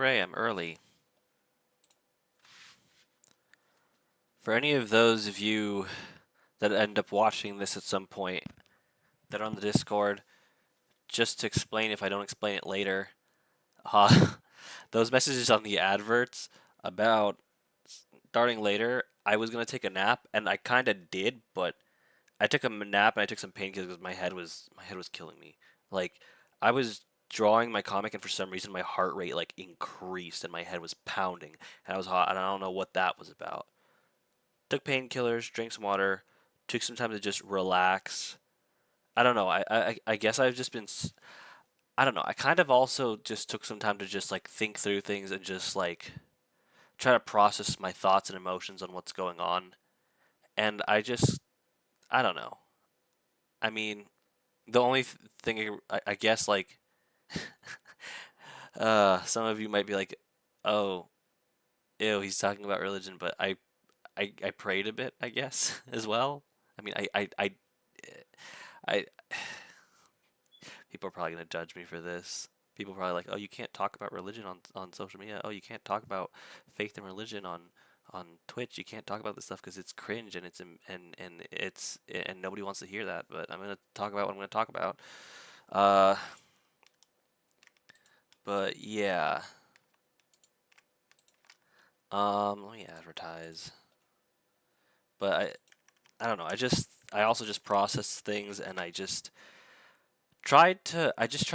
Ray, I'm early. For any of those of you that end up watching this at some point that are on the Discord, just to explain if I don't explain it later, uh, those messages on the adverts about starting later, I was gonna take a nap, and I kind of did, but I took a nap and I took some painkillers because my head was killing me. Like I was drawing my comic, and for some reason my heart rate like increased and my head was pounding, and I was hot, and I don't know what that was about. Took painkillers, drank some water, took some time to just relax. I don't know. I guess I've just been. I don't know. I kind of also just took some time to just like think through things and just like try to process my thoughts and emotions on what's going on. And I don't know. I mean, the only thing I guess like some of you might be like, oh, ew, he's talking about religion, but I prayed a bit, I guess, as well. I mean, I people are probably going to judge me for this. People are probably like, "Oh, you can't talk about religion on social media. Oh, you can't talk about faith and religion on Twitch. You can't talk about this stuff because it's cringe and and nobody wants to hear that." But I'm going to talk about what I'm going to talk about. Uh, but yeah. Let me advertise. But I don't know. I also just process things, and I just try to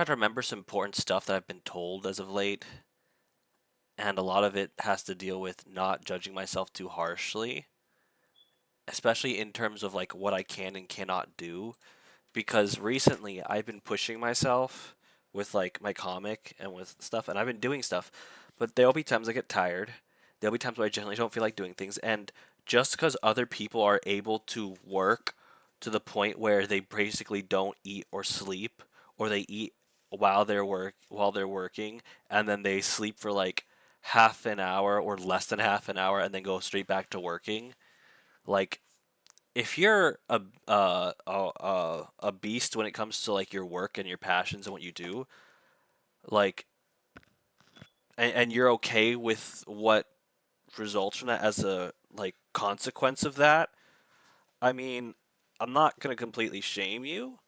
remember some important stuff that I've been told as of late, and a lot of it has to deal with not judging myself too harshly, especially in terms of like what I can and cannot do. Because recently I've been pushing myself with like my comic and with stuff, and I've been doing stuff, but there'll be times I get tired. There'll be times where I generally don't feel like doing things, and just because other people are able to work to the point where they basically don't eat or sleep, or they eat while they're working, and then they sleep for like half an hour or less than half an hour, and then go straight back to working. Like if you're a beast when it comes to like your work and your passions and what you do, like, and you're okay with what results from that as a like consequence of that, I mean, I'm not gonna completely shame you.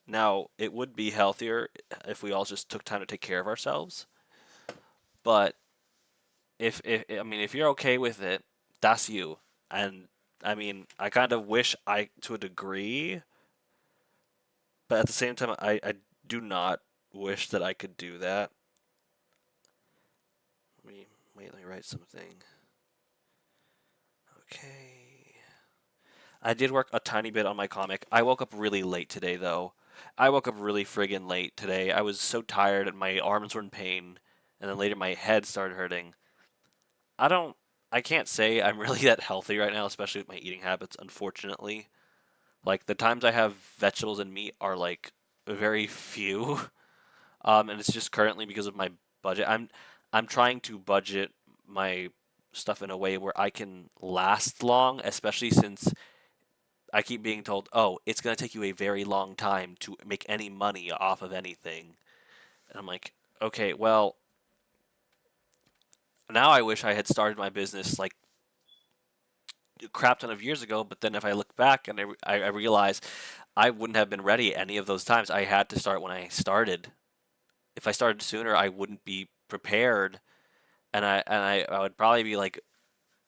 Now, it would be healthier if we all just took time to take care of ourselves, but if I mean if you're okay with it, that's you. And I mean, I kind of wish I to a degree, but at the same time, I do not wish that I could do that. Let me write something. Okay. I did work a tiny bit on my comic. I woke up really late today, though. I woke up really friggin' late today. I was so tired and my arms were in pain, and then later my head started hurting. I don't. I can't say I'm really that healthy right now, especially with my eating habits, unfortunately. Like, the times I have vegetables and meat are, like, very few. And it's just currently because of my budget. I'm trying to budget my stuff in a way where I can last long, especially since I keep being told, "Oh, it's going to take you a very long time to make any money off of anything." And I'm like, "Okay, well, now I wish I had started my business like a crap ton of years ago, but then if I look back and I realize I wouldn't have been ready any of those times. I had to start when I started. If I started sooner, I wouldn't be prepared, and I would probably be like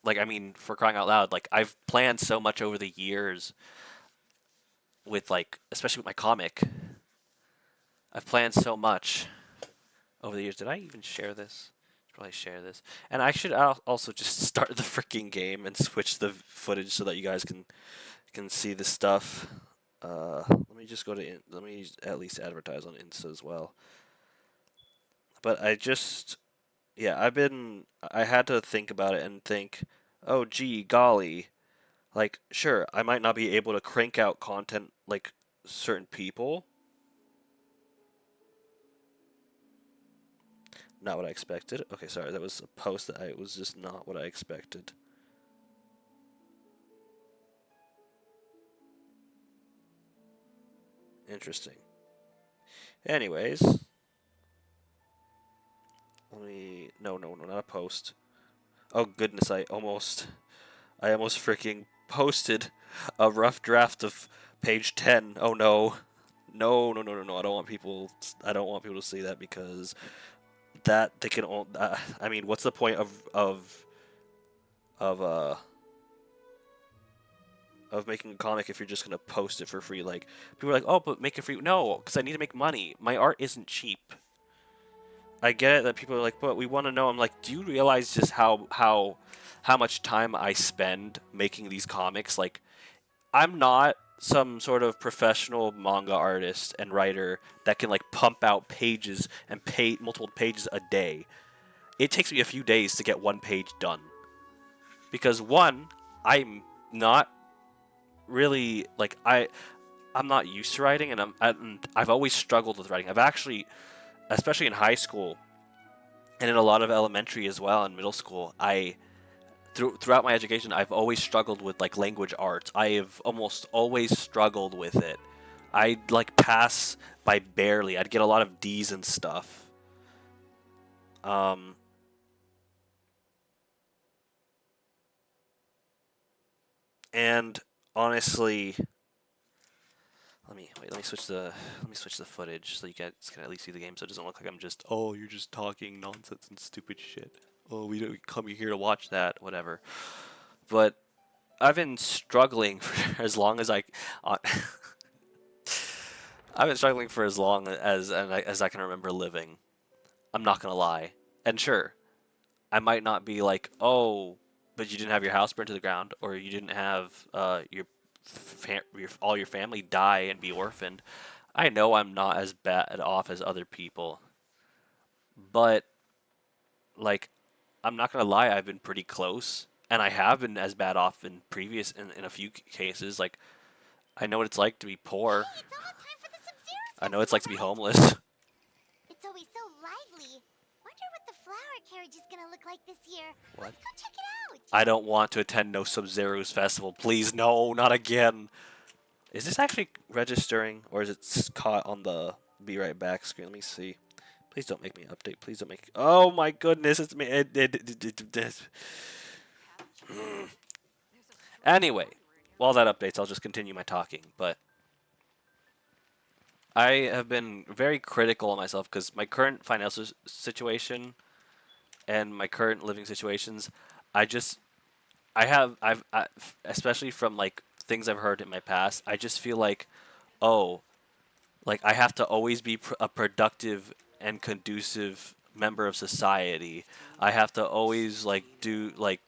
I mean, for crying out loud, like I've planned so much over the years with like especially with my comic. I've planned so much over the years. Did I even share this? Should probably share this. And I should also just start the freaking game and switch the footage so that you guys can see the stuff. Let me just go to let me at least advertise on Insta as well. But yeah, I had to think about it and think, oh gee, golly, like, sure, I might not be able to crank out content like certain people. Not what I expected. Okay, sorry, that was a post that I was just not what I expected. Interesting. Anyways, Let me. No, no, no, not a post. Oh goodness, I almost freaking posted a rough draft of page 10. Oh no. No, no, no, no, no. I don't want people to see that because that they can I mean, what's the point of uh of making a comic if you're just going to post it for free? Like people are like, "Oh, but make it free." No, cuz I need to make money. My art isn't cheap. I get it that people are like, "But we want to know." I'm like, "Do you realize just how much time I spend making these comics? Like I'm not some sort of professional manga artist and writer that can like pump out pages and pay multiple pages a day. It takes me a few days to get one page done because one, I'm not really like I'm not used to writing, and I've always struggled with writing. I've actually, especially in high school and in a lot of elementary as well and middle school, throughout my education, I've always struggled with like language arts. I have almost always struggled with it. I'd like pass by barely. I'd get a lot of D's and stuff. Um, and honestly, let me switch the footage so you guys can at least see the game, so it doesn't look like I'm just you're just talking nonsense and stupid shit. Oh, we don't come here to watch that, whatever. But I've been struggling for as long as uh, I've been struggling for as long as I can remember living. I'm not gonna lie. And sure, I might not be like, oh, but you didn't have your house burned to the ground, or you didn't have all your family die and be orphaned. I know I'm not as bad off as other people, but like, I'm not gonna lie, I've been pretty close, and I have been as bad off in a few cases. Like, I know what it's like to be poor. Hey, it's almost time for the Sub-Zero I know it's Festival, like to be right? homeless. It's always so lively. Wonder what the flower carriage is gonna look like this year. What? Let's go check it out. I don't want to attend no Sub-Zero's festival. Please, no, not again. Is this actually registering, or is it caught on the be right back screen? Let me see. Please don't make me update. Please don't make. Oh my goodness, it's me. Anyway, while that updates, I'll just continue my talking. But I have been very critical of myself because my current financial situation and my current living situations, I just especially from like things I've heard in my past, I just feel like, oh, like I have to always be a productive and conducive member of society. I have to always like do like,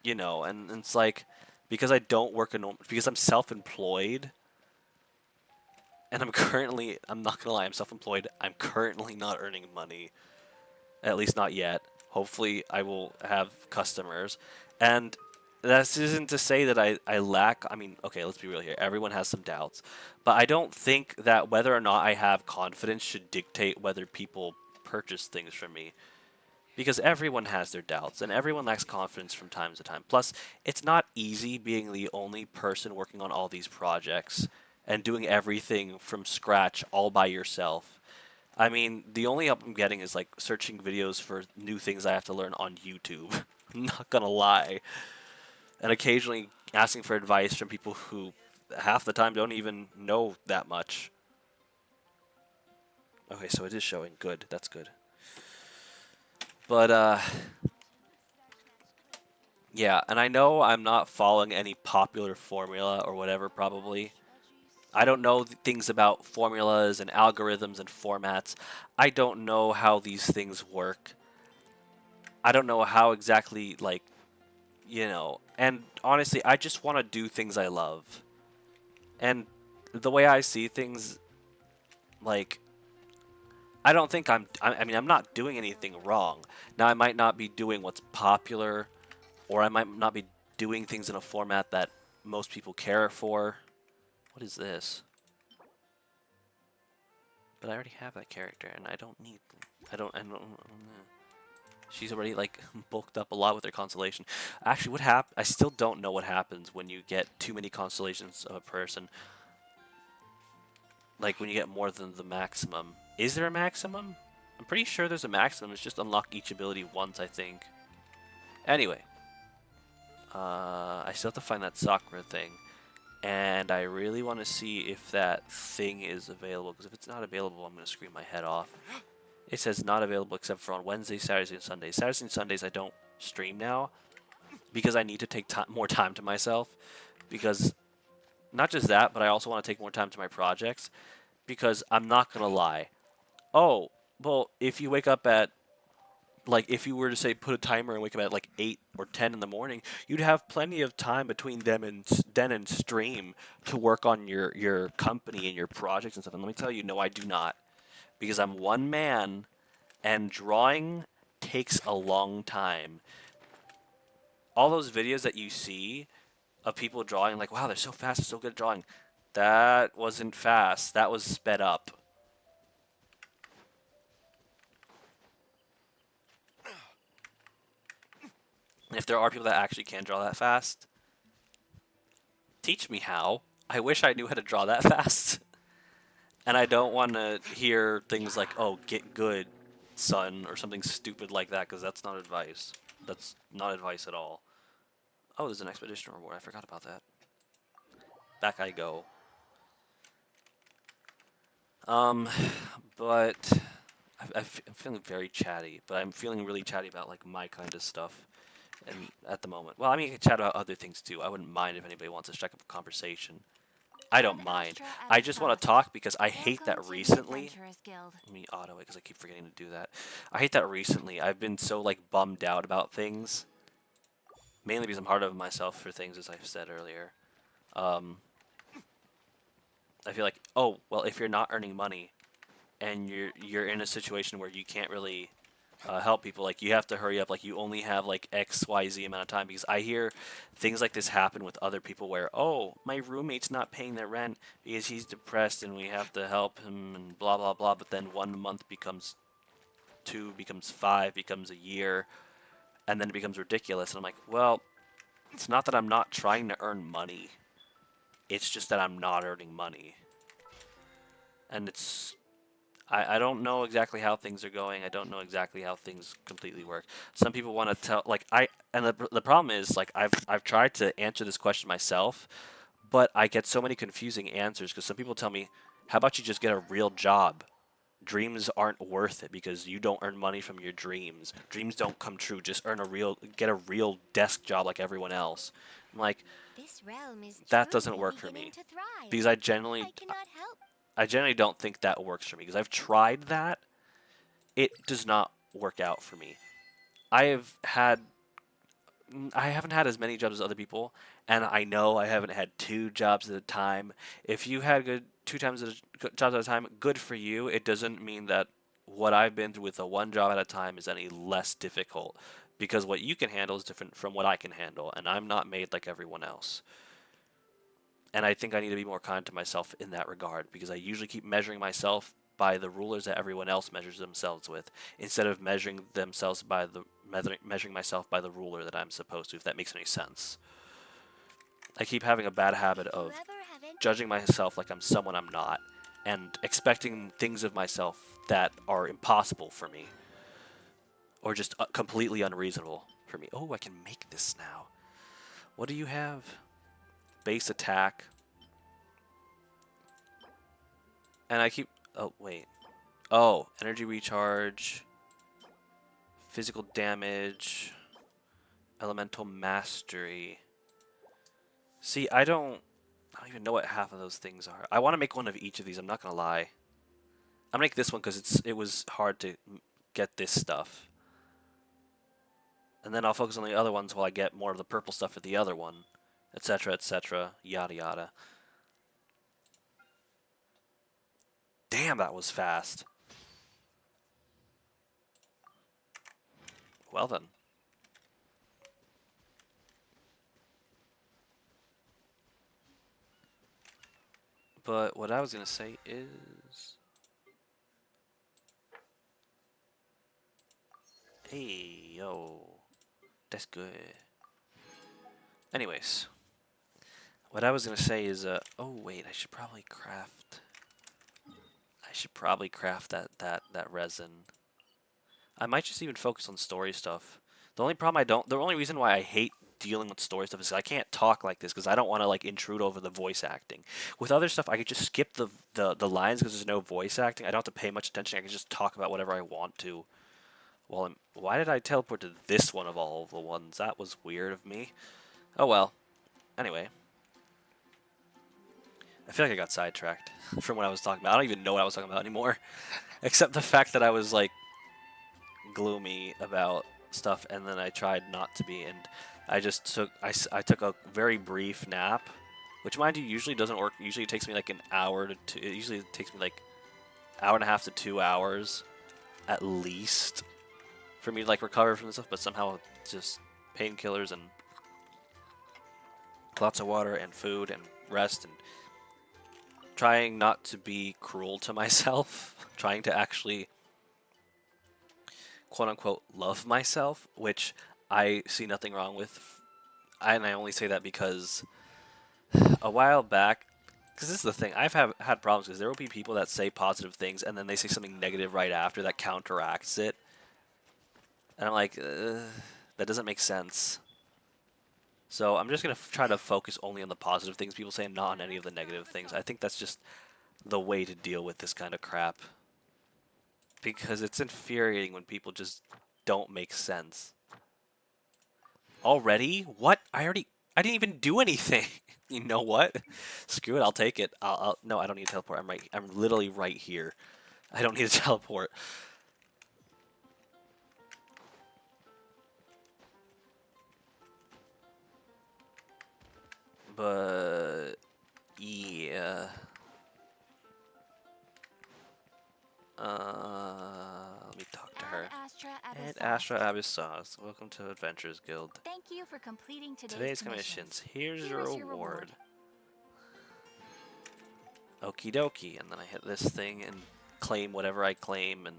and it's like because I don't work because I'm self-employed and I'm not gonna lie, I'm self-employed. I'm currently not earning money, at least not yet. Hopefully, I will have customers, and this isn't to say that I lack. I mean, okay, let's be real here. Everyone has some doubts, but I don't think that whether or not I have confidence should dictate whether people purchase things from me. Because everyone has their doubts, and everyone lacks confidence from time to time. Plus, it's not easy being the only person working on all these projects and doing everything from scratch all by yourself. I mean, the only help I'm getting is like searching videos for new things I have to learn on YouTube. I'm not gonna lie. And occasionally asking for advice from people who half the time don't even know that much. Okay, so it is showing. Good. That's good. But yeah, and I know I'm not following any popular formula or whatever probably. I don't know things about formulas and algorithms and formats. I don't know how these things work. I don't know how exactly like and honestly, I just want to do things I love. And the way I see things, like, I don't think I mean, I'm not doing anything wrong. Now, I might not be doing what's popular, or I might not be doing things in a format that most people care for. What is this? But I already have that character, and I don't need. I don't. She's already like bulked up a lot with her constellation. Actually, I still don't know what happens when you get too many constellations of a person. Like when you get more than the maximum. Is there a maximum? I'm pretty sure there's a maximum. It's just unlock each ability once, I think. Anyway, I still have to find that Sakura thing. And I really want to see if that thing is available, because if it's not available, I'm going to scream my head off. It says not available except for on Wednesdays, Saturdays, and Sundays. Saturdays and Sundays I don't stream now because I need to take more time to myself. Because not just that, but I also want to take more time to my projects. Because I'm not going to lie. Oh, well, if you wake up at, like, if you were to say put a timer and wake up at like 8 or 10 in the morning, you'd have plenty of time between them and then and stream to work on your company and your projects and stuff. And let me tell you, no, I do not. Because I'm one man and drawing takes a long time. All those videos that you see of people drawing, like, wow, they're so fast, they're so good at drawing. That wasn't fast. That was sped up. And if there are people that actually can draw that fast, teach me how. I wish I knew how to draw that fast. And I don't want to hear things like, oh, get good, son, or something stupid like that, because that's not advice. That's not advice at all. Oh, there's an expedition reward. I forgot about that. Back I go. Um, but I'm feeling very chatty, but I'm feeling really chatty about like my kind of stuff, and at the moment. Well, I mean, I can chat about other things too. I wouldn't mind if anybody wants to strike up a conversation. I don't mind. I just want to talk because I hate that recently. Let me auto it because I keep forgetting to do that. I hate that recently. I've been so like bummed out about things, mainly because I'm hard on myself for things, as I've said earlier. Um, I feel like, oh well, if you're not earning money and you're in a situation where you can't really help people, like you have to hurry up, like you only have like XYZ amount of time, because I hear things like this happen with other people where, oh, my roommate's not paying their rent because he's depressed and we have to help him and blah blah blah, but then 1 month becomes 2, becomes 5, becomes a year, and then it becomes ridiculous, and I'm like, well, it's not that I'm not trying to earn money, it's just that I'm not earning money. And I don't know exactly how things are going. I don't know exactly how things completely work. Some people want to tell, like, and the problem is, like, I've tried to answer this question myself, but I get so many confusing answers because some people tell me, how about you just get a real job? Dreams aren't worth it because you don't earn money from your dreams. Dreams don't come true. Just get a real desk job like everyone else. I'm like, This realm is that doesn't truly work for beginning me to thrive. because I cannot help. I generally don't think that works for me because I've tried that. It does not work out for me. I have had I haven't had as many jobs as other people, and I know I haven't had 2 jobs at a time. If you had good 2 jobs at a time, good for you. It doesn't mean that what I've been through with a 1 job at a time is any less difficult, because what you can handle is different from what I can handle, and I'm not made like everyone else. And I think I need to be more kind to myself in that regard, because I usually keep measuring myself by the rulers that everyone else measures themselves with, instead of measuring myself by the ruler that I'm supposed to, if that makes any sense. I keep having a bad habit If you of ever have any judging myself like I'm someone I'm not, and expecting things of myself that are impossible for me, or just completely unreasonable for me. Oh, I can make this now. What do you have? Base attack. And I keep... Oh, wait. Oh, energy recharge, physical damage, elemental mastery. See, I don't even know what half of those things are. I want to make one of each of these. I'm not gonna lie. I'm gonna make this one because it was hard to get this stuff, and then I'll focus on the other ones while I get more of the purple stuff for the other one, etc., etc., yada yada. Damn, that was fast. Well then. But what I was gonna say is, hey yo, that's good. Anyways, what I was gonna say is, oh wait, I should probably craft that resin. I might just even focus on story stuff. The only reason why I hate dealing with story stuff is I can't talk like this because I don't want to like intrude over the voice acting. With other stuff, I could just skip the lines because there's no voice acting. I don't have to pay much attention. I can just talk about whatever I want to. Well, why did I teleport to this one of all the ones? That was weird of me. Oh well. Anyway, I feel like I got sidetracked from what I was talking about. I don't even know what I was talking about anymore, except the fact that I was like gloomy about stuff, and then I tried not to be, and I just I took a very brief nap, which mind you usually doesn't work. Usually it takes me like an hour to two. It usually takes me like hour and a half to 2 hours at least for me to like recover from this stuff. But somehow it's just painkillers and lots of water and food and rest and trying not to be cruel to myself, trying to actually quote unquote love myself, which I see nothing wrong with. And I only say that because a while back, because this is the thing, had problems because there will be people that say positive things and then they say something negative right after that counteracts it. And I'm like, that doesn't make sense. So I'm just going to try to focus only on the positive things people say and not on any of the negative things. I think that's just the way to deal with this kind of crap. Because it's infuriating when people just don't make sense. Already? What? I didn't even do anything. You know what? Screw it. I'll take it. No, I don't need to teleport. I'm literally right here. I don't need to teleport. But yeah. Let me talk to her. And Astra Abyssos, welcome to Adventurers Guild. Thank you for completing Today's commissions. Here's your reward. Okie dokie, and then I hit this thing and claim whatever I claim, and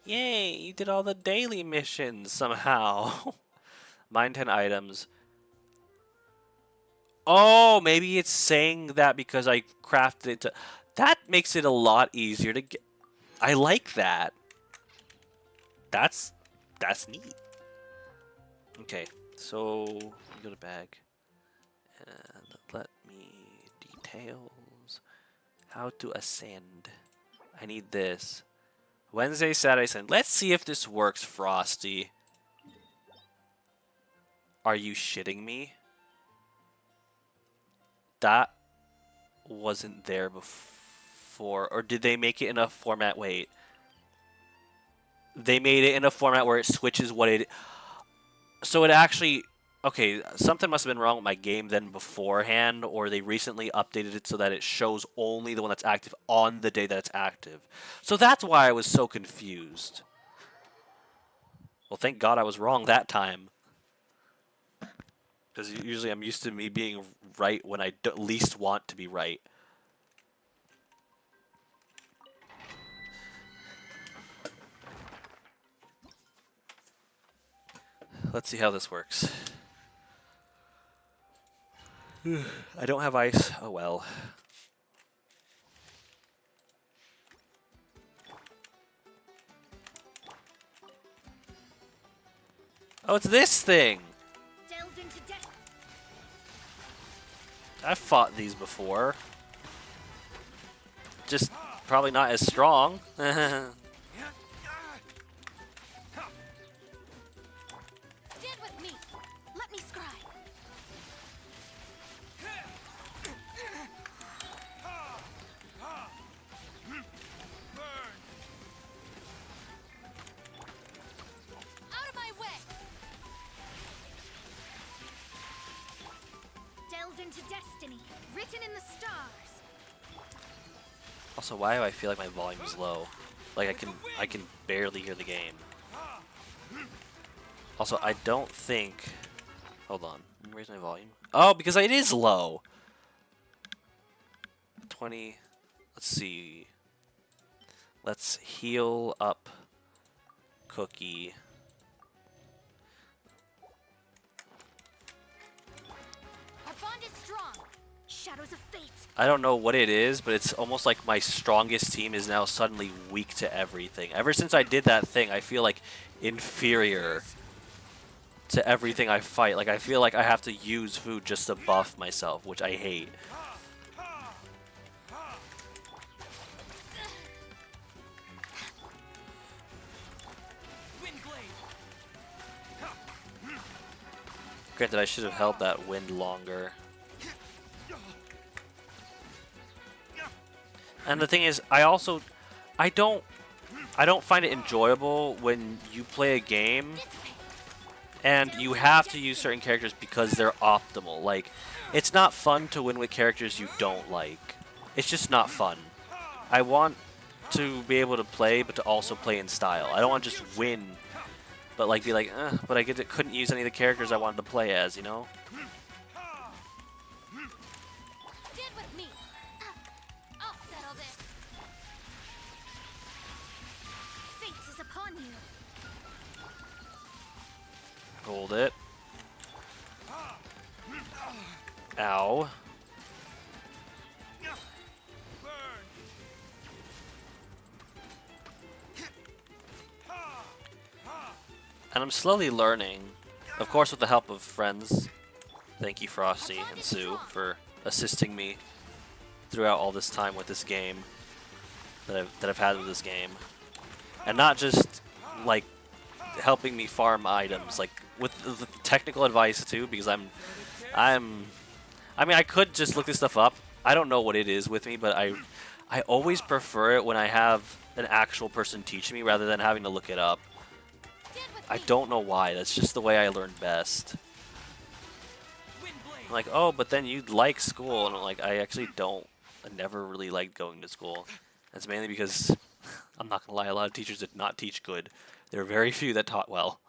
yay, you did all the daily missions somehow. Mine 10 items. Oh, maybe it's saying that because I crafted it to... That makes it a lot easier to get. I like that. That's neat. Okay, so we go to bag. And let me details. How to ascend. I need this. Wednesday, Saturday, Sunday. Let's see if this works, Frosty. Are you shitting me? That wasn't there before. Or did they make it in a format? Wait. They made it in a format where it switches what it... So it actually... Okay, something must have been wrong with my game then beforehand, or they recently updated it so that it shows only the one that's active on the day that it's active. So that's why I was so confused. Well, thank God I was wrong that time. Because usually I'm used to me being right when I least want to be right. Let's see how this works. I don't have ice. Oh well. Oh, it's this thing! I've fought these before. Just probably not as strong. Stand with me. Let me scribe. Out of my way. Delve into destiny, written in the stars. Also, why do I feel like my volume is low? Like I can barely hear the game. Also, I don't think... Hold on. Where's my volume? Oh, because it is low! 20... Let's see. Let's heal up Cookie. Our bond is strong. Shadows of fate. I don't know what it is, but it's almost like my strongest team is now suddenly weak to everything. Ever since I did that thing, I feel like inferior to everything I fight. Like I feel like I have to use food just to buff myself, which I hate. Granted, I should have held that wind longer. And the thing is, I don't find it enjoyable when you play a game and you have to use certain characters because they're optimal. Like, it's not fun to win with characters you don't like. It's just not fun. I want to be able to play, but to also play in style. I don't want to just win, but like be like, but I couldn't use any of the characters I wanted to play as, you know? Stand with me. I'll settle this. Fate is upon you. Hold it. Ow. And I'm slowly learning, of course with the help of friends. Thank you, Frosty and Sue, for assisting me throughout all this time with this game that I've had with this game, and not just like helping me farm items, like with the technical advice too, because I mean, I could just look this stuff up. I don't know what it is with me, but I always prefer it when I have an actual person teach me rather than having to look it up. I don't know why. That's just the way I learn best. I'm like, oh, but then you like school, and I'm like, I actually don't. I never really liked going to school. That's mainly because I'm not gonna lie, a lot of teachers did not teach good. There are very few that taught well.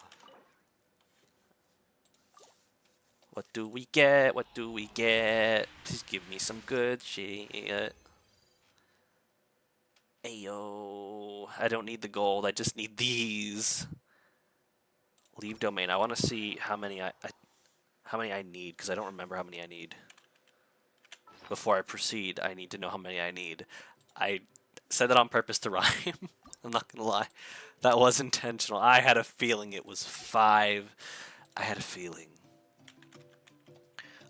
What do we get? What do we get? Please give me some good shit. Ayo. I don't need the gold. I just need these. Leave domain. I want to see how many I need, because I don't remember how many I need. Before I proceed, I need to know how many I need. I said that on purpose to rhyme. I'm not gonna lie. That was intentional. I had a feeling it was 5. I had a feeling.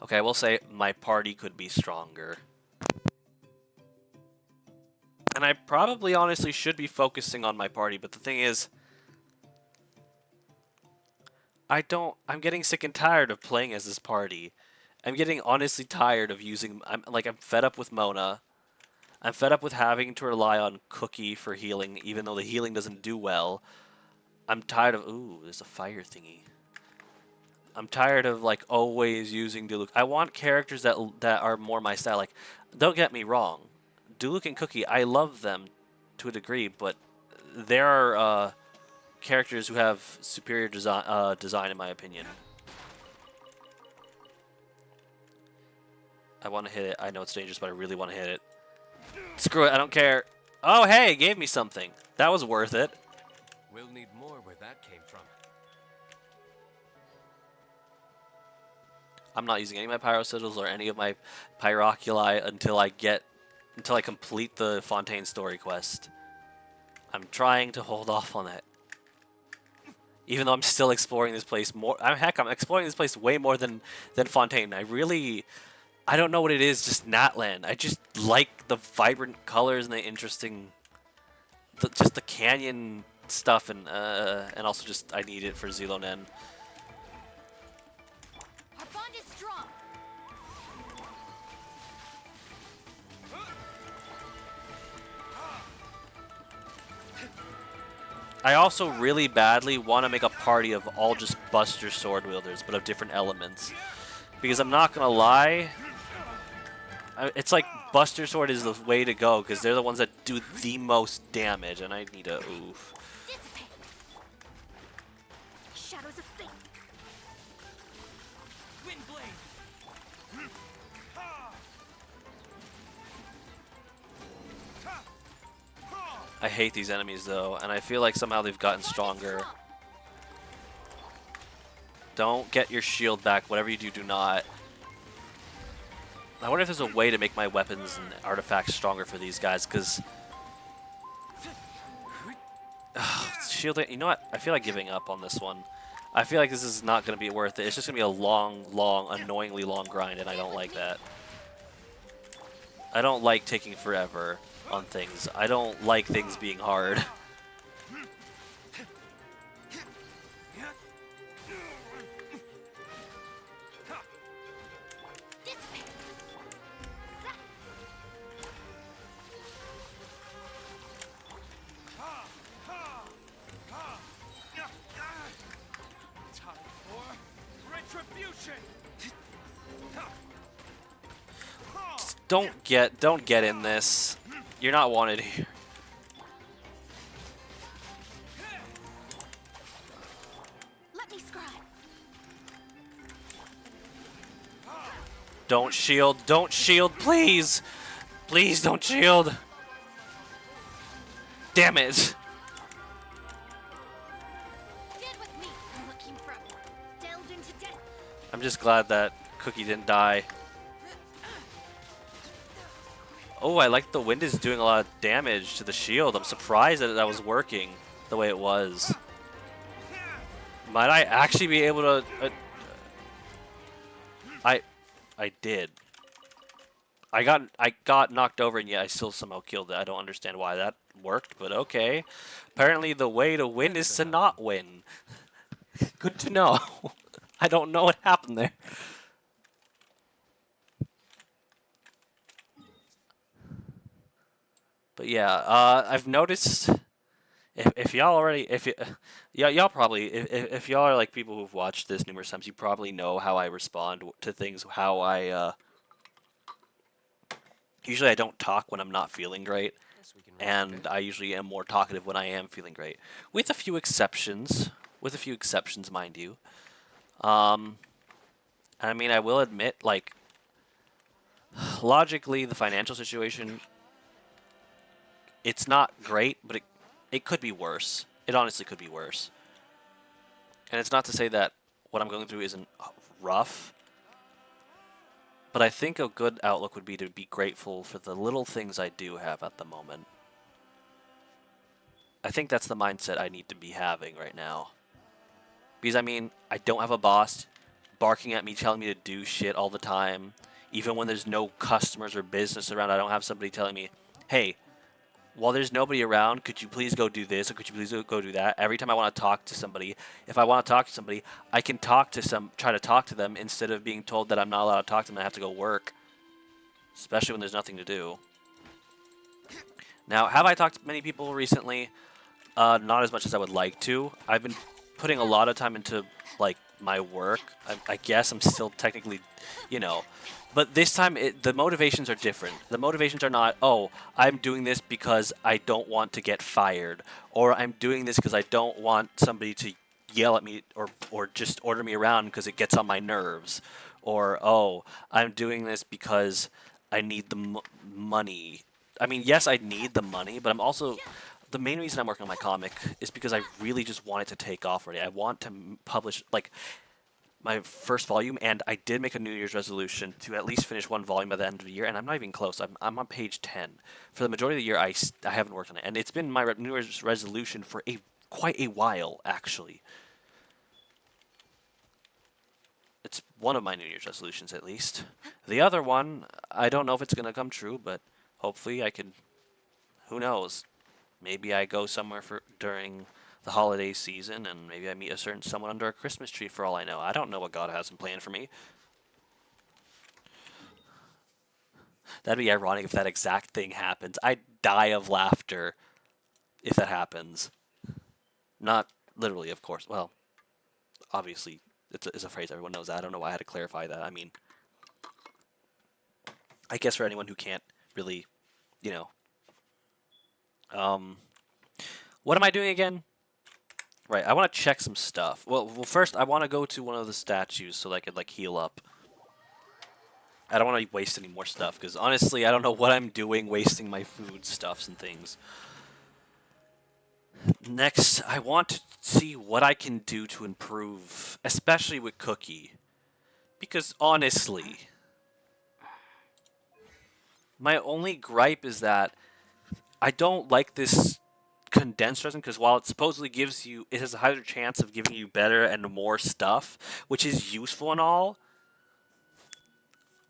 Okay, I will say my party could be stronger. And I probably honestly should be focusing on my party, but the thing is, I'm getting sick and tired of playing as this party. I'm getting honestly tired of using, I'm fed up with Mona. I'm fed up with having to rely on Cookie for healing, even though the healing doesn't do well. I'm tired of, ooh, there's a fire thingy. I'm tired of like always using Duluk. I want characters that are more my style. Like, don't get me wrong, Duluk and Cookie, I love them to a degree, but there are characters who have superior design in my opinion. I want to hit it. I know it's dangerous, but I really want to hit it. Screw it, I don't care. Oh, hey, it gave me something. That was worth it. We'll need more where that came from. I'm not using any of my pyro sigils or any of my pyroculi until I complete the Fontaine story quest. I'm trying to hold off on it. Even though I'm still exploring this place more. Heck, I'm exploring this place way more than Fontaine. I don't know what it is, just Natland. I just like the vibrant colors and the interesting, just the canyon stuff, and also just I need it for Zelonen. Our bond is strong. I also really badly want to make a party of all just Buster sword wielders, but of different elements. Because I'm not gonna lie, it's like Buster Sword is the way to go, because they're the ones that do the most damage, and I need a oof. Dissipate. Shadows of fate. Windblade. I hate these enemies though, and I feel like somehow they've gotten stronger. Don't get your shield back. Whatever you do, do not. I wonder if there's a way to make my weapons and artifacts stronger for these guys, because shielding. You know what? I feel like giving up on this one. I feel like this is not going to be worth it. It's just going to be a long, long, annoyingly long grind, and I don't like that. I don't like taking forever on things. I don't like things being hard. This way. Time for retribution. Don't get in this. You're not wanted here. Let me scribe. Don't shield. Don't shield, please. Please don't shield. Damn it. Stand with me. I'm looking from. Delved into death. I'm just glad that Cookie didn't die. Oh, I like the wind is doing a lot of damage to the shield. I'm surprised that that was working the way it was. Might I actually be able to... I did. I got knocked over and yet I still somehow killed it. I don't understand why that worked, but okay. Apparently the way to win is to not win. Good to know. I don't know what happened there. But yeah, I've noticed if y'all already y'all probably if y'all are like people who've watched this numerous times, you probably know how I respond to things. How I usually I don't talk when I'm not feeling great, Guess we can and I usually am more talkative when I am feeling great, with a few exceptions. With a few exceptions, mind you. I mean, I will admit, like, logically, the financial situation, it's not great, but it could be worse. It honestly could be worse. And it's not to say that what I'm going through isn't rough, but I think a good outlook would be to be grateful for the little things I do have at the moment. I think that's the mindset I need to be having right now. Because, I mean, I don't have a boss barking at me, telling me to do shit all the time. Even when there's no customers or business around, I don't have somebody telling me, hey, while there's nobody around, could you please go do this or could you please go do that? Every time I want to talk to somebody, if I want to talk to somebody, I can try to talk to them instead of being told that I'm not allowed to talk to them and I have to go work. Especially when there's nothing to do. Now, have I talked to many people recently? Not as much as I would like to. I've been putting a lot of time into, like, my work. I guess I'm still technically, you know. But this time, the motivations are different. The motivations are not, oh, I'm doing this because I don't want to get fired. Or I'm doing this because I don't want somebody to yell at me or just order me around because it gets on my nerves. Or, oh, I'm doing this because I need the money. I mean, yes, I need the money, but I'm also... The main reason I'm working on my comic is because I really just want it to take off already. I want to publish, like, my first volume, and I did make a New Year's resolution to at least finish one volume by the end of the year, and I'm not even close. I'm on page 10. For the majority of the year, I haven't worked on it, and it's been my New Year's resolution for quite a while, actually. It's one of my New Year's resolutions, at least. The other one, I don't know if it's going to come true, but hopefully I can... Who knows? Maybe I go somewhere during the holiday season, and maybe I meet a certain someone under a Christmas tree for all I know. I don't know what God has in plan for me. That'd be ironic if that exact thing happens. I'd die of laughter if that happens. Not literally, of course. Well, obviously, it's a phrase everyone knows that. I don't know why I had to clarify that. I mean, I guess for anyone who can't really, you know. What am I doing again? Right, I want to check some stuff. Well, first I want to go to one of the statues so that I could, like, heal up. I don't want to waste any more stuff, because honestly, I don't know what I'm doing wasting my food stuffs and things. Next, I want to see what I can do to improve, especially with Cookie. Because honestly, My only gripe is that I don't like this condensed resin because while it supposedly gives you, it has a higher chance of giving you better and more stuff, which is useful and all.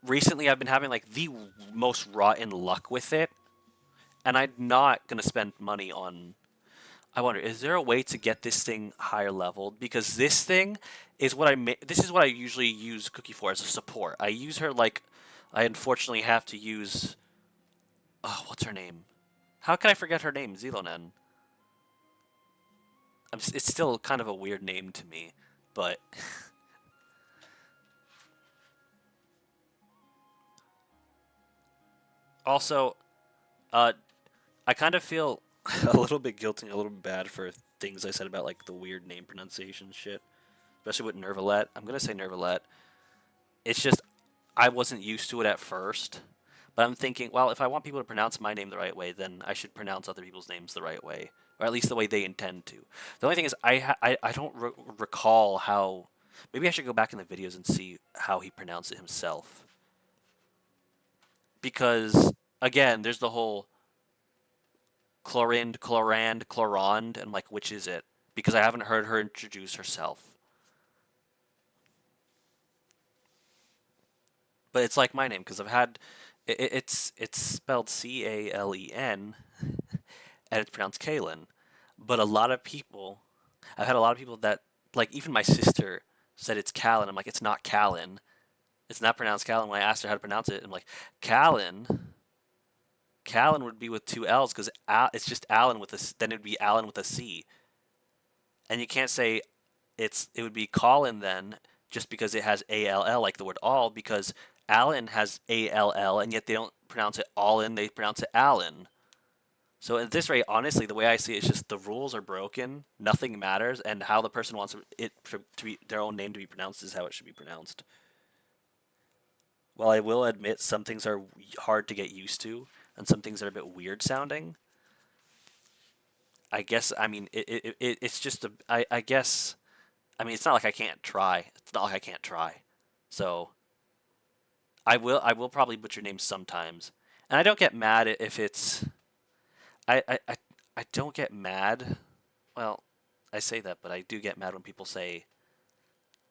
Recently, I've been having like the most rotten luck with it, and I'm not gonna spend money on. I wonder, is there a way to get this thing higher leveled? Because this thing is what this is what I usually use Cookie for as a support. I use her like I unfortunately have to use. Oh, what's her name? How can I forget her name? Zilonen. It's still kind of a weird name to me, but also, uh, I kind of feel a little bit guilty, and a little bit bad for things I said about like the weird name pronunciation shit, especially with Nervalette. I'm gonna say Nervalette. It's just I wasn't used to it at first, but I'm thinking, well, if I want people to pronounce my name the right way, then I should pronounce other people's names the right way, or at least the way they intend to. The only thing is, I don't recall how. Maybe I should go back in the videos and see how he pronounced it himself, because again, there's the whole Chlorind, Chlorand, Chlorond, and like, which is it? Because I haven't heard her introduce herself. But it's like my name because I've had it's spelled Calen and it's pronounced Kalen. But a lot of people, I've had a lot of people that like even my sister said it's Callan. I'm like it's not Callan. It's not pronounced Callan. When I asked her how to pronounce it, I'm like Callan. Callan would be with two L's because it's just Alan with a. Then it'd be Alan with a C. And you can't say it would be Colin then just because it has ALL like the word all because Alan has ALL and yet they don't pronounce it Allin, they pronounce it Alan. So at this rate, honestly, the way I see it is just the rules are broken, nothing matters, and how the person wants it to be their own name to be pronounced is how it should be pronounced. While I will admit some things are hard to get used to and some things are a bit weird sounding, I guess I mean it's just I guess I mean, it's not like I can't try. It's not like I can't try. So I will probably butcher names sometimes, and I don't get mad if it's I I I, I don't get mad. Well, I say that, but I do get mad when people say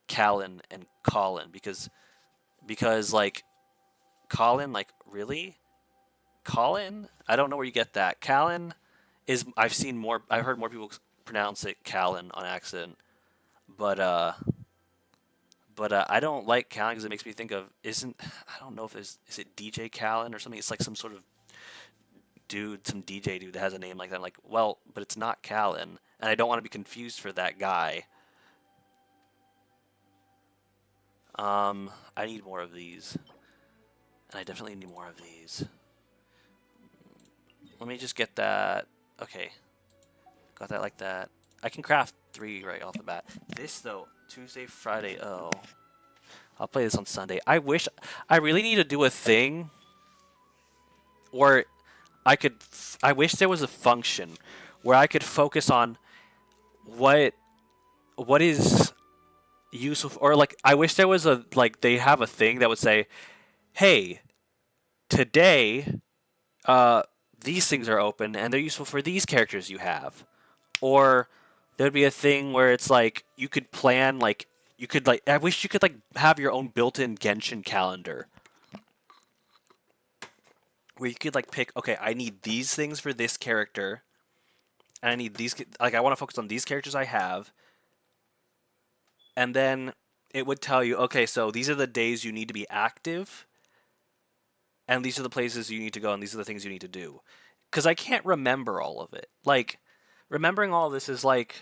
Callan and Colin because like Colin like really Colin. I don't know where you get that. Callan is I've heard more people pronounce it Callan on accident, but I don't like Callan because it makes me think of isn't I don't know if is it DJ Callan or something. It's like some sort of dude, some DJ dude that has a name like that. I'm like, well, but it's not Callan, and I don't want to be confused for that guy. I need more of these, and I definitely need more of these. Let me just get that. Okay, got that like that. I can craft 3 right off the bat. This though, Tuesday, Friday. Oh, I'll play this on Sunday. I really need to do a thing where I wish there was a function where I could focus on what what is useful or like I wish there was a like they have a thing that would say, "Hey, today these things are open and they're useful for these characters you have." Or there'd be a thing where it's like you could plan like you could like I wish you could like have your own built-in Genshin calendar where you could like pick, okay, I need these things for this character and I need these like I want to focus on these characters I have, and then it would tell you, okay, so these are the days you need to be active, and these are the places you need to go, and these are the things you need to do. Because I can't remember all of it. Like, remembering all of this is like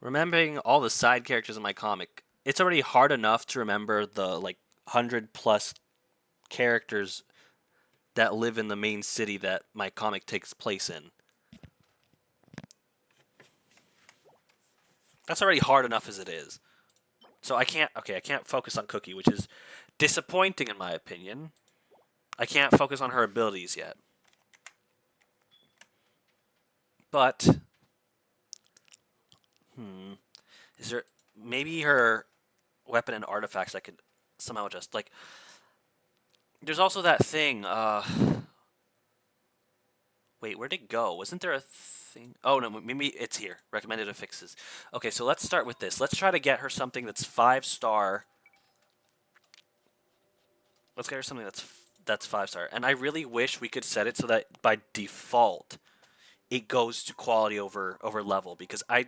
remembering all the side characters in my comic. It's already hard enough to remember the like 100+ characters that live in the main city that my comic takes place in. That's already hard enough as it is. So I can't focus on Cookie, which is disappointing in my opinion. I can't focus on her abilities yet. But is there maybe her weapon and artifacts I could somehow adjust? Like There's also that thing. Wait, where'd it go? Wasn't there a thing? Oh no, maybe it's here. Recommended affixes. Okay, so let's start with this. Let's try to get her something that's 5 star. Let's get her something that's 5 star. And I really wish we could set it so that by default it goes to quality over level, because I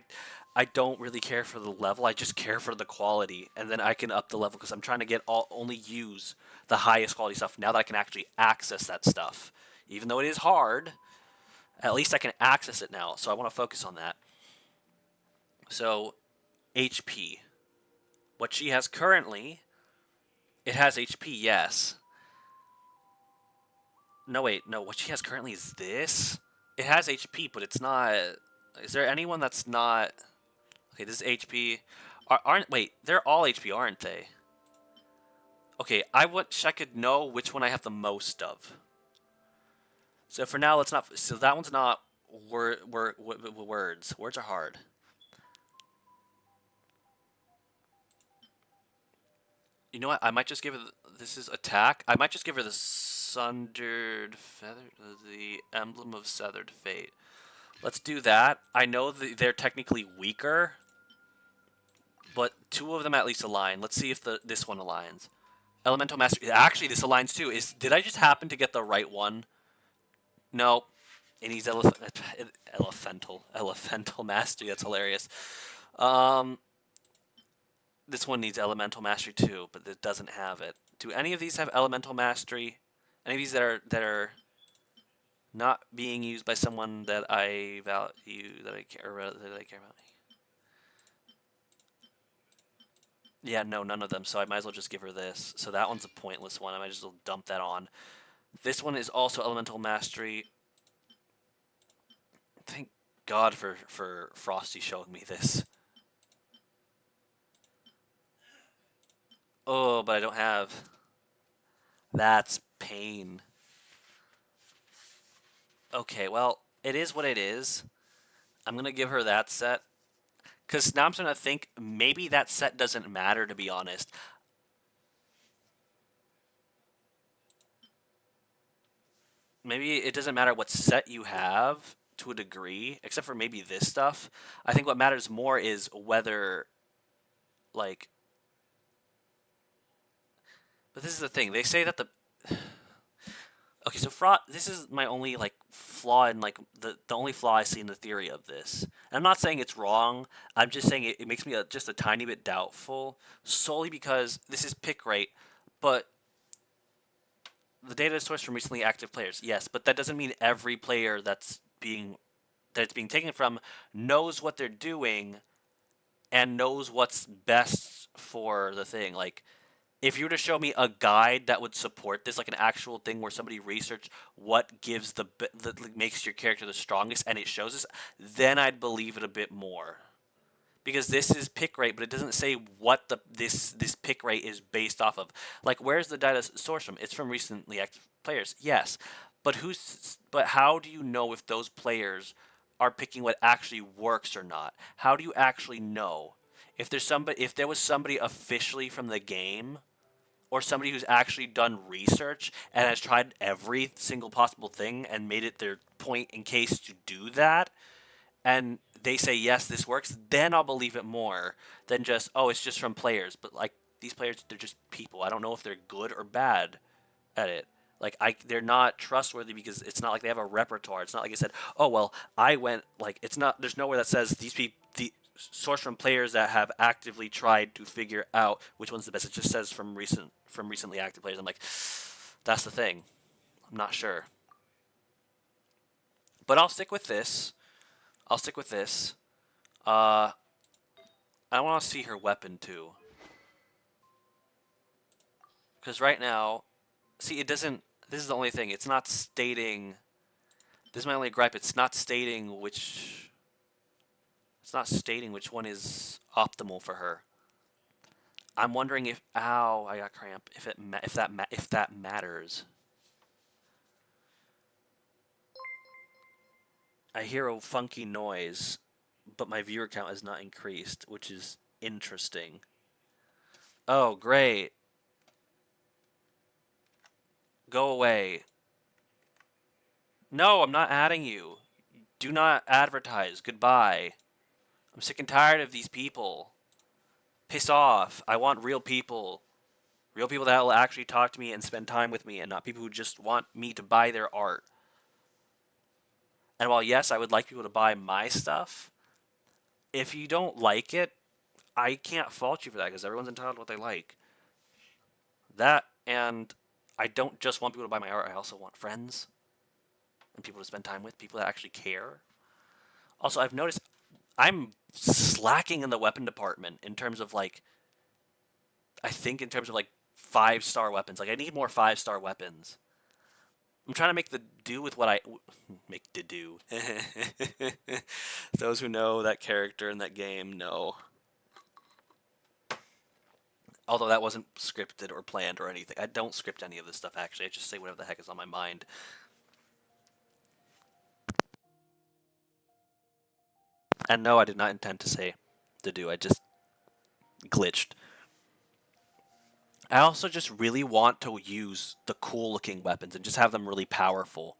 don't really care for the level. I just care for the quality, and then I can up the level because I'm trying to get only use the highest quality stuff now that I can actually access that stuff. Even though it is hard, at least I can access it now. So I want to focus on that. So HP, what she has currently, it has HP, yes. No, wait, no. What she has currently is this. It has HP, but it's not. Is there anyone that's not? Okay, this is HP. Aren't wait? They're all HP, aren't they? Okay, I wish I could know which one I have the most of. So for now, let's not. So that one's not words. Words are hard. You know what? I might just give her. This is attack. I might just give her the sundered feather, the emblem of severed fate. Let's do that. I know they're technically weaker, but two of them at least align. Let's see if this one aligns. Elemental Mastery. Actually, this aligns too. Did I just happen to get the right one? No. It needs elemental mastery. That's hilarious. Um, this one needs elemental mastery too, but it doesn't have it. Do any of these have elemental mastery? Any of these that are not being used by someone that I value, that I care about? Yeah, no, none of them. So I might as well just give her this. So that one's a pointless one. I might just well dump that on. This one is also elemental mastery. Thank God for Frosty showing me this. Oh, but I don't have. That's pain. Okay, well, it is what it is. I'm gonna give her that set. Because now I'm starting to think maybe that set doesn't matter, to be honest. Maybe it doesn't matter what set you have to a degree, except for maybe this stuff. I think what matters more is whether, like. But this is the thing. They say that the. Okay, so this is my only like flaw in like the only flaw I see in the theory of this. And I'm not saying it's wrong. I'm just saying it makes me just a tiny bit doubtful, solely because this is pick rate, but the data is sourced from recently active players. Yes, but that doesn't mean every player that it's being taken from knows what they're doing and knows what's best for the thing. Like, if you were to show me a guide that would support this, like an actual thing where somebody researched what gives like, makes your character the strongest, and it shows us, then I'd believe it a bit more. Because this is pick rate, but it doesn't say what this pick rate is based off of. Like, where's the data source from? It's from recently active players, yes, but how do you know if those players are picking what actually works or not? How do you actually know if there was somebody officially from the game, or somebody who's actually done research and has tried every single possible thing and made it their point in case to do that, and they say yes, this works, then I'll believe it more than just, oh, it's just from players. But like, these players, they're just people. I don't know if they're good or bad at it. Like, they're not trustworthy because it's not like they have a repertoire. It's not like I said, oh well, I went like, it's not. There's nowhere that says these people, the source from players that have actively tried to figure out which one's the best. It just says from recently active players. I'm like, that's the thing. I'm not sure, but I'll stick with this. I'll stick with this. Uh, I want to see her weapon too, because right now, see, it doesn't. This is the only thing. It's not stating. This is my only gripe. It's not stating which. It's not stating which one is optimal for her. I'm wondering if. Ow! I got cramp. If that matters. I hear a funky noise, but my viewer count has not increased, which is interesting. Oh, great. Go away. No, I'm not adding you. Do not advertise. Goodbye. I'm sick and tired of these people. Piss off. I want real people. Real people that will actually talk to me and spend time with me, and not people who just want me to buy their art. And while, yes, I would like people to buy my stuff, if you don't like it, I can't fault you for that because everyone's entitled to what they like. That, and I don't just want people to buy my art, I also want friends and people to spend time with, people that actually care. Also, I've noticed I'm slacking in the weapon department in terms of like, I think in terms of like 5-star weapons. Like, I need more 5-star weapons. I'm trying to make the do with what I make the do. Those who know that character in that game know. Although that wasn't scripted or planned or anything. I don't script any of this stuff, actually. I just say whatever the heck is on my mind. And no, I did not intend to say the do. I just glitched. I also just really want to use the cool looking weapons and just have them really powerful.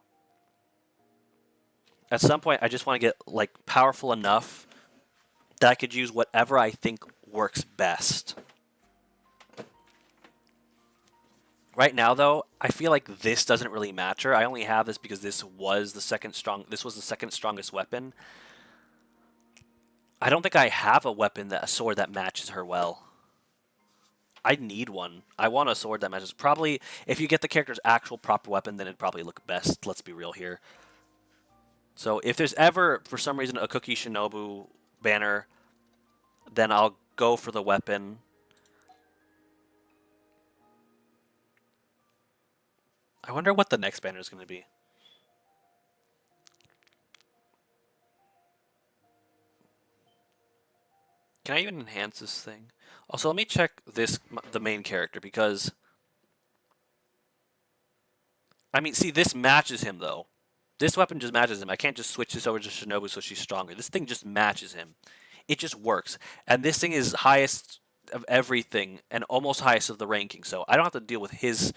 At some point, I just want to get like powerful enough that I could use whatever I think works best. Right now, though, I feel like this doesn't really matter. I only have this because this was the second strongest weapon. I don't think I have a sword that matches her well. I need one. I want a sword that matches. Probably, if you get the character's actual proper weapon, then it'd probably look best. Let's be real here. So if there's ever, for some reason, a Cookie Shinobu banner, then I'll go for the weapon. I wonder what the next banner is going to be. Can I even enhance this thing? Also, let me check the main character, because I mean, see, this matches him, though. This weapon just matches him. I can't just switch this over to Shinobu so she's stronger. This thing just matches him. It just works. And this thing is highest of everything and almost highest of the ranking. So I don't have to deal with his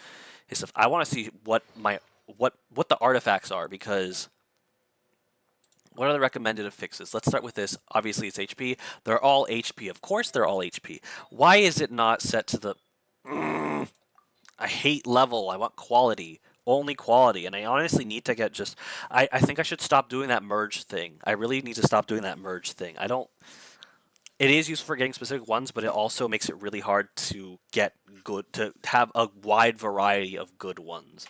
stuff. I want to see what the artifacts are, because what are the recommended fixes? Let's start with this. Obviously, it's HP. They're all HP. Of course, they're all HP. Why is it not set to the? I hate level. I want quality. Only quality. And I honestly need to get just. I think I should stop doing that merge thing. I really need to stop doing that merge thing. I don't. It is useful for getting specific ones, but it also makes it really hard to get good, to have a wide variety of good ones.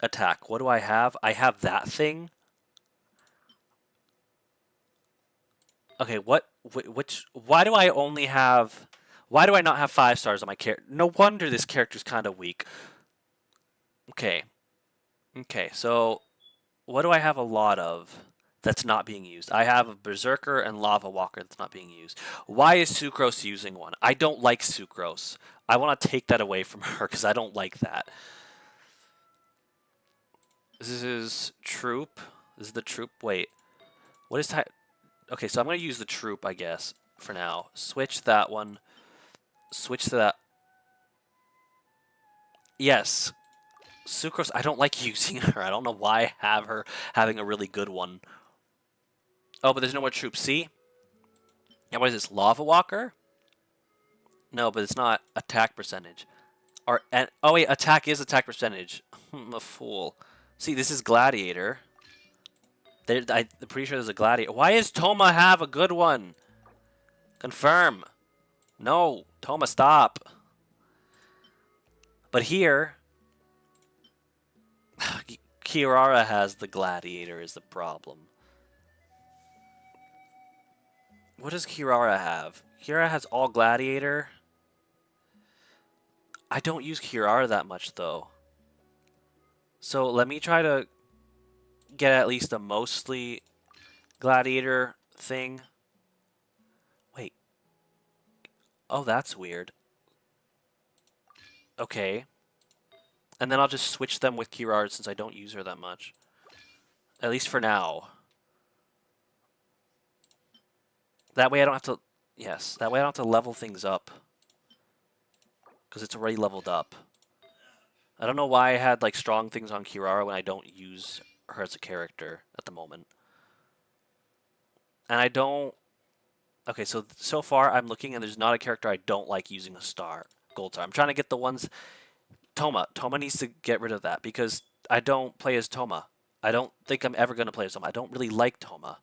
Attack. What do I have? I have that thing. Okay, why do I only have, why do I not have 5 stars on my character? No wonder this character's kind of weak. Okay. Okay, so what do I have a lot of that's not being used? I have a Berserker and Lava Walker that's not being used. Why is Sucrose using one? I don't like Sucrose. I want to take that away from her because I don't like that. This is Troop. This is the Troop. Wait. What is type? Okay, so I'm going to use the Troop, I guess, for now. Switch that one. Switch to that. Yes. Sucrose, I don't like using her. I don't know why I have her having a really good one. Oh, but there's no more Troop. See? And what is this? Lava Walker? No, but it's not attack percentage. Oh wait, attack is attack percentage. I'm a fool. See, this is Gladiator. I'm pretty sure there's a Gladiator. Why does Toma have a good one? Confirm. No, Toma, stop. But here, Kirara has the Gladiator is the problem. What does Kirara have? Kirara has all Gladiator. I don't use Kirara that much, though. So let me try to get at least a mostly Gladiator thing. Wait. Oh, that's weird. Okay. And then I'll just switch them with Kirara since I don't use her that much. At least for now. That way I don't have to... Yes, that way I don't have to level things up. because it's already leveled up. I don't know why I had like strong things on Kirara when I don't use her as a character at the moment. And I don't. Okay, so far I'm looking and there's not a character I don't like using a gold star. I'm trying to get the ones. Toma needs to get rid of that because I don't play as Toma. I don't think I'm ever going to play as Toma. I don't really like Toma.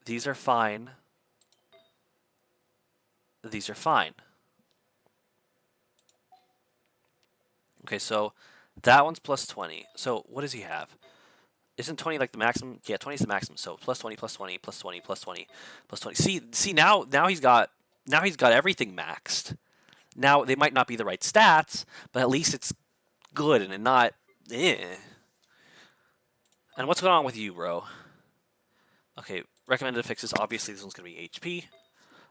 These are fine. These are fine. Okay, so that one's plus 20. So what does he have? Isn't 20 like the maximum? Yeah, 20 is the maximum. So plus 20, plus 20, plus 20, plus 20, plus 20. See now he's got everything maxed. Now they might not be the right stats, but at least it's good and not eh. And what's going on with you, bro? Okay, recommended fixes. Obviously, this one's going to be HP.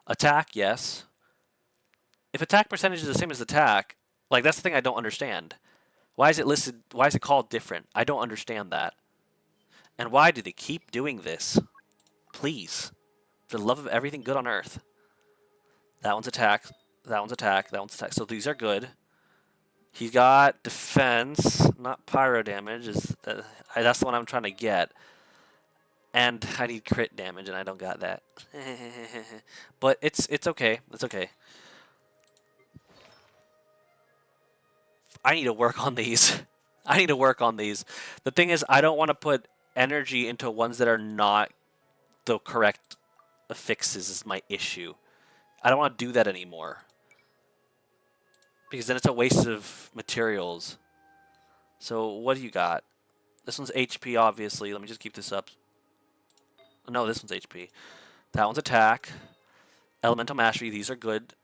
Attack, yes. If attack percentage is the same as attack, like that's the thing I don't understand. Why is it listed? Why is it called different? I don't understand that. And why do they keep doing this? Please. For the love of everything good on earth. That one's attack. That one's attack. That one's attack. So these are good. He's got defense, not pyro damage. That's the one I'm trying to get. And I need crit damage, and I don't got that. But it's okay. It's okay. I need to work on these. I need to work on these. The thing is, I don't want to put energy into ones that are not the correct fixes is my issue. I don't want to do that anymore. Because then it's a waste of materials. So what do you got? This one's HP, obviously. Let me just keep this up. No, this one's HP. That one's attack. Elemental Mastery, these are good.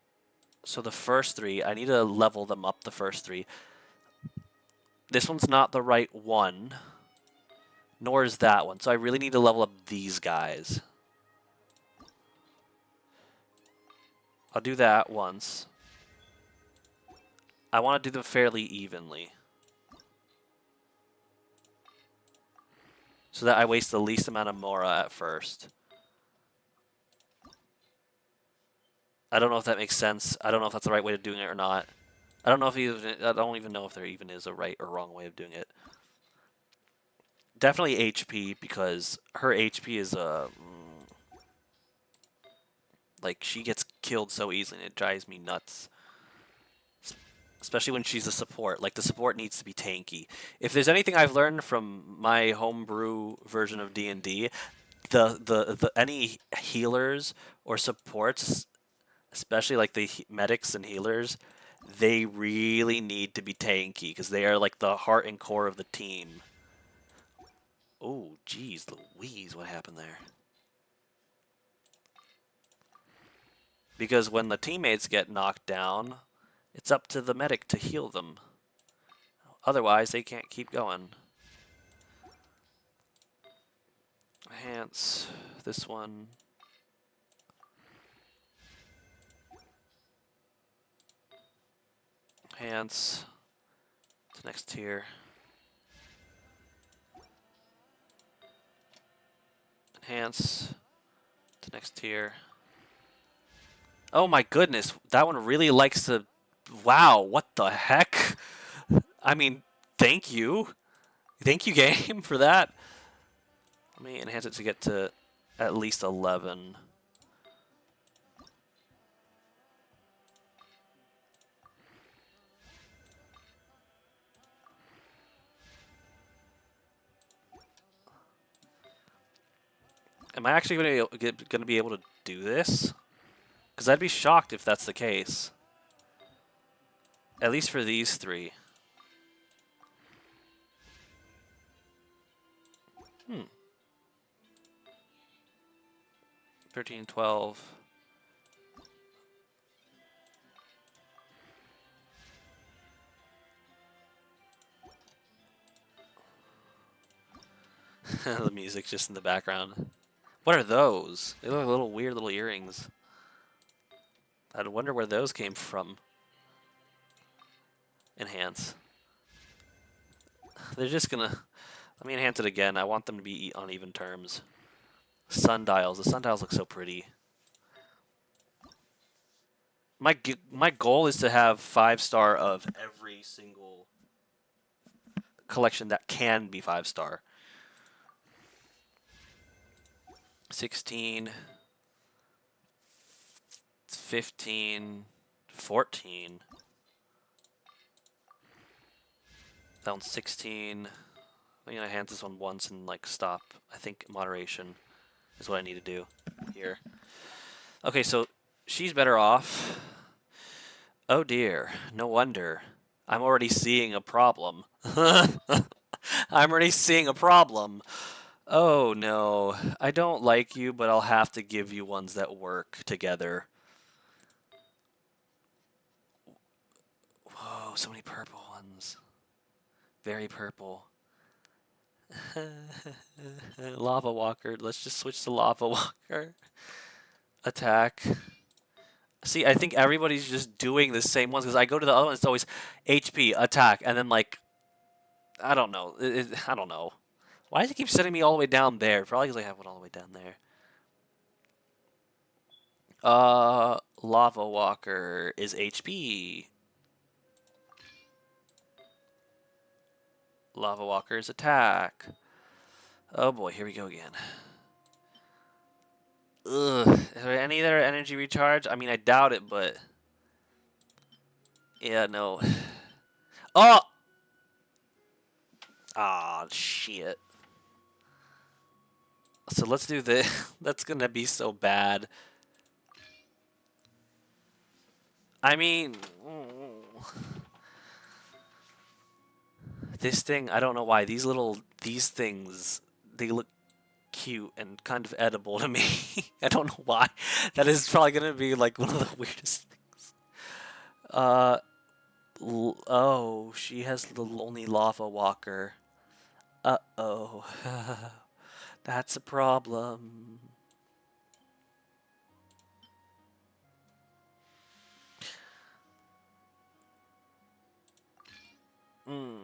So the first three, I need to level them up, the first three. This one's not the right one. Nor is that one. So I really need to level up these guys. I'll do that once. I want to do them fairly evenly. So that I waste the least amount of Mora at first. I don't know if that makes sense. I don't know if that's the right way of doing it or not. I don't even know if there even is a right or wrong way of doing it. Definitely HP because her HP is like she gets killed so easily and it drives me nuts. Especially when she's a support. Like the support needs to be tanky. If there's anything I've learned from my homebrew version of D&D, any healers or supports, especially like the medics and healers, they really need to be tanky because they are like the heart and core of the team. Oh, geez, Louise, what happened there? Because when the teammates get knocked down, it's up to the medic to heal them. Otherwise, they can't keep going. Enhance this one. Enhance to next tier. Enhance to next tier. Oh my goodness, that one really likes to... Wow, what the heck? I mean, thank you. Thank you, game, for that. Let me enhance it to get to at least 11. Am I actually going to be able to do this? Because I'd be shocked if that's the case. At least for these three. 13, 12. The music just in the background. What are those? They look like little weird little earrings. I wonder where those came from. Enhance. They're just gonna... Let me enhance it again. I want them to be on even terms. Sundials. The sundials look so pretty. My goal is to have 5-star of every single collection that can be 5-star. 16, 15, 14. That one's 16. I'm gonna hand this one once and like stop. I think moderation is what I need to do here. Okay, so she's better off. Oh dear, no wonder. I'm already seeing a problem. I'm already seeing a problem. Oh no, I don't like you, but I'll have to give you ones that work together. Whoa, so many purple ones. Very purple. Lava Walker. Let's just switch to Lava Walker. Attack. See, I think everybody's just doing the same ones because I go to the other one, it's always HP, attack, and then like, I don't know. I don't know. Why does it keep sending me all the way down there? Probably because I have one all the way down there. Lava Walker is HP. Lava Walker's attack. Oh boy, here we go again. Ugh. Is there any other energy recharge? I mean, I doubt it, but... Yeah, no. Oh! Ah, shit. So let's do this. That's gonna be so bad. I mean... This thing, I don't know why. These things, they look cute and kind of edible to me. I don't know why. That is probably gonna be like one of the weirdest things. Oh, she has the only lava walker. Uh-oh. That's a problem. Hmm.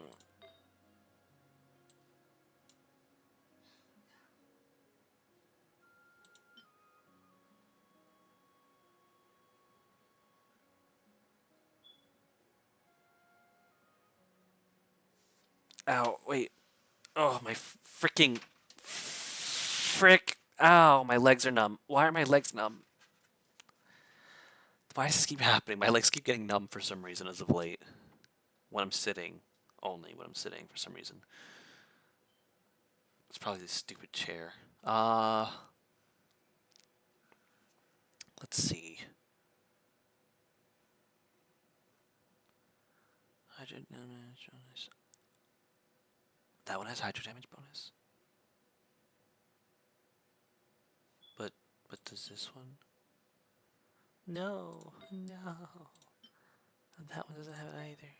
Ow, wait. Oh, my freaking... Frick. Ow, my legs are numb. Why are my legs numb? Why does this keep happening? My legs keep getting numb for some reason as of late. When I'm sitting. Only when I'm sitting for some reason. It's probably this stupid chair. Let's see. Hydro damage bonus. That one has hydro damage bonus. But does this one? No, no. That one doesn't have it either.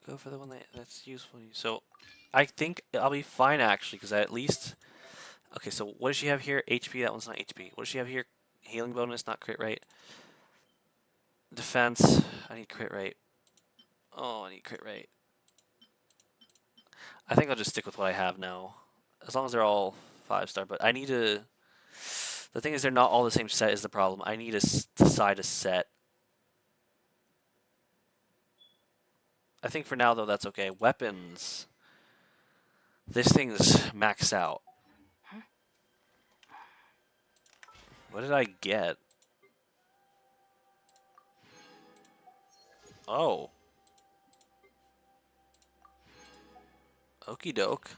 Go for the one that's useful to you. So, I think I'll be fine actually, because at least... Okay, so what does she have here? HP, that one's not HP. What does she have here? Healing bonus, not crit rate. Defense, I need crit rate. Oh, I need crit rate. I think I'll just stick with what I have now. As long as they're all 5-star, but I need to... The thing is, they're not all the same set is the problem. I need to decide a set. I think for now, though, that's okay. Weapons. This thing's maxed out. What did I get? Oh. Okie doke.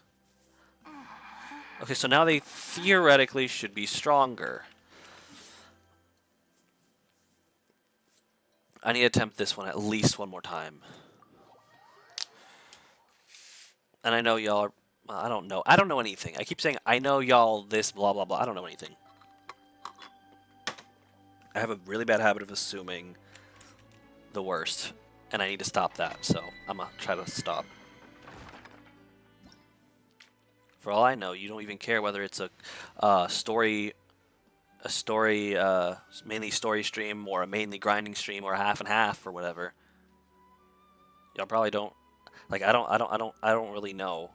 Okay, so now they theoretically should be stronger. I need to attempt this one at least one more time. And I know y'all are... I don't know. I don't know anything. I keep saying, I know y'all this, blah, blah, blah. I don't know anything. I have a really bad habit of assuming the worst. And I need to stop that, so I'm going to try to stop. For all I know, you don't even care whether it's a story, mainly story stream, or a mainly grinding stream, or a half and half, or whatever. Y'all probably don't. Like I don't really know.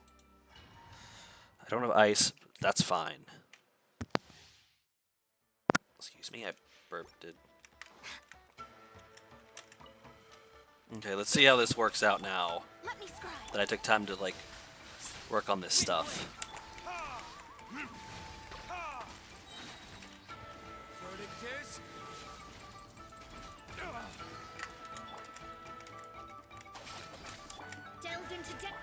I don't have ice. That's fine. Excuse Excuse me, I burped it. Okay, let's see how this works out now Let me scribe. that I took time to, like, work on this stuff. Verdict is... Delve into depth.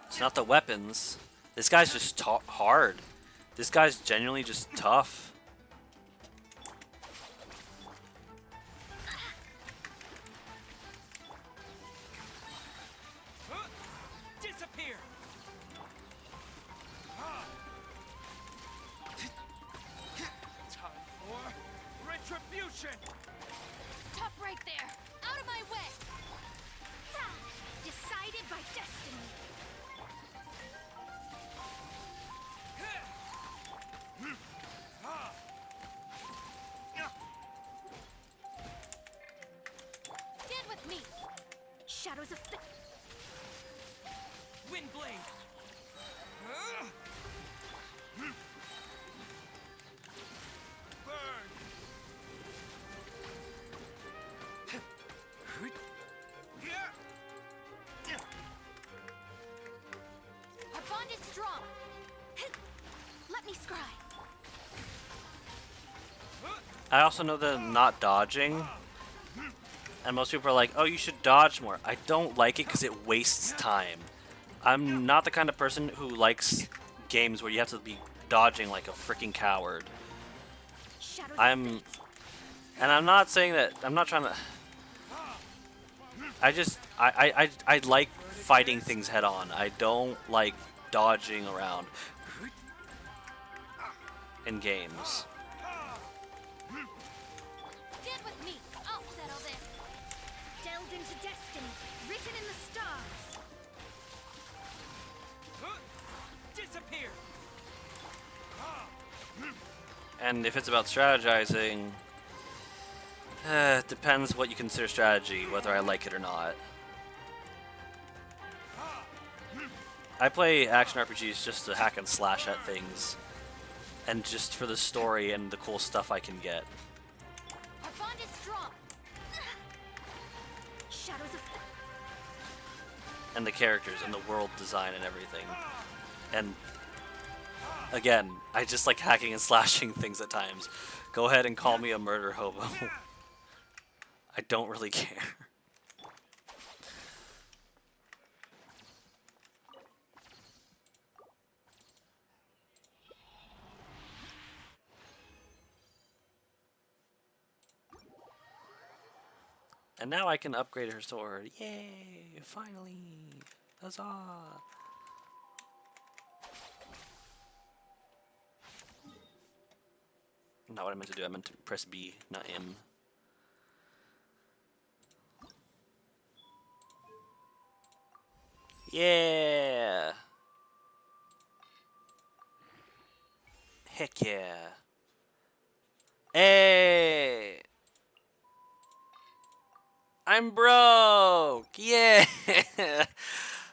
It's not the weapons. This guy's just hard. This guy's genuinely just tough. Disappear! Time for retribution! Stop right there. Out of my way. Decided by destiny. Stand with me. Shadows of Windblade! Burn! Our bond is strong. Let me scry. I also know that not dodging, and most people are like, oh, you should dodge more. I don't like it because it wastes time. I'm not the kind of person who likes games where you have to be dodging like a freaking coward. Shadows And I'm not saying that, I'm not trying to, I like fighting things head on. I don't like dodging around in games. Stand with me. I'll settle this. Delve into destiny, written in the stars. Disappear! And if it's about strategizing, it depends what you consider strategy, whether I like it or not. I play action RPGs just to hack and slash at things, and just for the story and the cool stuff I can get. Our bond is strong. Shadows of And the characters and the world design and everything. And again, I just like hacking and slashing things at times. Go ahead and call me a murder hobo. I don't really care. And now I can upgrade her sword. Yay! Finally! Huzzah! Not what I meant to do. I meant to press B, not M. Yeah! Heck yeah! Hey! I'm broke! Yeah!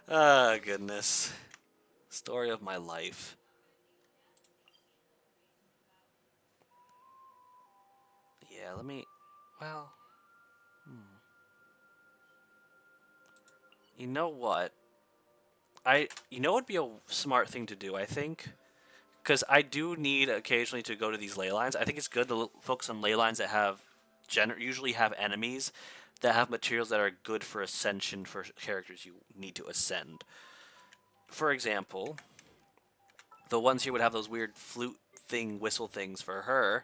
Oh, goodness. Story of my life. Yeah, let me... Well... You know what? You know what would be a smart thing to do, I think? Because I do need occasionally to go to these ley lines. I think it's good to focus on ley lines that have... usually have enemies that have materials that are good for ascension for characters you need to ascend. For example, the ones here would have those weird flute thing, whistle things for her.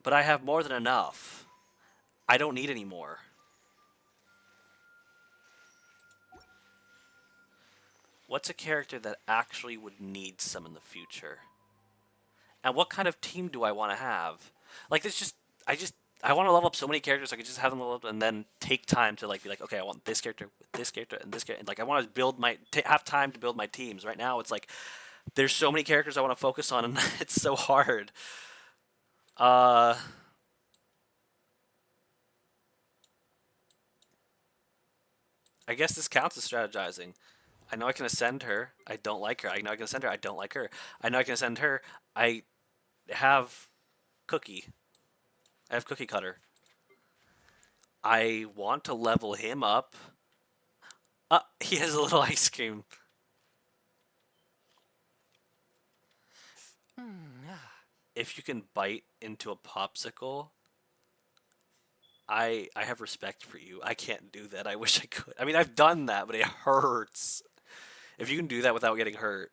But I have more than enough. I don't need any more. What's a character that actually would need some in the future? And what kind of team do I want to have? Like, I want to level up so many characters. I could just have them level up and then take time to like be like, okay, I want this character with this character and this character. And, like, I want to build have time to build my teams. Right now, it's like there's so many characters I want to focus on, and it's so hard. I guess this counts as strategizing. I know I can ascend her. I don't like her. I know I can ascend her. I don't like her. I know I can ascend her. I have Cookie. I have Cookie Cutter. I want to level him up. He has a little ice cream. If you can bite into a popsicle, I have respect for you. I can't do that. I wish I could. I mean, I've done that, but it hurts. If you can do that without getting hurt.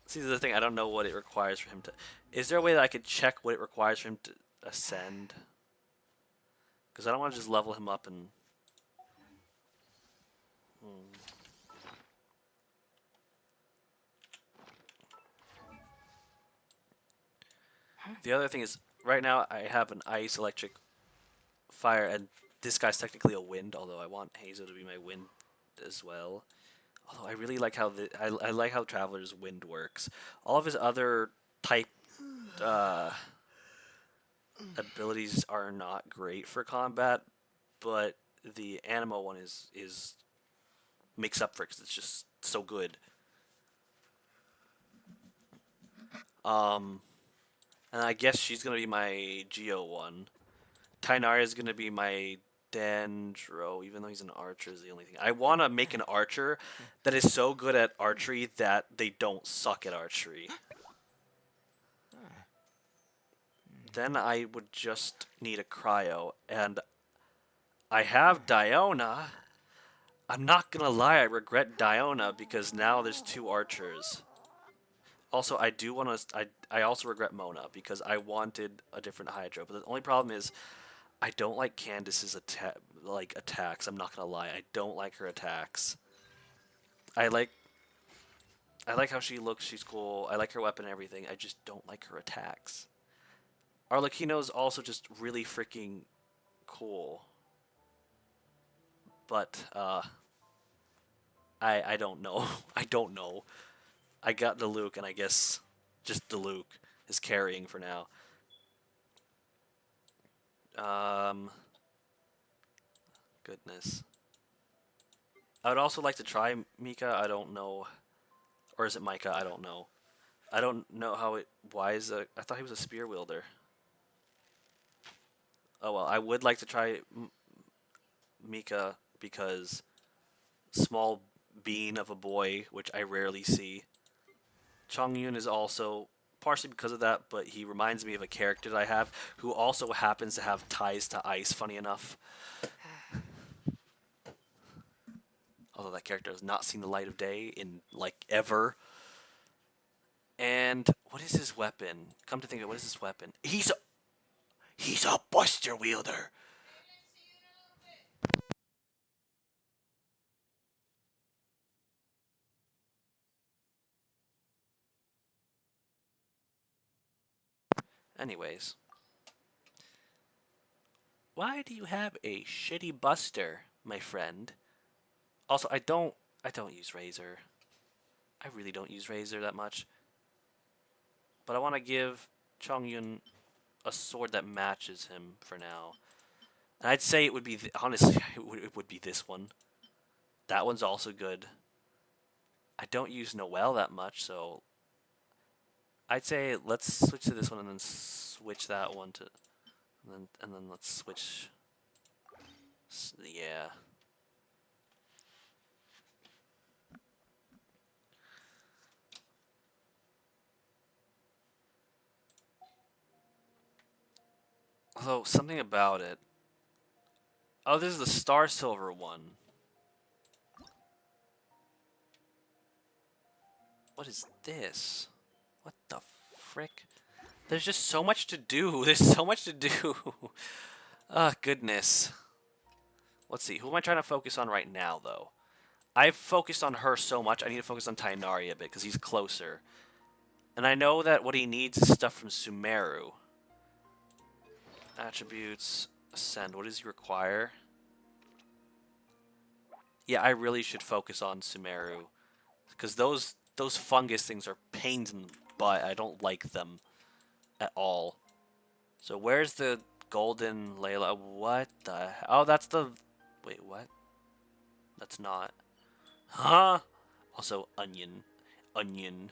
See, the thing, I don't know what it requires for him to. Is there a way that I could check what it requires for him to ascend? Because I don't want to just level him up and. The other thing is, right now I have an ice, electric, fire, and this guy's technically a wind. Although I want Hazel to be my wind as well. Although I really like how I like how Traveler's wind works. All of his other type uh, abilities are not great for combat, but the Animo one is makes up for it because it's just so good. Um, and I guess she's gonna be my Geo one. Tainari is gonna be my Dendro, even though he's an archer is the only thing. I want to make an archer that is so good at archery that they don't suck at archery. Then I would just need a cryo, and I have Diona. I'm not gonna lie, I regret Diona because now there's two archers. Also, I do want to. I also regret Mona because I wanted a different Hydro, but the only problem is I don't like Candace's attacks. I'm not gonna lie, I don't like her attacks. I like I like how she looks. She's cool. I like her weapon and everything. I just don't like her attacks. Arlecchino's also just really freaking cool, but I don't know. I don't know. I got Diluc, and I guess just Diluc is carrying for now. Um, Goodness. I would also like to try Mika. I don't know, or is it Micah? I don't know. I don't know how it. Why is a? I thought he was a spear wielder. Oh well, I would like to try Mika because small bean of a boy, which I rarely see. Chongyun is also partially because of that, but he reminds me of a character that I have who also happens to have ties to ice, funny enough. Although that character has not seen the light of day in, like, ever. And what is his weapon? Come to think of it, what is his weapon? He's a buster wielder. Anyways, why do you have a shitty buster, my friend? Also, I don't use Razor. I really don't use Razor that much. But I want to give Chongyun a sword that matches him for now. And I'd say it would be, honestly, it would be this one. That one's also good. I don't use Noelle that much, so I'd say let's switch to this one and then switch that one to, and then let's switch. Yeah. Although something about it. Oh, this is the Star Silver one. What is this? What the frick? There's just so much to do. There's so much to do. Ah, goodness. Let's see. Who am I trying to focus on right now, though? I've focused on her so much, I need to focus on Tainari a bit, because he's closer. And I know that what he needs is stuff from Sumeru. Attributes. Ascend. What does he require? Yeah, I really should focus on Sumeru. Because those fungus things are pains in the butt. I don't like them at all. So where's the golden Layla? What the hell? Oh, that's the... Wait, what? That's not. Huh? Also, onion. Onion.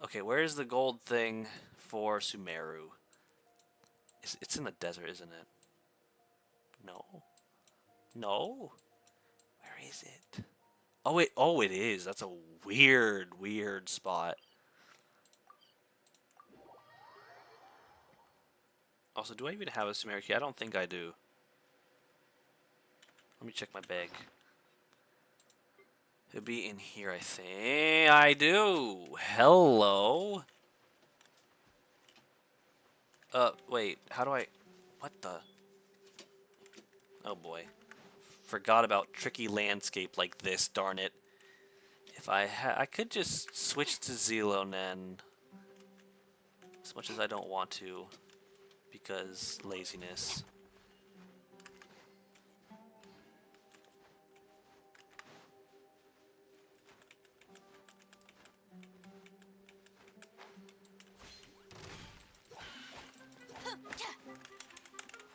Okay, where's the gold thing for Sumeru? It's in the desert, isn't it? No. No? Where is it? Oh, it is. That's a weird, weird spot. Also, do I even have a Sumeru key? I don't think I do. Let me check my bag. It'll be in here, I think. I do. Hello. Wait. How do I... What the... Oh, boy. Forgot about tricky landscape like this, darn it. If I could just switch to Zelonen. As much as I don't want to. Because laziness.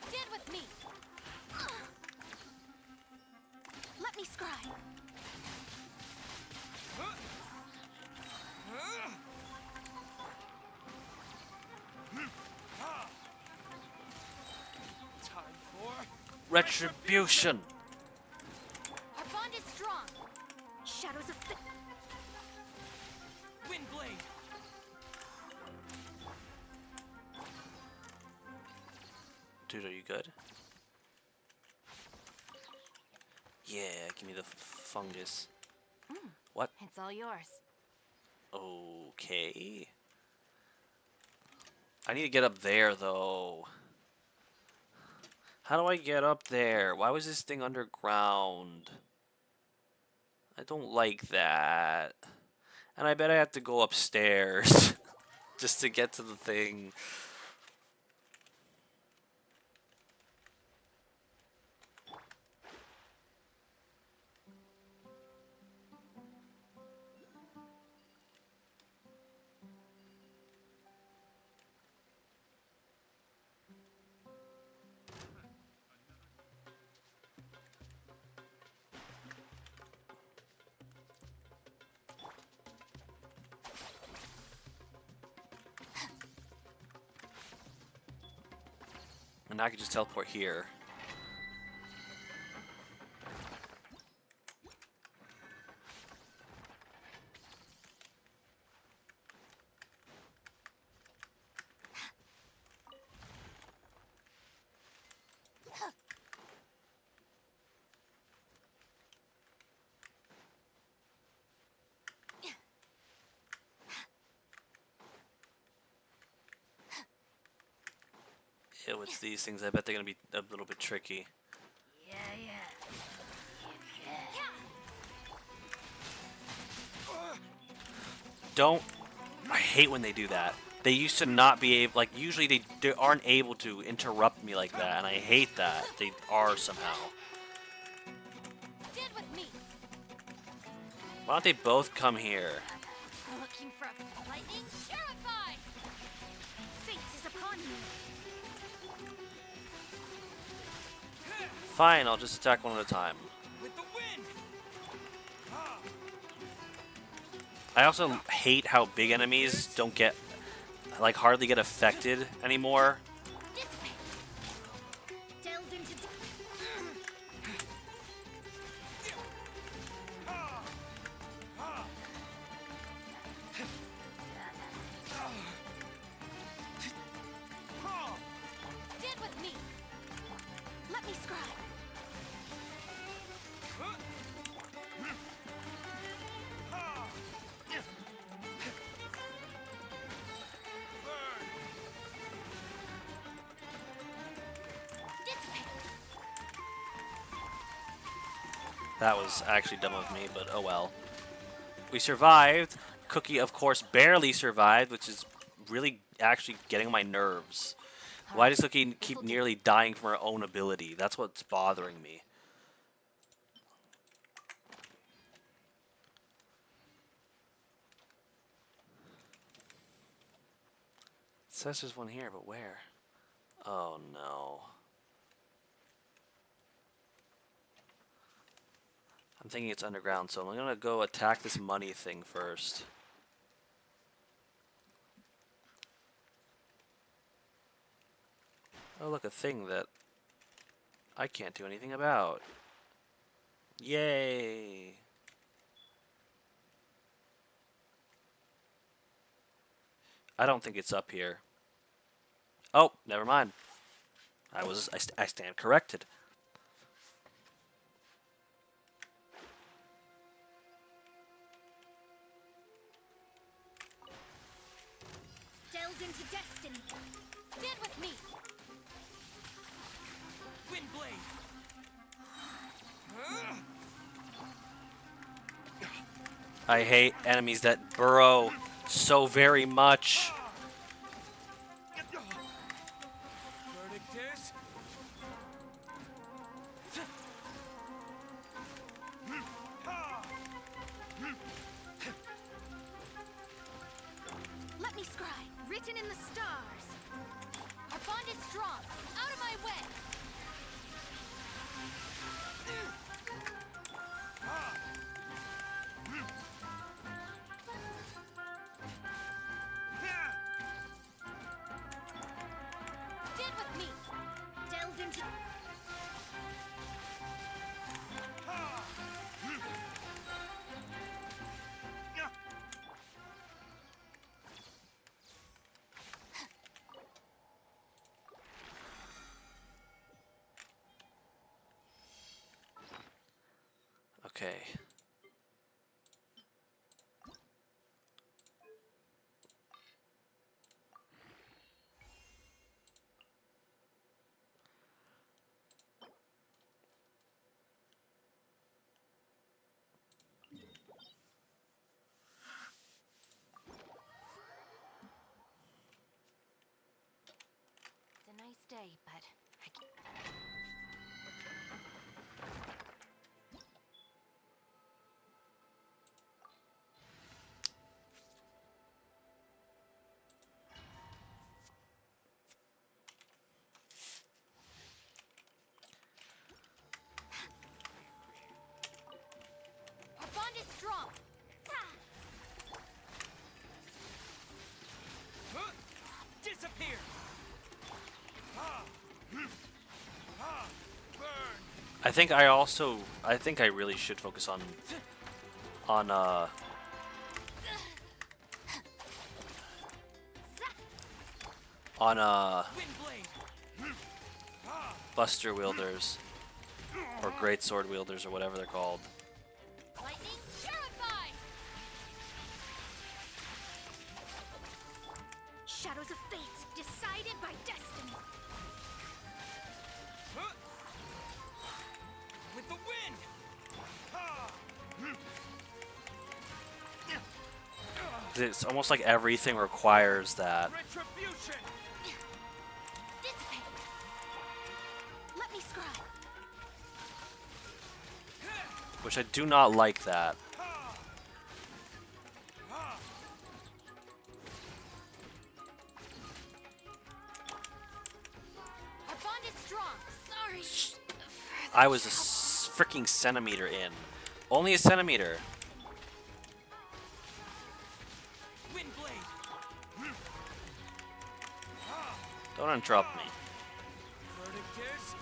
Stand with me. Let me scribe. Time for Retribution! Our bond is strong. Shadows of Windblade. Dude, are you good? Yeah, give me the fungus. What? It's all yours. Okay. I need to get up there, though. How do I get up there? Why was this thing underground? I don't like that. And I bet I have to go upstairs just to get to the thing. And I could just teleport here. Ew, it's these things. I bet they're gonna be a little bit tricky. Yeah, yeah. Don't. I hate when they do that. They used to not be able, like, usually they aren't able to interrupt me like that, and I hate that. They are somehow. Stand with me. Why don't they both come here? Looking for a lightning terrified. Fate is upon you. Fine, I'll just attack one at a time. With the wind. I also hate how big enemies don't get, like, hardly get affected anymore. Dissipate. Delve into stand with me. Let me scribe. Dissipate. That was actually dumb of me, but oh well. We survived. Cookie, of course, barely survived, which is really actually getting on my nerves. Why does Cookie keep nearly dying from her own ability? That's what's bothering me. It says there's one here, but where? Oh no. I'm thinking it's underground, so I'm gonna go attack this money thing first. Oh, look, a thing that I can't do anything about. Yay! I don't think it's up here. Oh, never mind. I stand corrected. Delve into destiny. Stand with me. Wind blade. I hate enemies that burrow so very much. Verdict is Let me scry. Written in the stars. Our bond is strong. Out of my way. Stand with me. Delve into... Okay. It's a nice day, but I can't... Our bond is strong. disappear. Burn. I think I really should focus on on Wind blade. buster wielders or great sword wielders or whatever they're called. Lightning purified. Shadows of fate decided by destiny. With the wind. It's almost like everything requires that. Retribution. Dissipate. Let me scry. Which I do not like that. Our bond is strong. Sorry. I was a freaking centimeter in. Only a centimeter. Wind blade. Don't interrupt me. Verdict is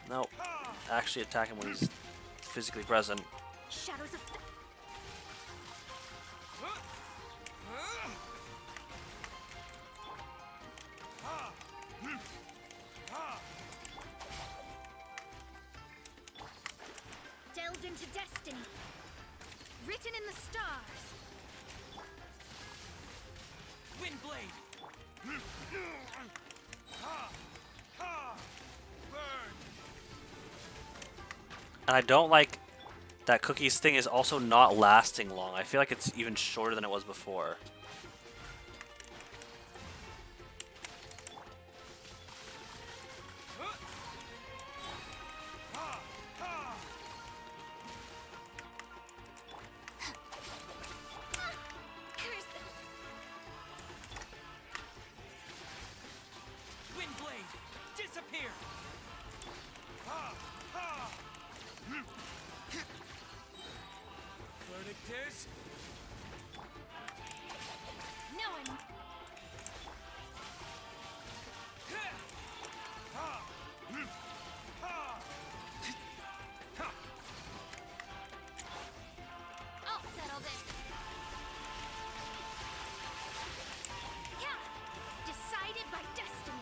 Nope. Actually attack him when he's physically present. Shadows of fate. Delve into destiny. Written in the stars. wind blade. Burn. And I don't like that Cookie's thing is also not lasting long. I feel like it's even shorter than it was before. Verdictors. No one. I'll settle this. Yeah. Decided by destiny.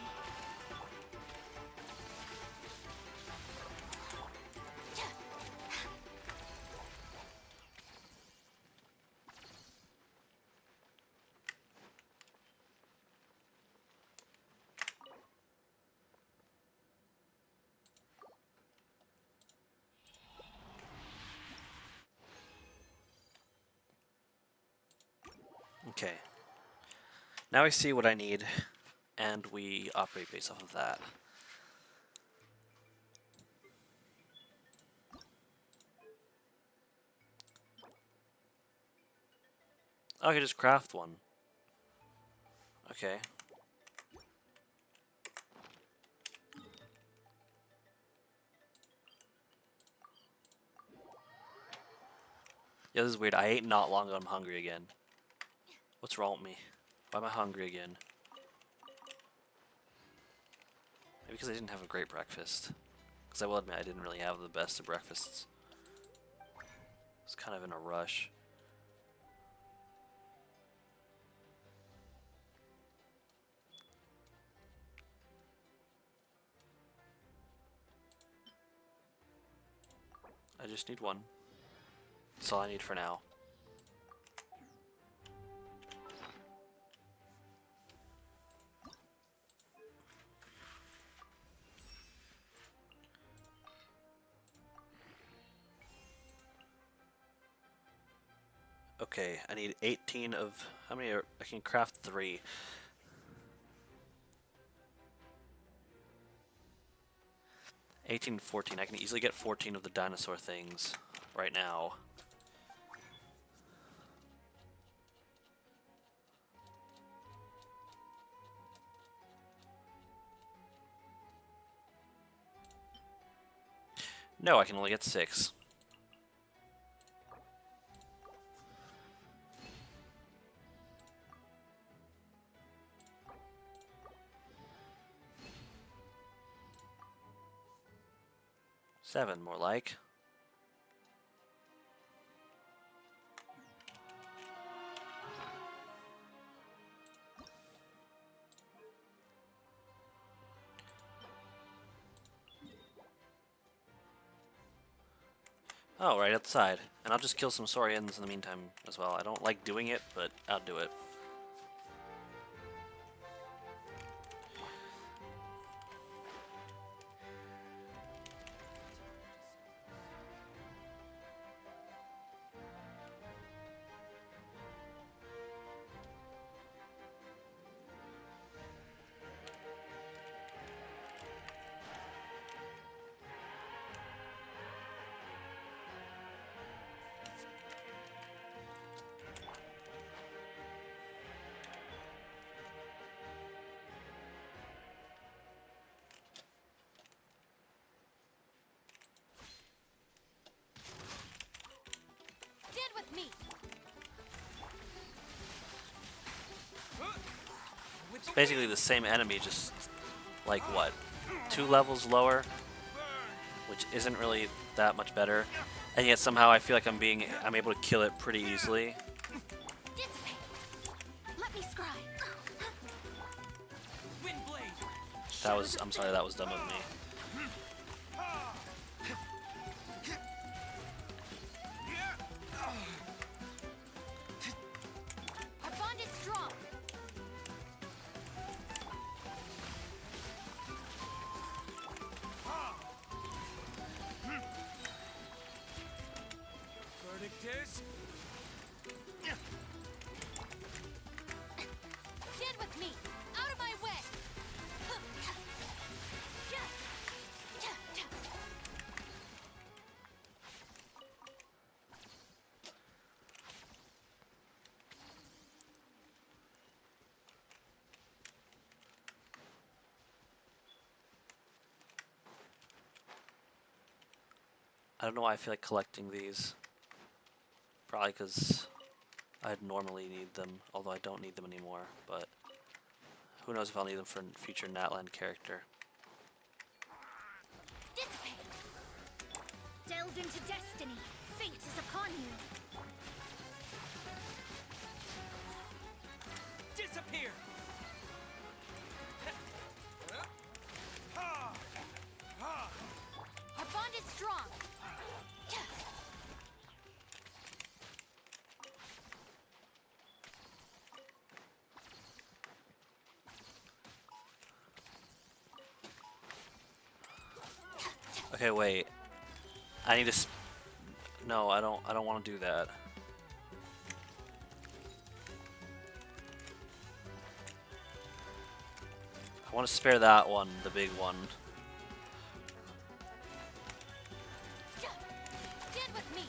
Okay. Now I see what I need, and we operate based off of that. Oh, I could just craft one. Okay. Yeah, this is weird. I ate not long ago. I'm hungry again. What's wrong with me? Why am I hungry again? Maybe because I didn't have a great breakfast. Because I will admit I didn't really have the best of breakfasts. I was kind of in a rush. I just need one. That's all I need for now. Okay, I need 18 of... How many are... I can craft 3. 18, 14. I can easily get 14 of the dinosaur things right now. No, I can only get 6. Seven, more like. Oh, right outside. And I'll just kill some Saurians in the meantime as well. I don't like doing it, but I'll do it. Stand with me. It's basically the same enemy, just like what? 2 levels lower, which isn't really that much better. And yet somehow I feel like I'm able to kill it pretty easily. Dissipate. Let me scry. Windblade. I'm sorry, that was dumb of me. Our bond is strong. Verdictors. Stand with me. Out of my way. I don't know why I feel like collecting these. Probably because I'd normally need them, although I don't need them anymore. But who knows if I'll need them for a future Natland character. Dissipate. Delve into destiny. Fate is upon you. Disappear. Our bond is strong. Okay, wait. I need to. No, I don't. I don't want to do that. I want to spare that one, the big one. Stand with me.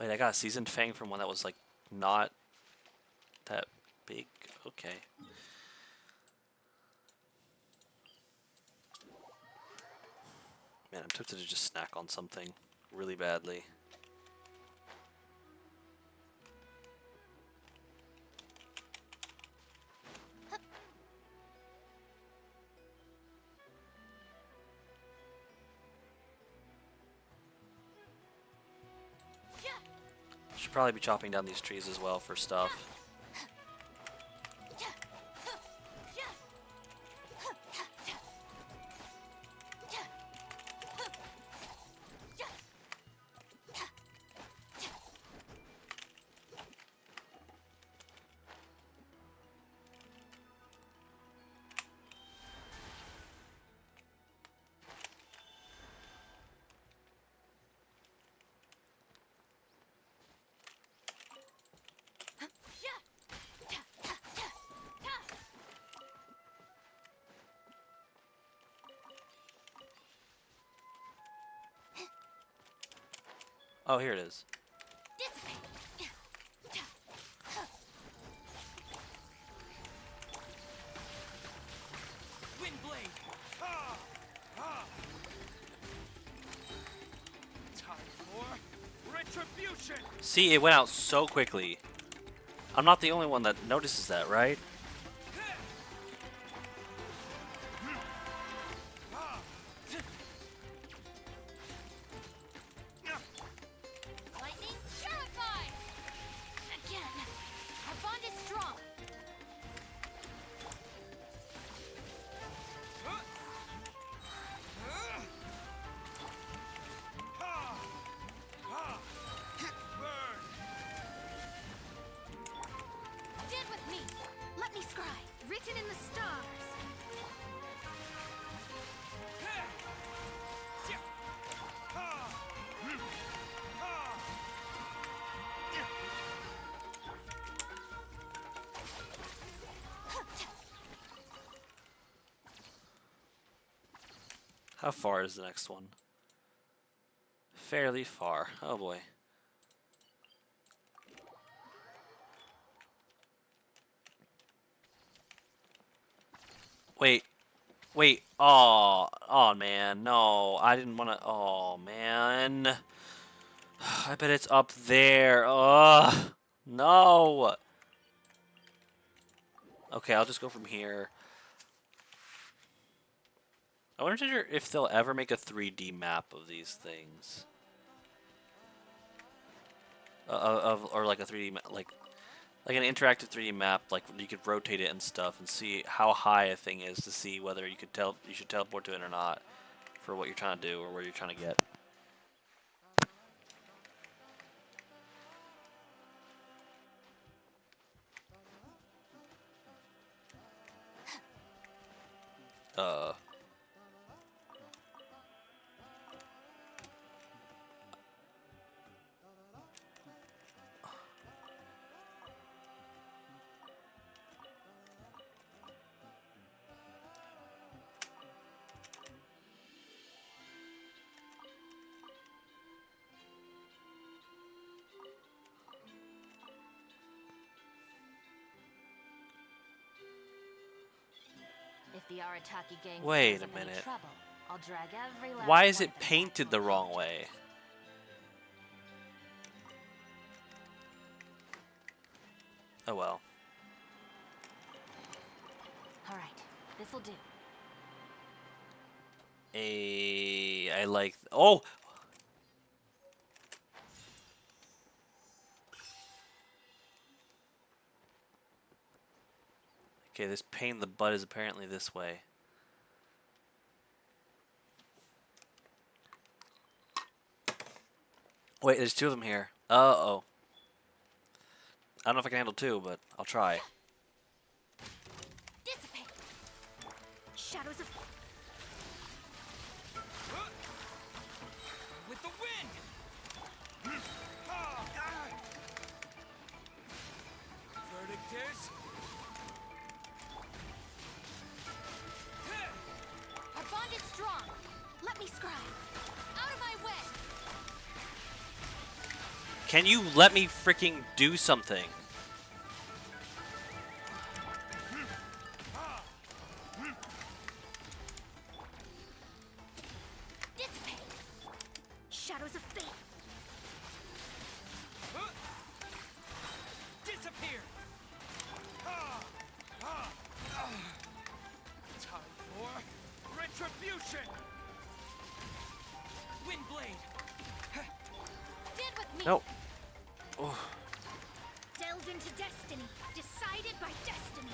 Wait, I got a seasoned fang from one that was like not that big. Okay. Man, I'm tempted to just snack on something really badly. Should probably be chopping down these trees as well for stuff. Oh, here it is. Windblade. Time for retribution. See, it went out so quickly. I'm not the only one that notices that, right? Lightning purify. Again. Our bond is strong. Burn. Stand with me. Let me scry. Written in the stars. How far is the next one? Fairly far. Oh boy. Wait. Wait. Oh. Oh man. No. I didn't want to. Oh man. I bet it's up there. Ugh. No. Okay, I'll just go from here. I wonder if they'll ever make a 3D map of these things. Or like a 3D like an interactive 3D map, like you could rotate it and stuff and see how high a thing is to see whether you should teleport to it or not for what you're trying to do or where you're trying to get. Uh the Arataki gang Wait stirs a up any minute. trouble, I'll drag every last Why is one it of them back painted to the our wrong way? vengeance. Oh well. All right, this'll do. I like. Oh! Okay, this pain in the butt is apparently this way. Wait, there's two of them here. Uh-oh. I don't know if I can handle two, but I'll try. Dissipate. Shadows of With the wind! Verdict is... our bond is strong. Let me scry. Out of my way. Can you let me freaking do something? Dissipate. Shadows of fate. Disappear! Time for retribution! Windblade! Stand with me. No. Oh. Delves into destiny. Decided by destiny.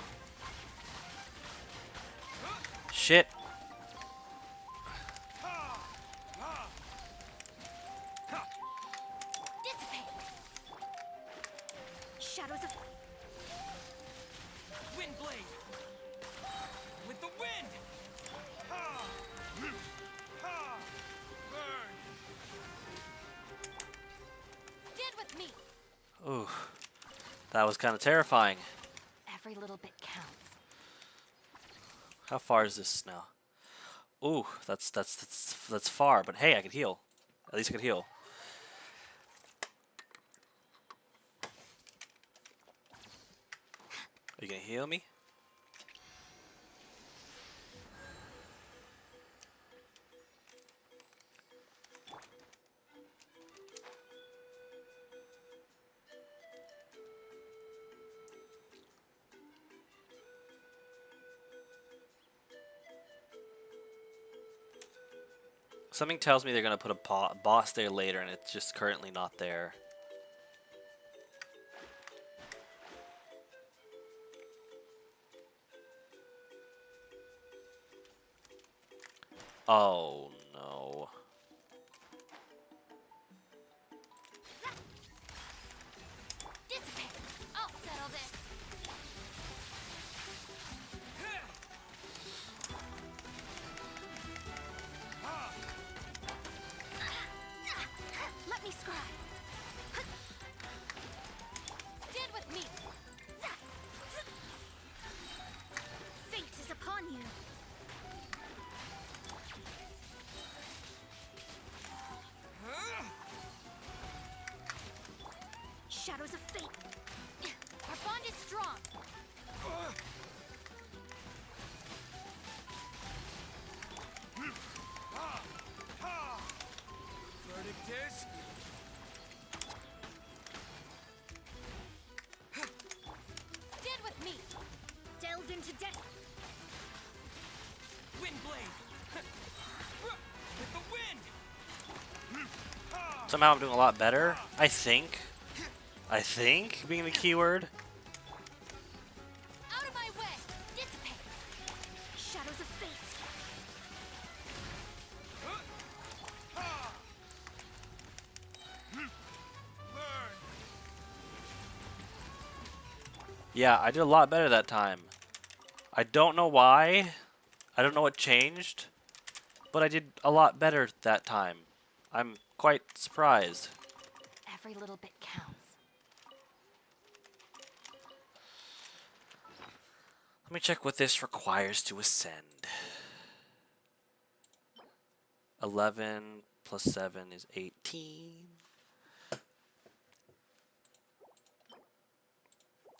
Shit. Dissipate. Shadows of Windblade! With the wind! Burn! stand with me. Ooh. That was kind of terrifying. Every little bit counts. How far is this now? Ooh, that's far, but hey, I can heal. At least I can heal. Are you gonna heal me? Something tells me they're gonna put a boss there later, and it's just currently not there. Oh no. Dissipate. I'll settle this. Let me scry. Stand with me. Fate is upon you. Shadows of fate. Our bond is strong. Verdict is... Stand with me. Delves into death. Windblade! With the wind! Somehow I'm doing a lot better. I think. I think being the keyword. Out of my way. Dissipate. Shadows of fate. Burn! Yeah, I did a lot better that time. I don't know why. I don't know what changed. But I did a lot better that time. I'm quite surprised. Every little bit counts. Let me check what this requires to ascend. 11 plus 7 is 18.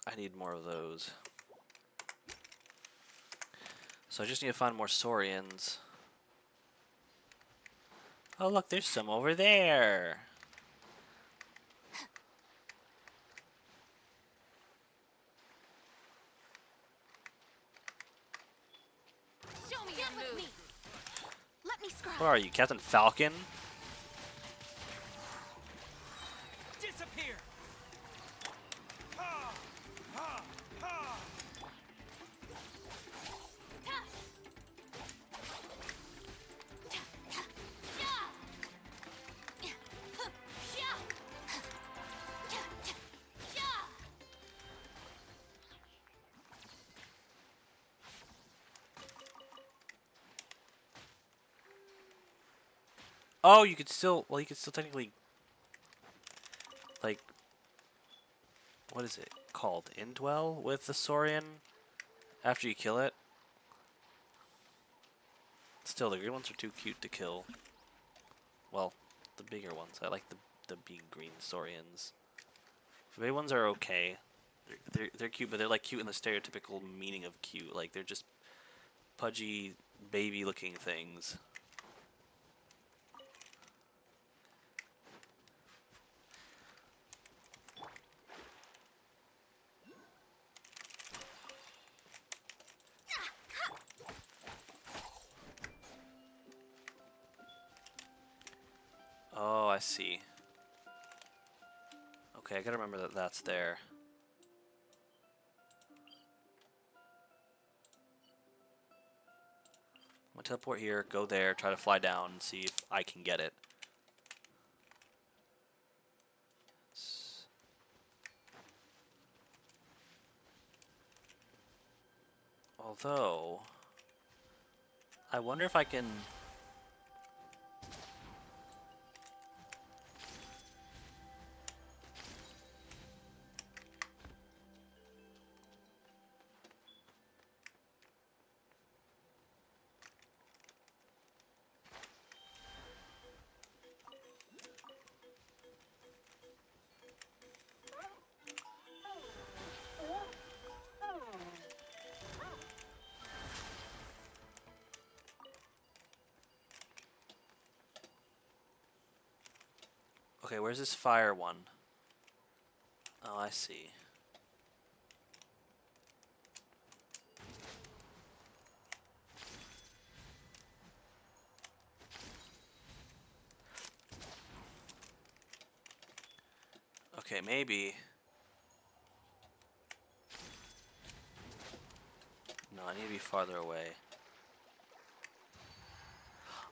I need more of those. So I just need to find more Saurians. Oh look, there's some over there. Show me your move. Me. Let me scry. What are you, Captain Falcon? Disappear! Ha! Ha! Ha! Ta. Yeah. Yeah. Yeah. Oh, you could still, well, you could still technically, like, what is it called? Indwell with the Saurian after you kill it? Still, the green ones are too cute to kill. Well, the bigger ones. I like the big green Saurians. The big ones are okay. They're cute, but they're like cute in the stereotypical meaning of cute. Like they're just pudgy, baby-looking things. Oh, I see. Okay, I gotta remember that that's there. I'm gonna teleport here, go there, try to fly down, and see if I can get it. Although, I wonder if I can... Okay, where's this fire one? Oh, I see. Okay, maybe... No, I need to be farther away.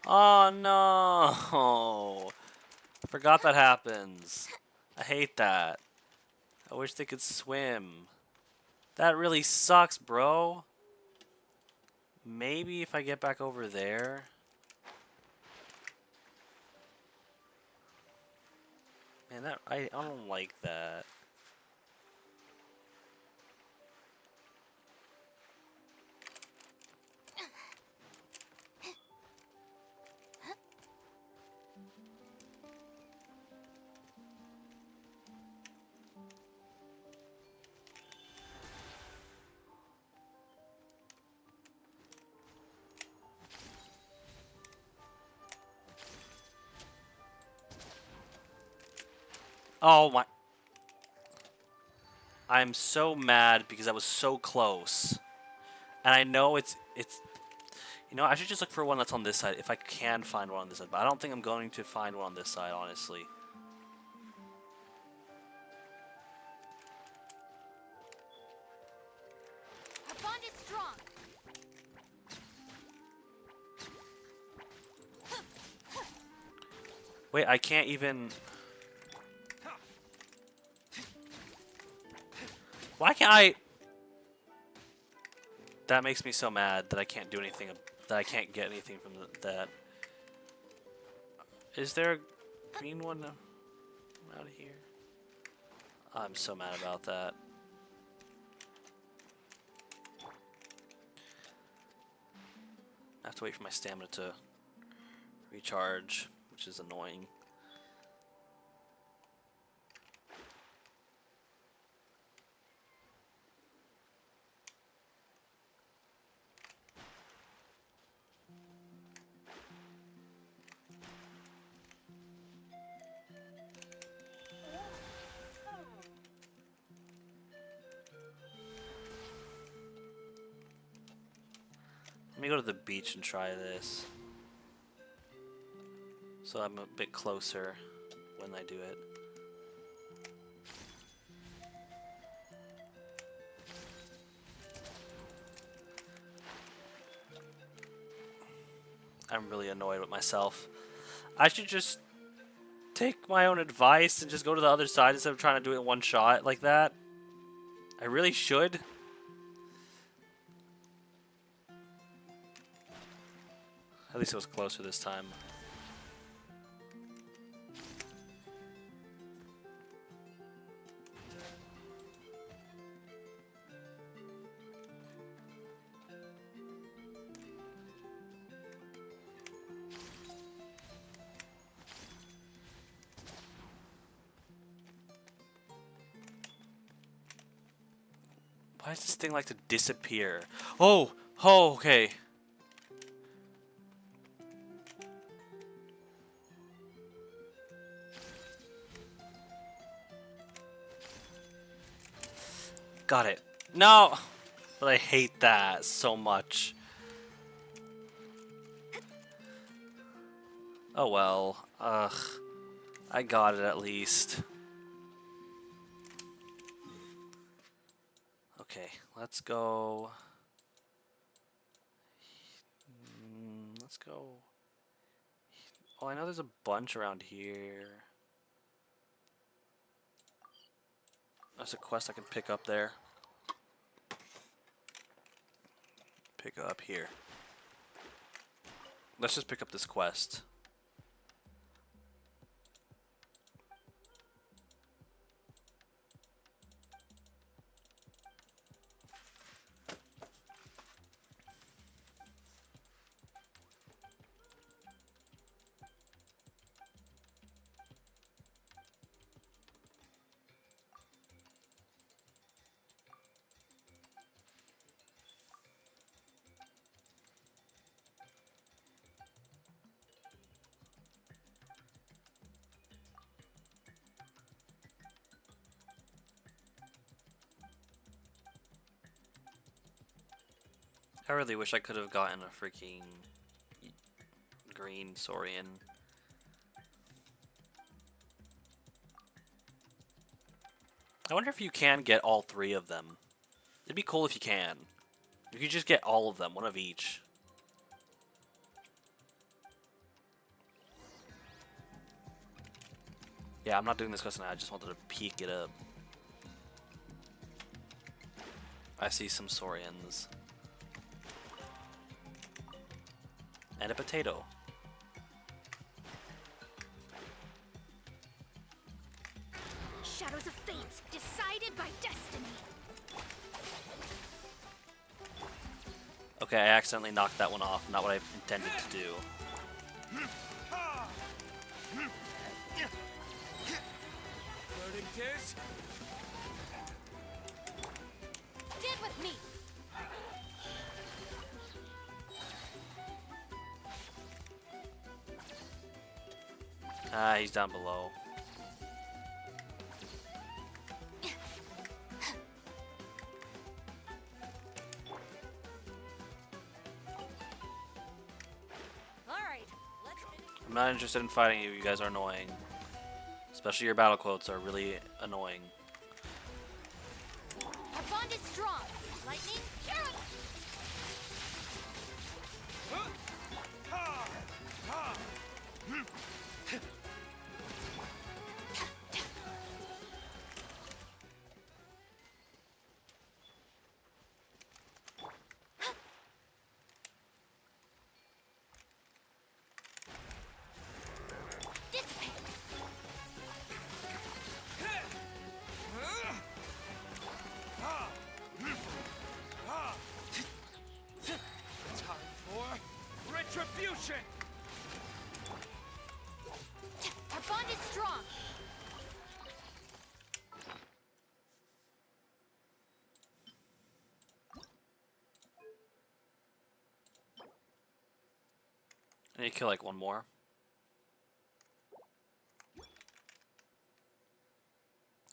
Oh no! Forgot that happens. I hate that. I wish they could swim. That really sucks, bro. Maybe if I get back over there. Man, that I don't like that. Oh my. I'm so mad because I was so close. And I know it's you know, I should just look for one that's on this side if I can find one on this side, but I don't think I'm going to find one on this side, honestly. Our bond is strong. Wait, I can't even... Why can't I... That makes me so mad that I can't do anything, that I can't get anything from that. Is there a green one out here? I'm so mad about that. I have to wait for my stamina to recharge, which is annoying. me go to the beach and try this. So I'm a bit closer when I do it. I'm really annoyed with myself. I should just take my own advice and just go to the other side instead of trying to do it in one shot like that. I really should. At least it was closer this time. Why does this thing like to disappear? Oh! Oh, okay. Got it. No! But I hate that so much. Oh well. Ugh. I got it at least. Okay, let's go. Let's go. Oh, I know there's a bunch around here. There's a quest I can pick up there. Pick up here. Let's just pick up this quest. I really wish I could have gotten a freaking green Saurian. I wonder if you can get all three of them. It'd be cool if you can. You could just get all of them, one of each. Yeah, I'm not doing this quest now, I just wanted to peek it up. I see some Saurians. And a potato. Shadows of fate, decided by destiny. Okay, I accidentally knocked that one off, not what I intended to do. Floating dish. Stand with me. Ah, he's down below. Alright, let's finish. I'm not interested in fighting you, you guys are annoying. Especially your battle quotes are really annoying. Our bond is strong. Lightning, arrow. Dissipate. Time for retribution. Our bond is strong. I need to kill like one more.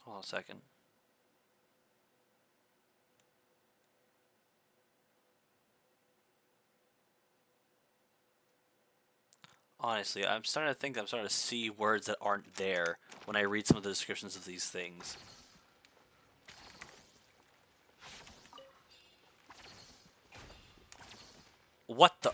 Hold on a second. Honestly, I'm starting to think I'm starting to see words that aren't there when I read some of the descriptions of these things. What the?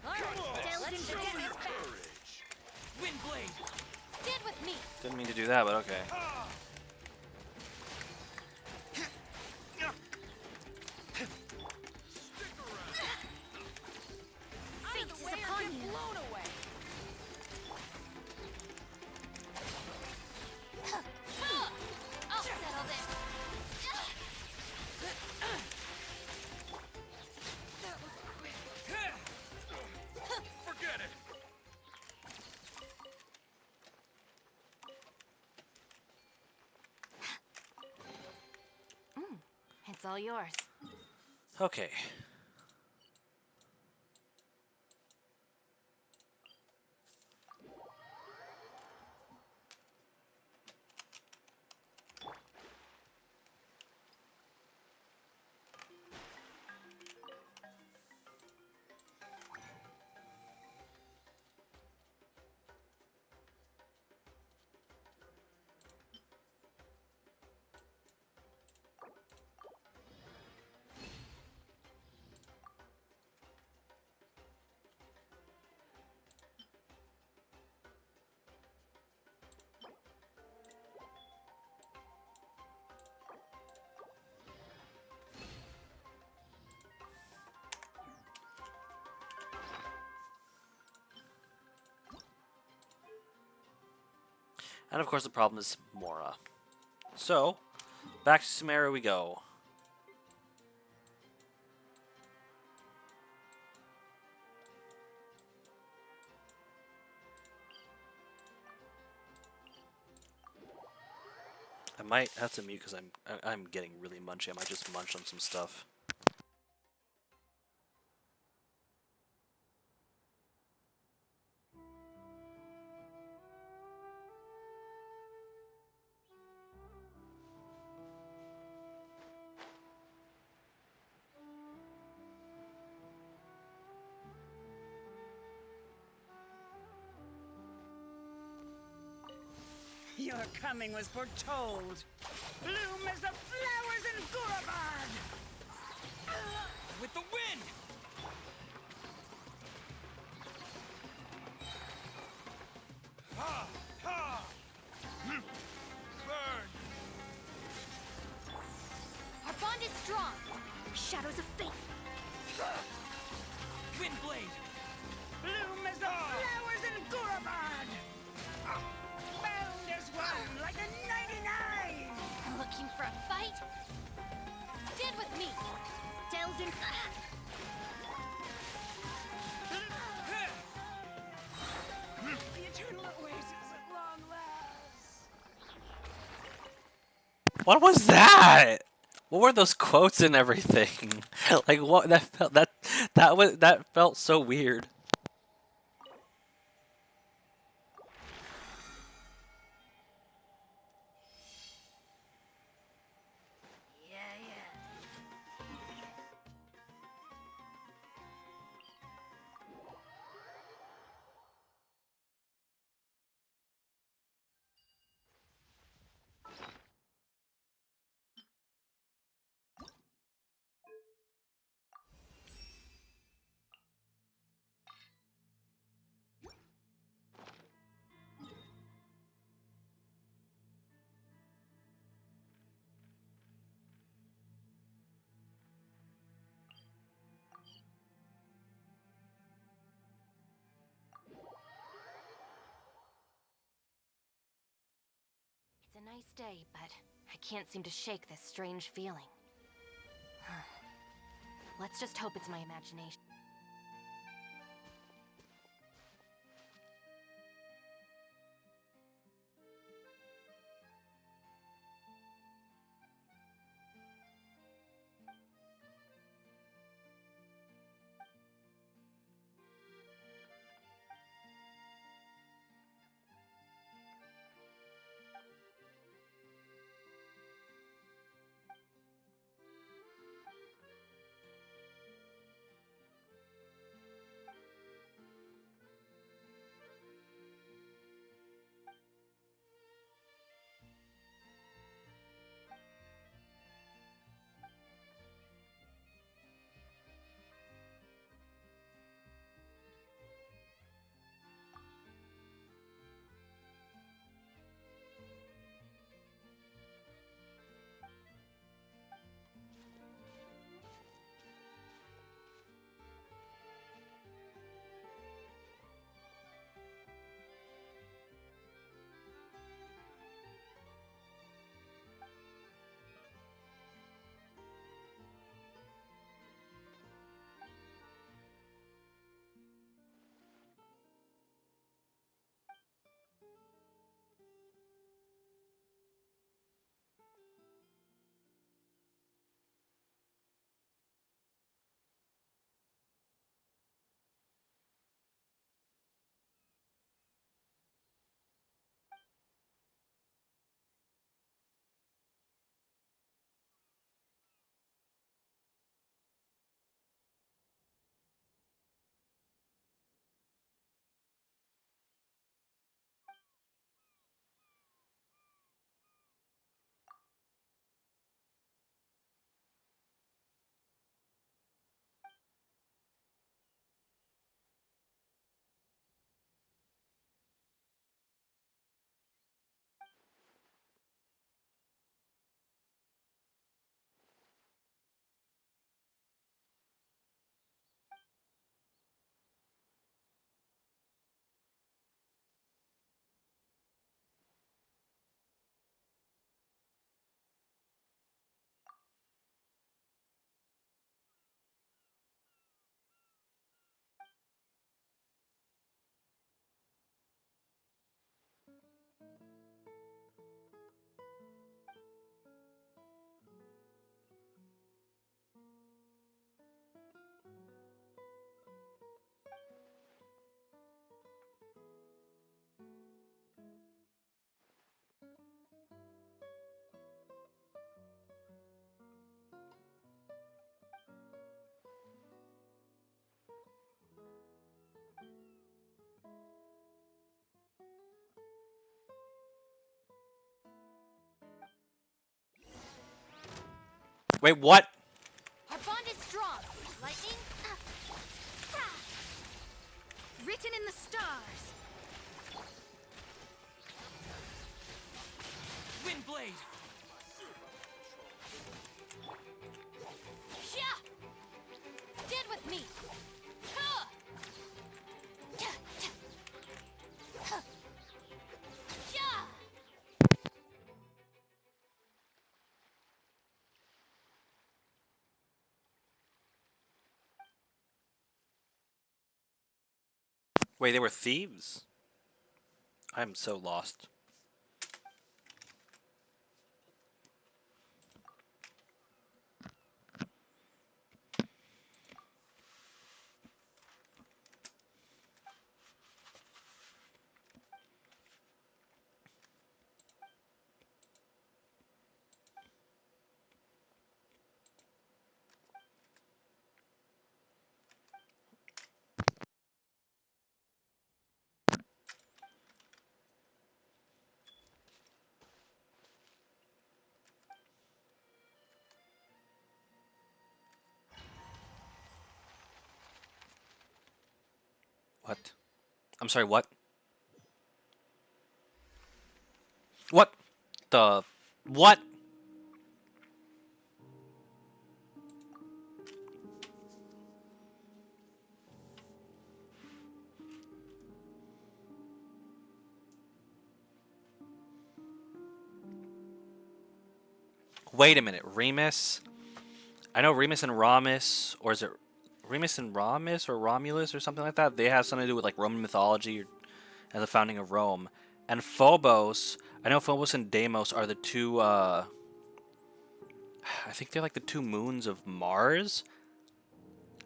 Delve into destiny. Windblade! Stand with me. Didn't mean to do that, but okay. Fate is upon you. Blown away! I'll settle this. Forget it! It's all yours. Okay. And of course the problem is Mora. So, back to Sumeru we go. I might have to mute because I'm getting really munchy. I might just munch on some stuff. Your coming was foretold. Bloom as the flowers in Gurabad! With the wind! Ha! Ha! Burn! Our bond is strong. Shadows of fate. Windblade! Bloom as the flowers in Gurabad! Bound as one like a 99! Looking for a fight? Stand with me. Delve in. The eternal oasis at long last! What was that? What were those quotes and everything? Like what that felt so weird. Yeah, yeah. It's a nice day, but I can't seem to shake this strange feeling. Let's just hope it's my imagination. Wait, what? Our bond is strong. Lightning. Written in the stars. Wind blade. Yeah. Stand with me. Huh. Yeah. Wait, they were thieves? I'm so lost. What? I'm sorry, what? What? The... What? Wait a minute, Remus? I know Remus and Ramus, or is it Remus and Ramus or Romulus or something like that? They have something to do with like Roman mythology and the founding of Rome. And Phobos, I know Phobos and Deimos are the two, I think they're like the two moons of Mars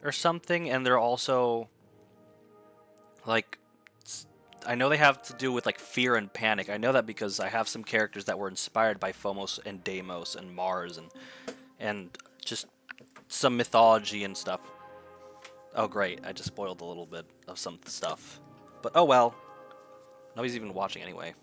or something, and they're also like I know they have to do with like fear and panic. I know that because I have some characters that were inspired by Phobos and Deimos and Mars and just some mythology and stuff. Oh great, I just spoiled a little bit of some stuff. But oh well. Nobody's even watching anyway.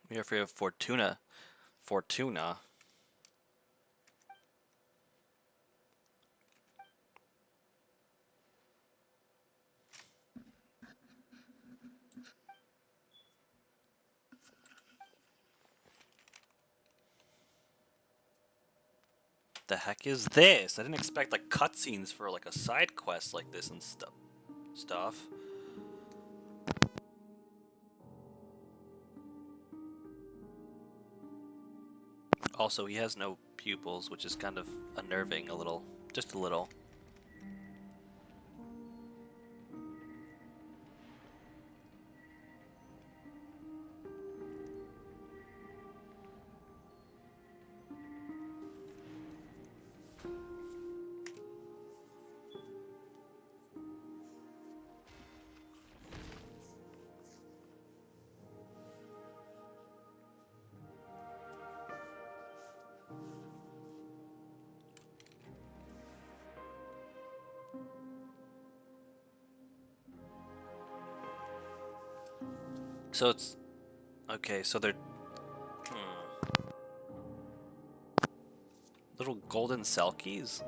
You're afraid of Fortuna. Fortuna. The heck is this? I didn't expect like cutscenes for like a side quest like this and stuff. Also, he has no pupils, which is kind of unnerving a little. Just a little. So it's okay. So they're little golden selkies.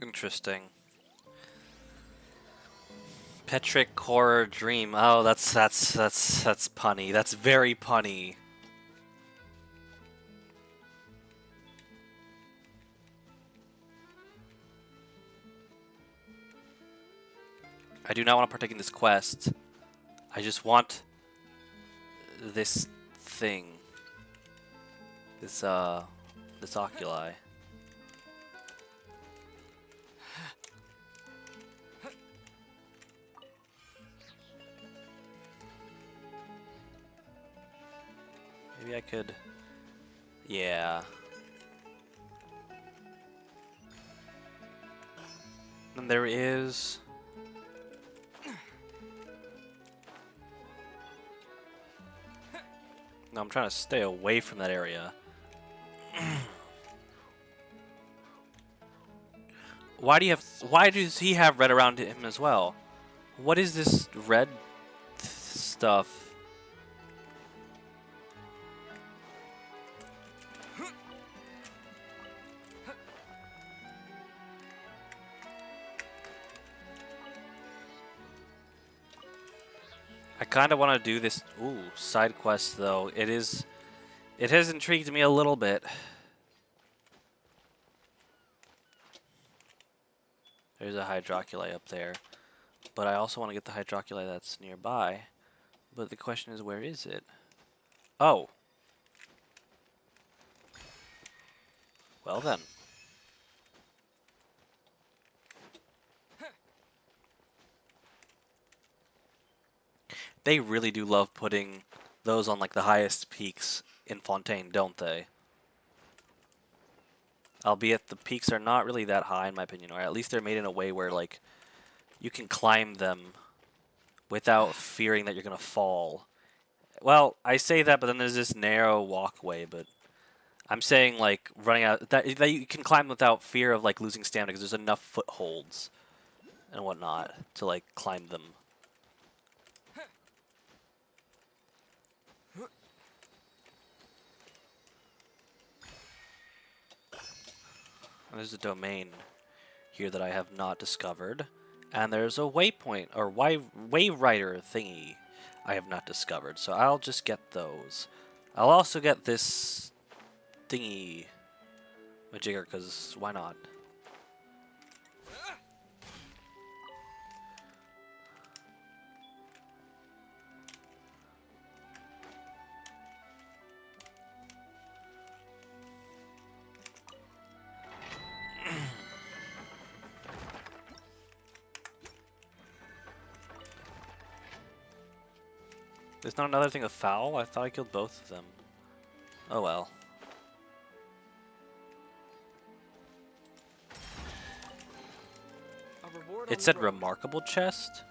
Interesting. Petric Horror Dream. Oh, that's punny. That's very punny. I do not want to partake in this quest. I just want this thing. This oculi. Maybe I could... Yeah. And there is... No, I'm trying to stay away from that area. Why do you have... Why does he have red around him as well? What is this red stuff? I kind of want to do this... Ooh, side quest though. It is... It has intrigued me a little bit. There's a Hydroculi up there. But I also want to get the Hydroculi that's nearby. But the question is, where is it? Oh. Well then. They really do love putting those on like the highest peaks in Fontaine, don't they? Albeit the peaks are not really that high in my opinion, or at least they're made in a way where like you can climb them without fearing that you're gonna fall. Well, I say that, but then there's this narrow walkway, but I'm saying like running out that you can climb without fear of like losing stamina because there's enough footholds and whatnot to like climb them. And there's a domain here that I have not discovered. And there's a waypoint, or wave rider thingy I have not discovered. So I'll just get those. I'll also get this thingy majigger, because why not? There's not another thing of foul? I thought I killed both of them. Oh well. A reward It on said the road. remarkable chest?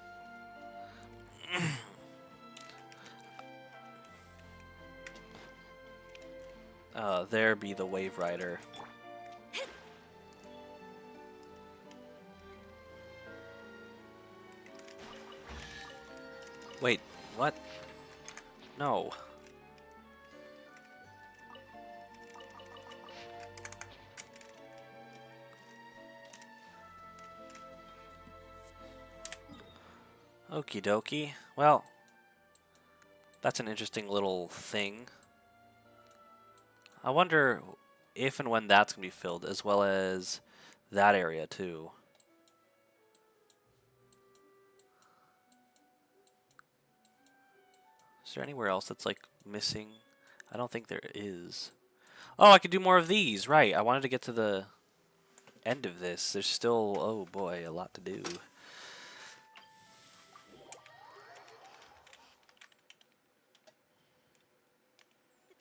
There be the wave rider. Wait, what? No. Okie dokie. Well, that's an interesting little thing. I wonder if and when that's going to be filled, as well as that area too. Is there anywhere else that's like missing? I don't think there is. Oh, I could do more of these. Right. I wanted to get to the end of this. There's still, oh boy, a lot to do. The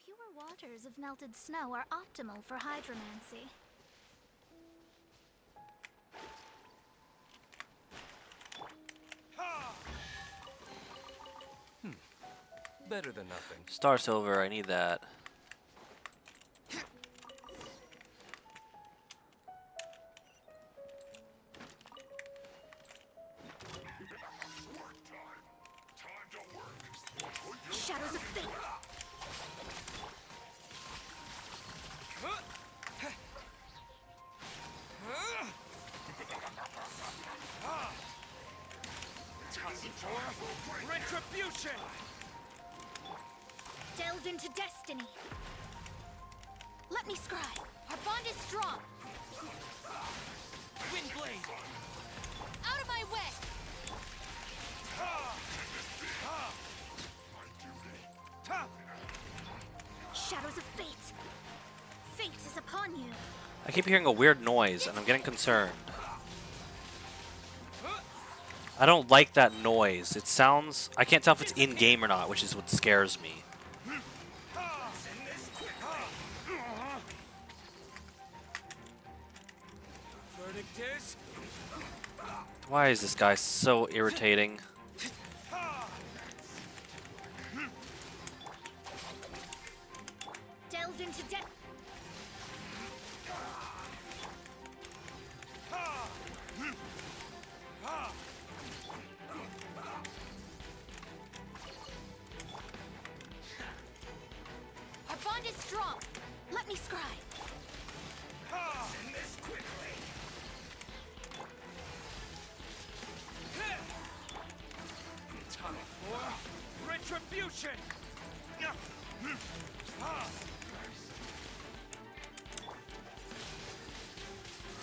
pure waters of melted snow are optimal for hydromancy. Better than nothing. Star Silver, I need that. Shadows of fate. Retribution! Delves into destiny. Let me scry. Our bond is strong. Wind blade! Out of my way. Shadows of fate. Fate is upon you. I keep hearing a weird noise, and I'm getting concerned. I don't like that noise. It sounds... I can't tell if it's in-game or not, which is what scares me. Verdict is... Why is this guy so irritating? Delves into depth. Our bond is strong. Let me scry. Send this quickly! Time for retribution!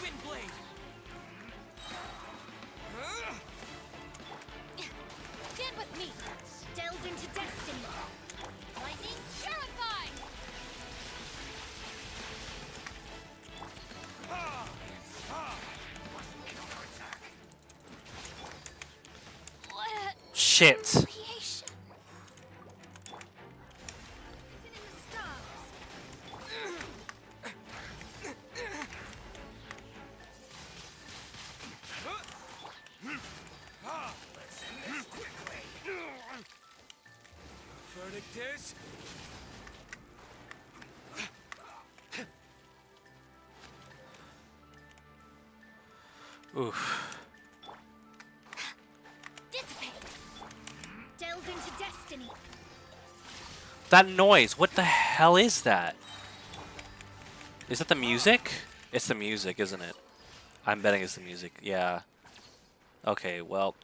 Wind blade! Stand with me. Delves into destiny. Lightning purified. What Shit. creation. Written in the stars. Send this quickly! Verdict is... Oof. Dissipate. Delves into destiny. That noise, what the hell is that? Is that the music? It's the music, isn't it? I'm betting it's the music, yeah. Okay, well.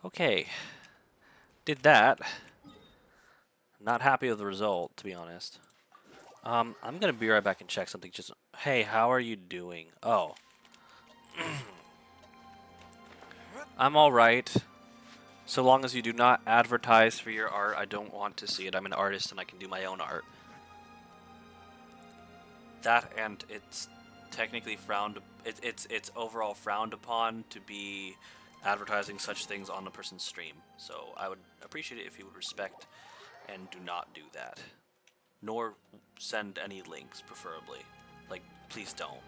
Okay. Did that. Not happy with the result, to be honest. I'm gonna be right back and check something. Just, hey, how are you doing? Oh. I'm alright. So long as you do not advertise for your art, I don't want to see it. I'm an artist and I can do my own art. That, and it's technically frowned, it's overall frowned upon to be advertising such things on a person's stream. So I would appreciate it if you would respect and do not do that. Nor send any links, preferably. Like, please don't.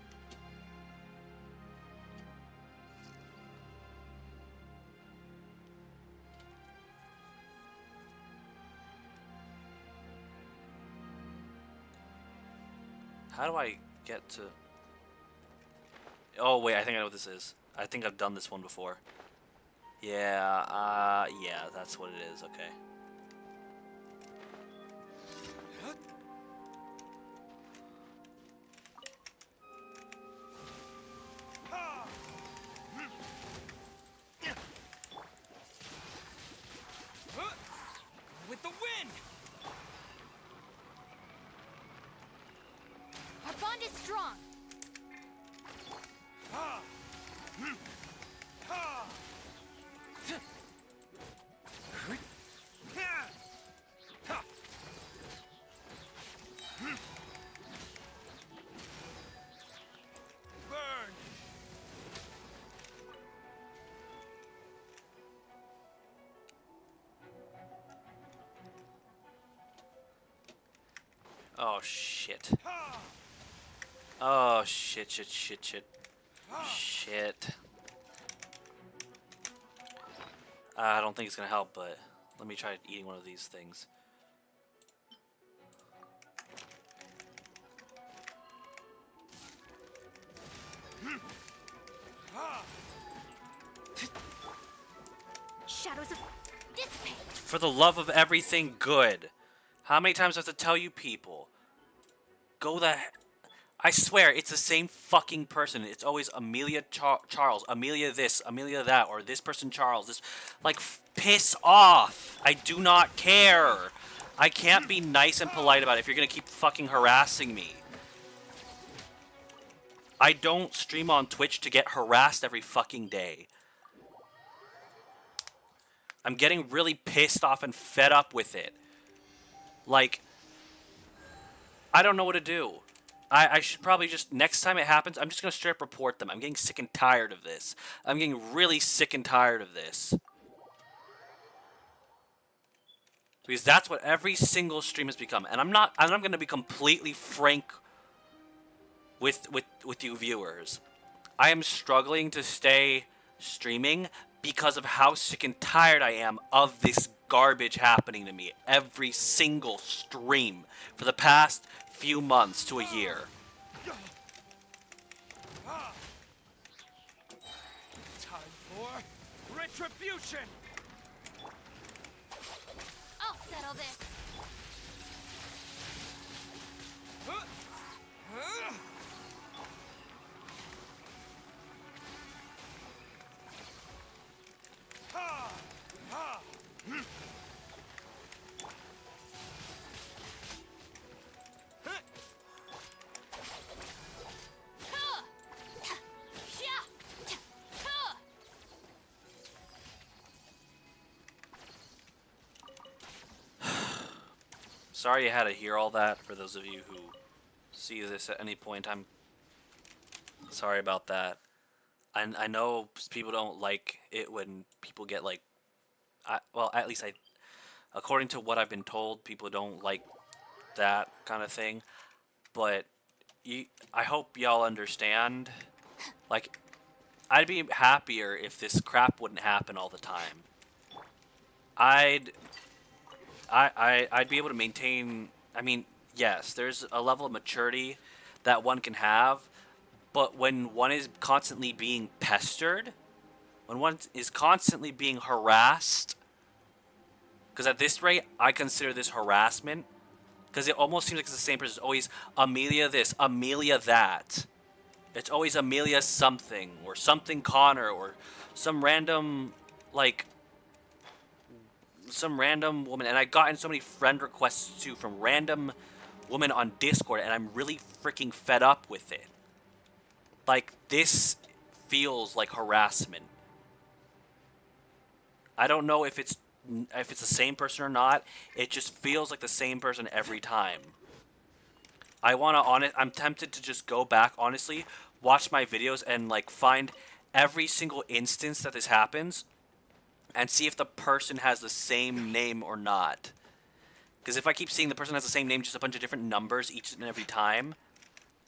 How do I get to... Oh, wait, I think I know what this is. I think I've done this one before. Yeah, yeah, that's what it is, okay. With the wind! Our bond is strong. Burn! Oh, shit. Oh, shit. Shit. I don't think it's gonna help, but let me try eating one of these things. Shadows of dissipate. For the love of everything good. How many times do I have to tell you people? Go the... I swear, it's the same fucking person. It's always Amelia Charles, Amelia this, Amelia that, or this person Charles. This, like, piss off. I do not care. I can't be nice and polite about it if you're gonna keep fucking harassing me. I don't stream on Twitch to get harassed every fucking day. I'm getting really pissed off and fed up with it. Like, I don't know what to do. I should probably just, next time it happens, I'm just going to straight up report them. I'm getting sick and tired of this. I'm getting really sick and tired of this. Because that's what every single stream has become. And I'm going to be completely frank with you viewers. I am struggling to stay streaming because of how sick and tired I am of this garbage happening to me every single stream for the past few months to a year. Time for retribution. I'll settle this. Sorry you had to hear all that, for those of you who see this at any point in time. Sorry about that. I know people don't like it when people get like... well, at least according to what I've been told, people don't like that kind of thing. But I hope y'all understand. Like, I'd be happier if this crap wouldn't happen all the time. I'd be able to maintain... I mean, yes, there's a level of maturity that one can have, but when one is constantly being pestered, when one is constantly being harassed, because at this rate, I consider this harassment, because it almost seems like it's the same person. It's always Amelia this, Amelia that. It's always Amelia something, or something Connor, or some random, like... some random woman, and I gotten so many friend requests too from random women on Discord, and I'm really freaking fed up with it. Like, this feels like harassment. I don't know if it's the same person or not. It just feels like the same person every time. I'm tempted to just go back, honestly, watch my videos, and like find every single instance that this happens, and see if the person has the same name or not. Because if I keep seeing the person has the same name, just a bunch of different numbers each and every time,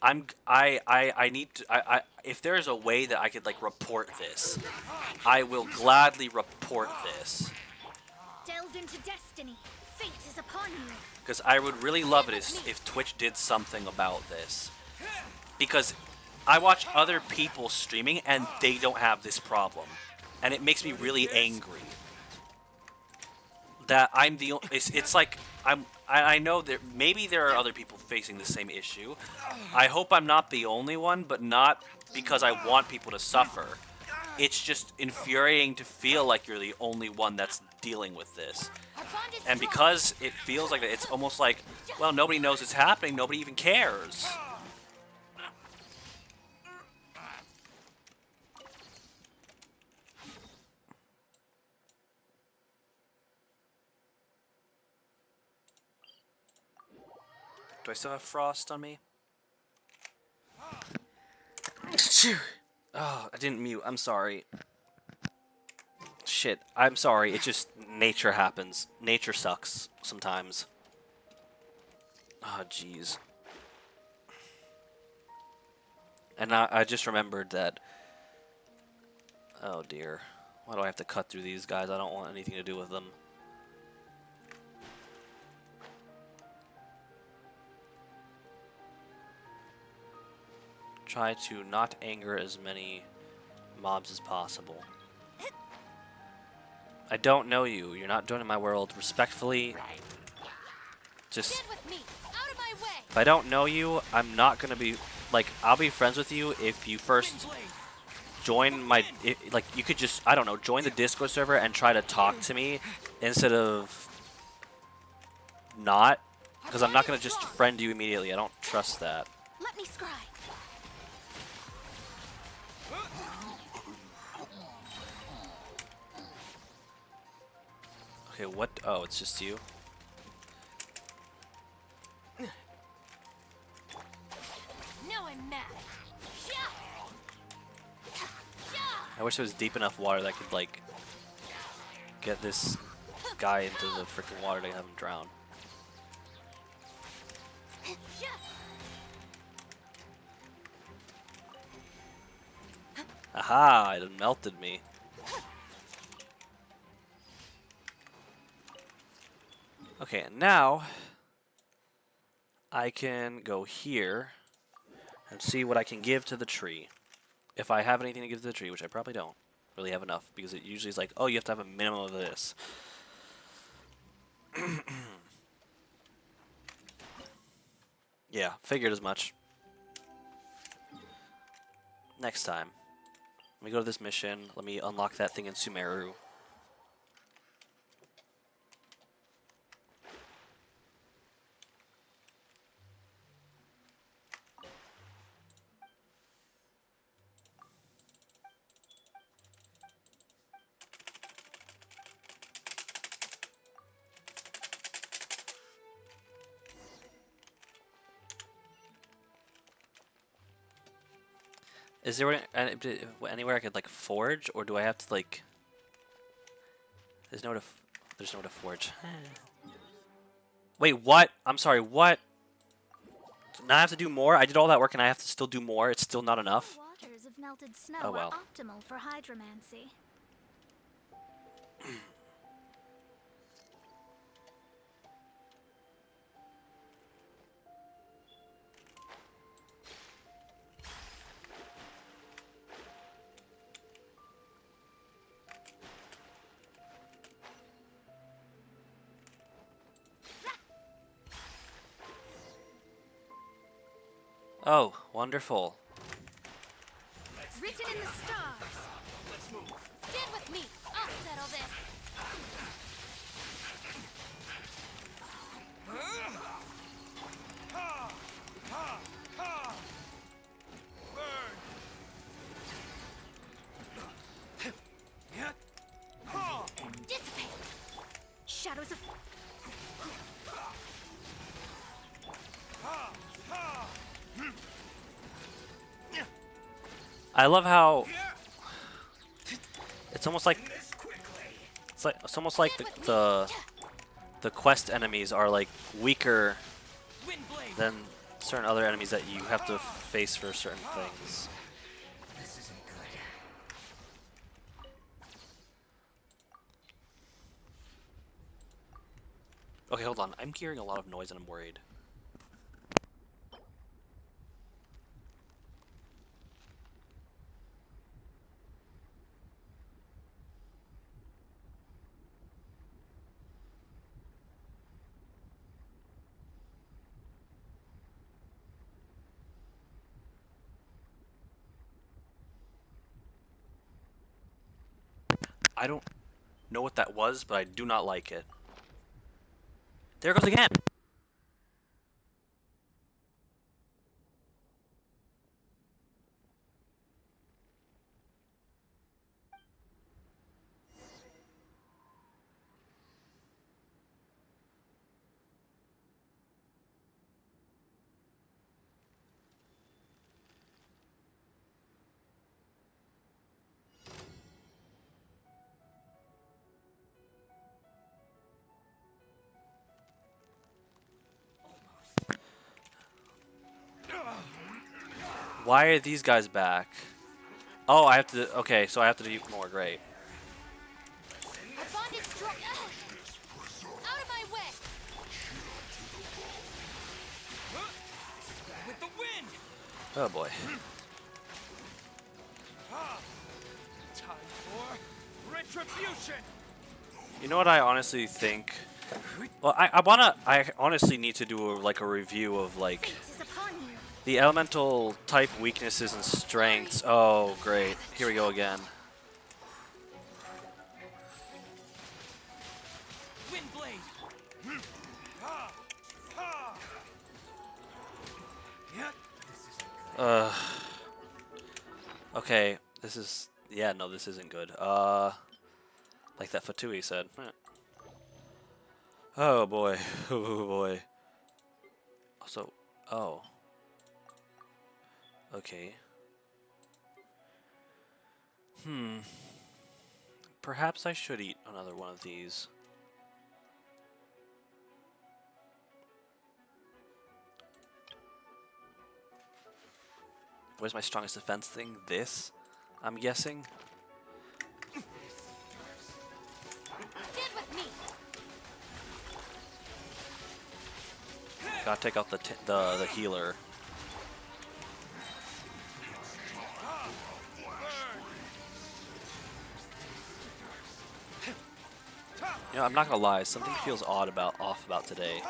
I need to, if there is a way that I could like report this, I will gladly report this. Delve into destiny. Fate is upon you. Because I would really love it if Twitch did something about this. Because I watch other people streaming and they don't have this problem. And it makes me really angry that I'm the... It's like, I know that maybe there are other people facing the same issue. I hope I'm not the only one, but not because I want people to suffer. It's just infuriating to feel like you're the only one that's dealing with this. And because it feels like that, it's almost like, well, nobody knows it's happening, nobody even cares. Do I still have frost on me? Oh, I didn't mute. I'm sorry. Shit, I'm sorry. It just... nature happens. Nature sucks sometimes. Oh, jeez. And I just remembered that... oh, dear. Why do I have to cut through these guys? I don't want anything to do with them. Try to not anger as many mobs as possible. I don't know you. You're not joining my world. Respectfully, just... Stand with me. Out of my way. if I don't know you, I'm not gonna be like, I'll be friends with you if you first join my, like, you could just, I don't know, join the Discord server and try to talk to me instead of not, because I'm not going to just friend you immediately. I don't trust that. Let me scry. Okay, what? Oh, it's just you. Now I'm mad. I wish there was deep enough water that I could, like, get this guy into the freaking water to have him drown. Aha! It melted me. Okay, and now I can go here and see what I can give to the tree. If I have anything to give to the tree, which I probably don't really have enough, because it usually is like, oh, you have to have a minimum of this. Yeah, figured as much. Next time. Let me go to this mission. Let me unlock that thing in Sumeru. Is there anywhere I could, like, forge, or do I have to, like... There's nowhere to forge. Wait, what? I'm sorry, what? Now I have to do more? I did all that work and I have to still do more? It's still not enough? The waters of melted snow Oh, well. are optimal for hydromancy. Oh, wonderful. Written in the stars. Stand with me. I'll settle this. Dissipate. Shadows of... I love how it's almost like it's almost like the quest enemies are, like, weaker than certain other enemies that you have to face for certain things. This isn't good. Okay, hold on. I'm hearing a lot of noise and I'm worried. I don't know what that was, but I do not like it. There it goes again! Why are these guys back? Oh, I have to... Okay, so I have to do more. Great. Our bond is strong. Out of my way. With the wind! Oh, boy. Time for retribution! You know what I honestly think? Well, I honestly need to do, like, a review of, like... Fate is upon you. The elemental type weaknesses and strengths. Oh, great. Here we go again. Windblade. Ha! Ha! Yeah. This isn't good. Okay. This is... Yeah, no, this isn't good. Like that Fatui said. Oh, boy. Oh, boy. So... Oh. Okay. Perhaps I should eat another one of these. Where's my strongest defense thing? This? I'm guessing? Get with me. Gotta take out the healer. You know, I'm not gonna lie, something feels off about today.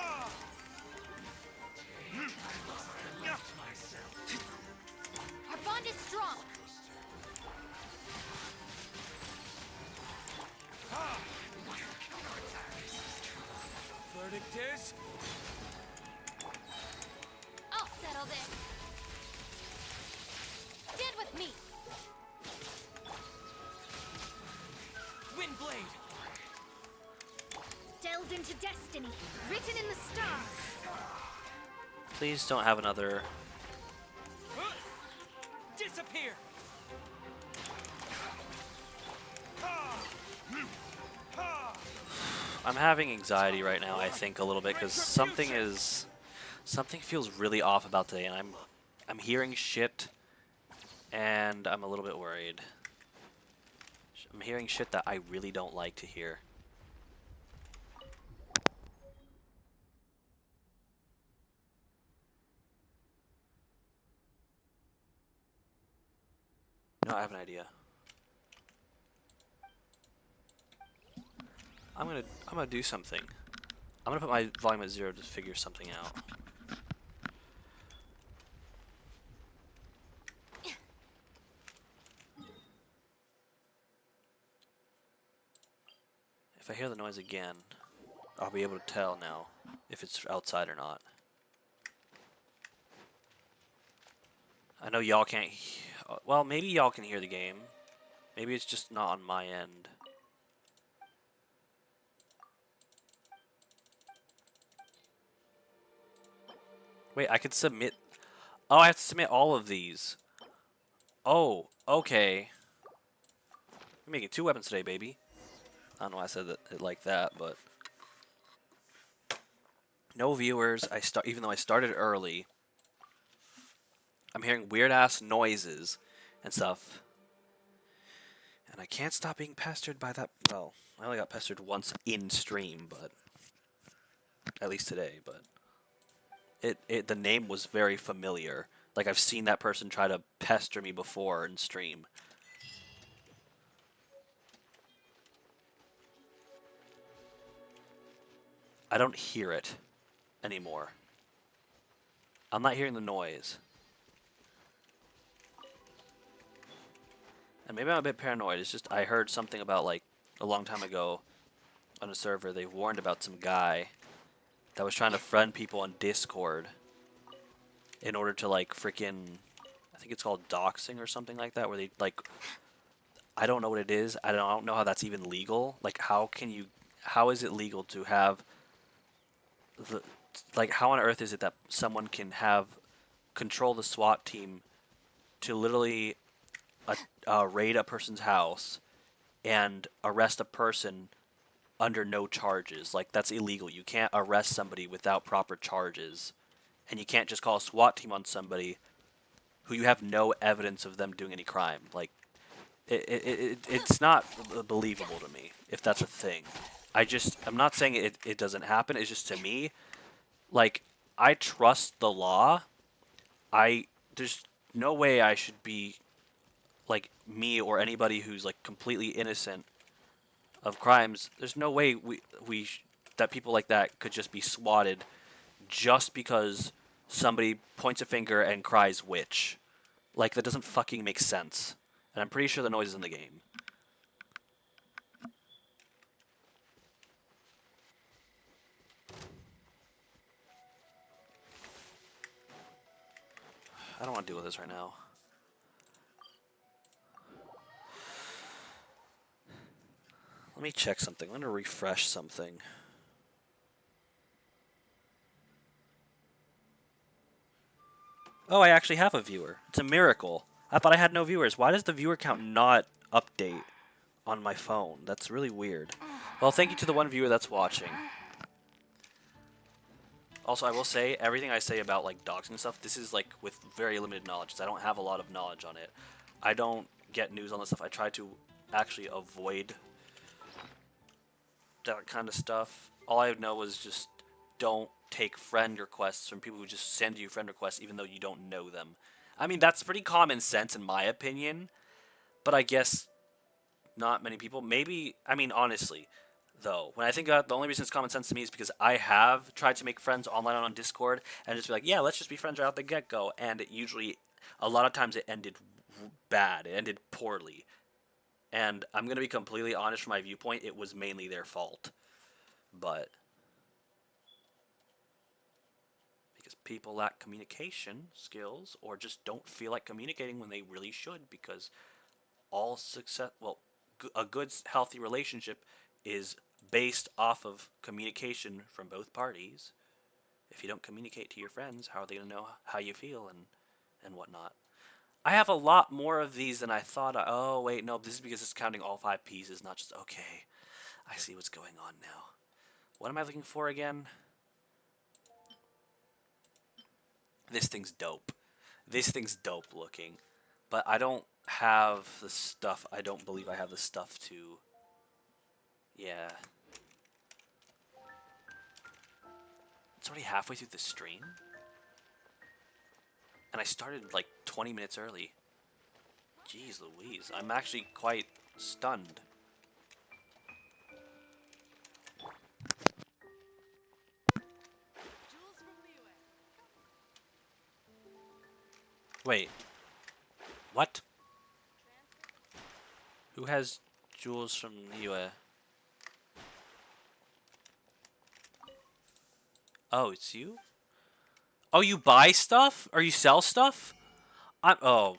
Our bond is strong. Verdict is I'll settle this. Get with me. Windblade. Delve into destiny, written in the stars. Please don't have another... Disappear. Ha! Ha! I'm having anxiety right now, I think, a little bit, because something feels really off about today, and I'm hearing shit, and I'm a little bit worried. I'm hearing shit that I really don't like to hear. No, I have an idea. I'm gonna do something. I'm gonna put my volume at 0 to figure something out. If I hear the noise again, I'll be able to tell now if it's outside or not. I know y'all can't... Well, maybe y'all can hear the game. Maybe it's just not on my end. Wait, I could submit... Oh, I have to submit all of these. Oh, okay. We're making 2 weapons today, baby. I don't know why I said it like that, but... No viewers. Even though I started early. I'm hearing weird-ass noises and stuff. And I can't stop being pestered by that... Well, I only got pestered once in stream, but... At least today, but... The name was very familiar. Like, I've seen that person try to pester me before in stream. I don't hear it anymore. I'm not hearing the noise. And maybe I'm a bit paranoid. It's just I heard something about, like, a long time ago on a server, they warned about some guy that was trying to friend people on Discord in order to, like, freaking... I think it's called doxing or something like that, where they, like... I don't know what it is. I don't know how that's even legal. Like, how is it legal to have... Like, how on earth is it that someone can control the SWAT team to literally raid a person's house and arrest a person under no charges? Like, that's illegal. You can't arrest somebody without proper charges. And you can't just call a SWAT team on somebody who you have no evidence of them doing any crime. Like, it's not believable to me if that's a thing. I'm not saying it doesn't happen. It's just, to me, like, I trust the law. There's no way I should be, like, me or anybody who's, like, completely innocent of crimes. There's no way that people like that could just be swatted just because somebody points a finger and cries witch. Like, that doesn't fucking make sense. And I'm pretty sure the noise is in the game. I don't want to deal with this right now. Let me check something. I'm going to refresh something. Oh, I actually have a viewer. It's a miracle. I thought I had no viewers. Why does the viewer count not update on my phone? That's really weird. Well, thank you to the one viewer that's watching. Also, I will say, everything I say about, like, dogs and stuff, this is, like, with very limited knowledge, because I don't have a lot of knowledge on it. I don't get news on this stuff. I try to actually avoid that kind of stuff. All I know is just don't take friend requests from people who just send you friend requests even though you don't know them. I mean, that's pretty common sense in my opinion, but I guess not many people. Maybe, I mean, honestly, though, when I think about it, the only reason it's common sense to me is because I have tried to make friends online on Discord and just be like, yeah, let's just be friends right out the get-go, and it usually, a lot of times it ended bad. It ended poorly. And I'm going to be completely honest from my viewpoint, it was mainly their fault. But because people lack communication skills or just don't feel like communicating when they really should, because all success, well, a good healthy relationship is based off of communication from both parties. If you don't communicate to your friends, how are they going to know how you feel and whatnot? I have a lot more of these than I thought. Oh, wait, no, this is because it's counting all 5 pieces, not just, okay, I see what's going on now. What am I looking for again? This thing's dope. This thing's dope looking. But I don't have the stuff. I don't believe I have the stuff to... Yeah. It's already halfway through the stream? And I started like 20 minutes early. Jeez Louise. I'm actually quite stunned. Wait. What? Who has jewels from Niue? Oh, it's you? Oh, you buy stuff? Or you sell stuff? Oh.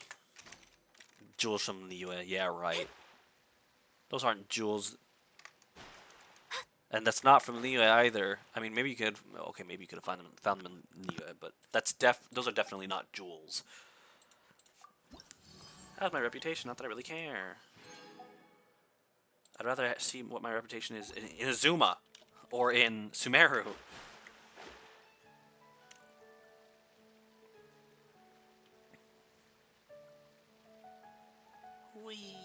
Jewels from Niue. Yeah, right. Those aren't jewels. And that's not from Niue either. I mean, maybe you could... Okay, maybe you could have found them in Niue, but those are definitely not jewels. How's my reputation? Not that I really care. I'd rather see what my reputation is in Azuma. Or in Sumeru. Whee.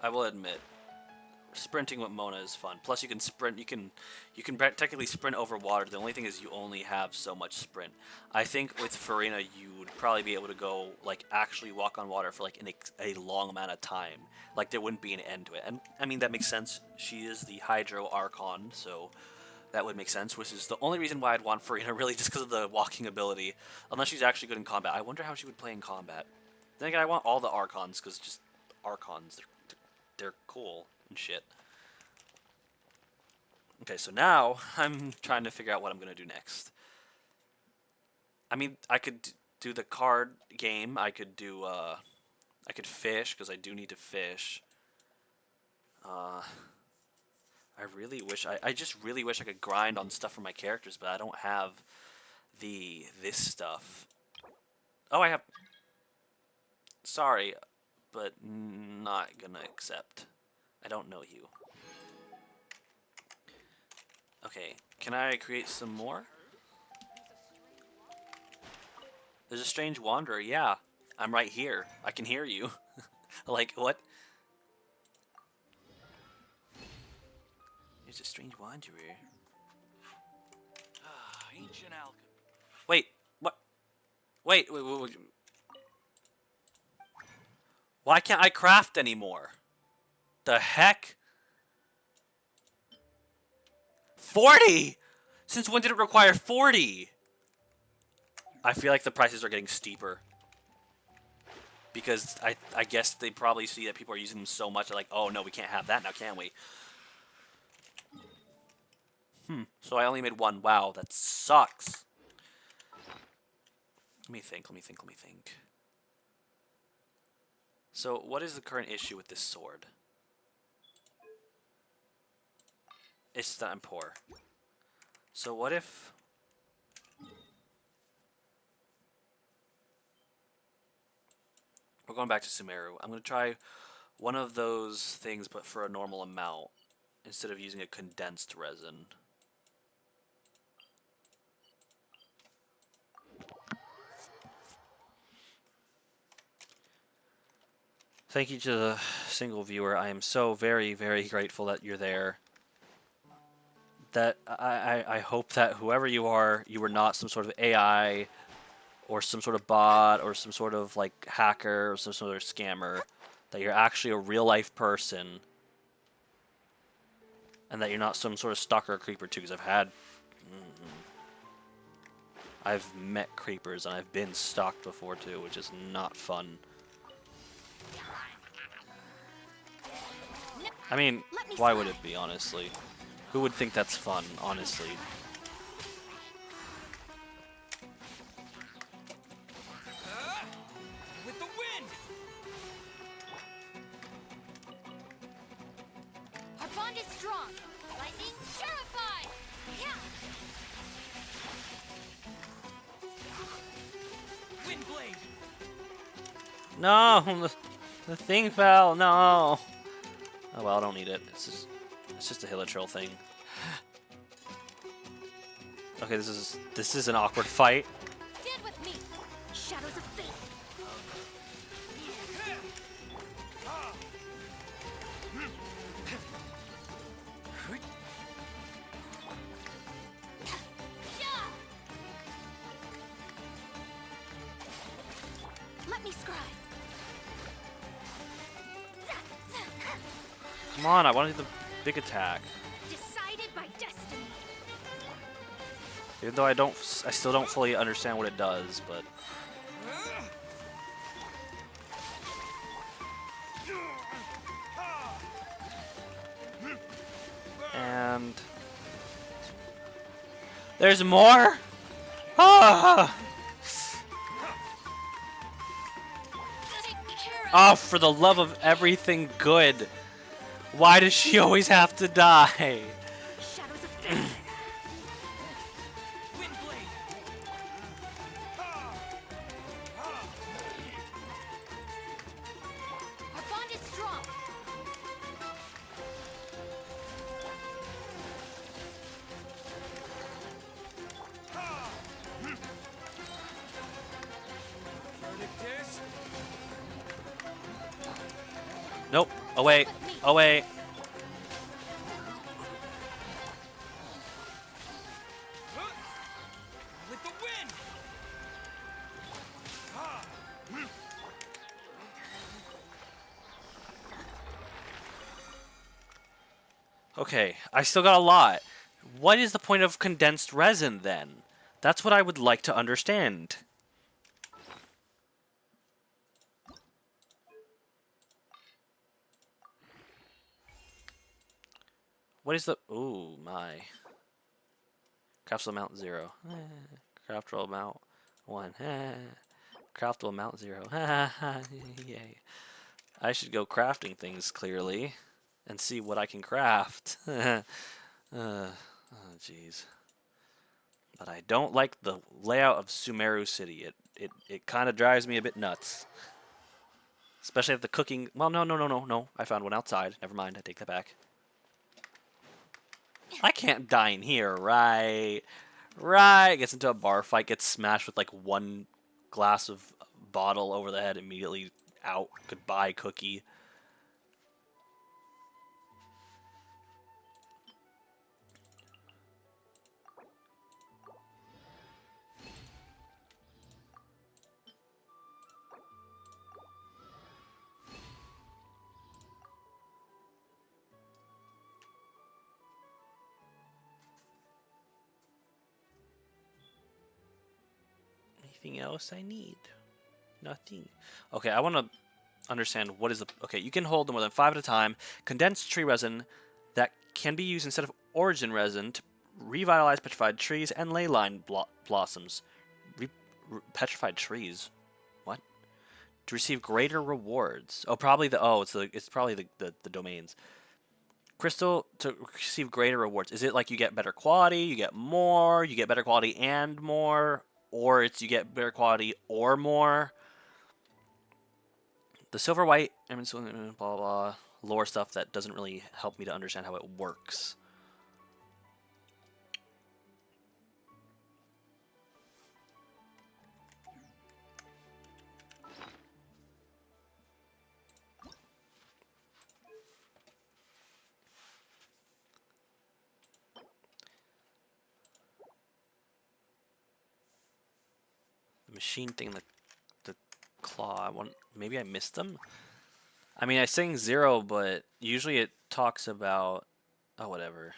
I will admit, sprinting with Mona is fun. Plus, you can sprint. You can technically sprint over water. The only thing is, you only have so much sprint. I think with Farina, you would probably be able to go like actually walk on water for like a long amount of time. Like there wouldn't be an end to it. And I mean that makes sense. She is the Hydro Archon, so that would make sense. Which is the only reason why I'd want Farina, really, just because of the walking ability. Unless she's actually good in combat. I wonder how she would play in combat. Then again, I want all the Archons because just Archons, they're cool and shit. Okay, so now I'm trying to figure out what I'm going to do next. I mean, I could do the card game. I could do, I could fish, because I do need to fish. I really wish, I just really wish I could grind on stuff for my characters, but I don't have this stuff. Oh, I have... Sorry, but not gonna accept. I don't know you. Okay, can I create some more? There's a strange wanderer, yeah. I'm right here. I can hear you. Like, what? There's a strange wanderer. Ancient alchemy. Wait, what? Wait. Why can't I craft anymore? The heck? 40? Since when did it require 40? I feel like the prices are getting steeper. Because I guess they probably see that people are using them so much, they're like, oh no, we can't have that now, can we? So I only made one. Wow, that sucks. Let me think, let me think, let me think. So what is the current issue with this sword? It's that I'm poor. So what if... We're going back to Sumeru. I'm going to try one of those things, but for a normal amount, instead of using a condensed resin. Thank you to the single viewer. I am so very, very grateful that you're there. That I hope that whoever you are not some sort of AI or some sort of bot or some sort of like hacker or some sort of scammer. That you're actually a real life person. And that you're not some sort of stalker or creeper too, because I've met creepers and I've been stalked before too, which is not fun. I mean, why would it be, honestly? Who would think that's fun, honestly? With the wind! Our bond is strong. Lightning terrified. Yeah. Wind blade! No! The thing fell! No! Oh well, I don't need it. It's just a hilichurl thing. Okay, this is an awkward fight. Stand with me. Shadows of fate. Yeah. Let me scribe. Come on, I want to do the big attack. Decided by destiny. Even though I still don't fully understand what it does, but and there's more. Ah! Take care of. Oh, for the love of everything good! Why does she always have to die? Shadows of fate. Wind blade! Our bond is strong. Verdict is... Nope. Away. Away. With the wind! Okay, I still got a lot. What is the point of condensed resin then? That's what I would like to understand. What is the... Ooh, my. Craftable amount 0. Craftable amount 1. Craftable amount 0. Yay. I should go crafting things, clearly. And see what I can craft. Oh, jeez. But I don't like the layout of Sumeru City. It kind of drives me a bit nuts. Especially if the cooking... Well, no. I found one outside. Never mind, I take that back. I can't die in here, right? Right. Gets into a bar fight, gets smashed with like one glass of bottle over the head, immediately out. Goodbye, cookie. Let me anything else I need? Nothing. Okay, I want to understand what is the... Okay, you can hold more than 5 at a time. Condensed tree resin that can be used instead of origin resin to revitalize petrified trees and ley line blossoms. Petrified trees? What? To receive greater rewards. Oh, probably the... Oh, it's probably the domains. Crystal to receive greater rewards. Is it like you get better quality, you get more, you get better quality and more, or it's you get better quality or more? The silver white, blah, blah, blah, lore stuff that doesn't really help me to understand how it works. The machine thing, the claw, maybe I missed them? I mean, I sang 0, but usually it talks about... Oh, whatever.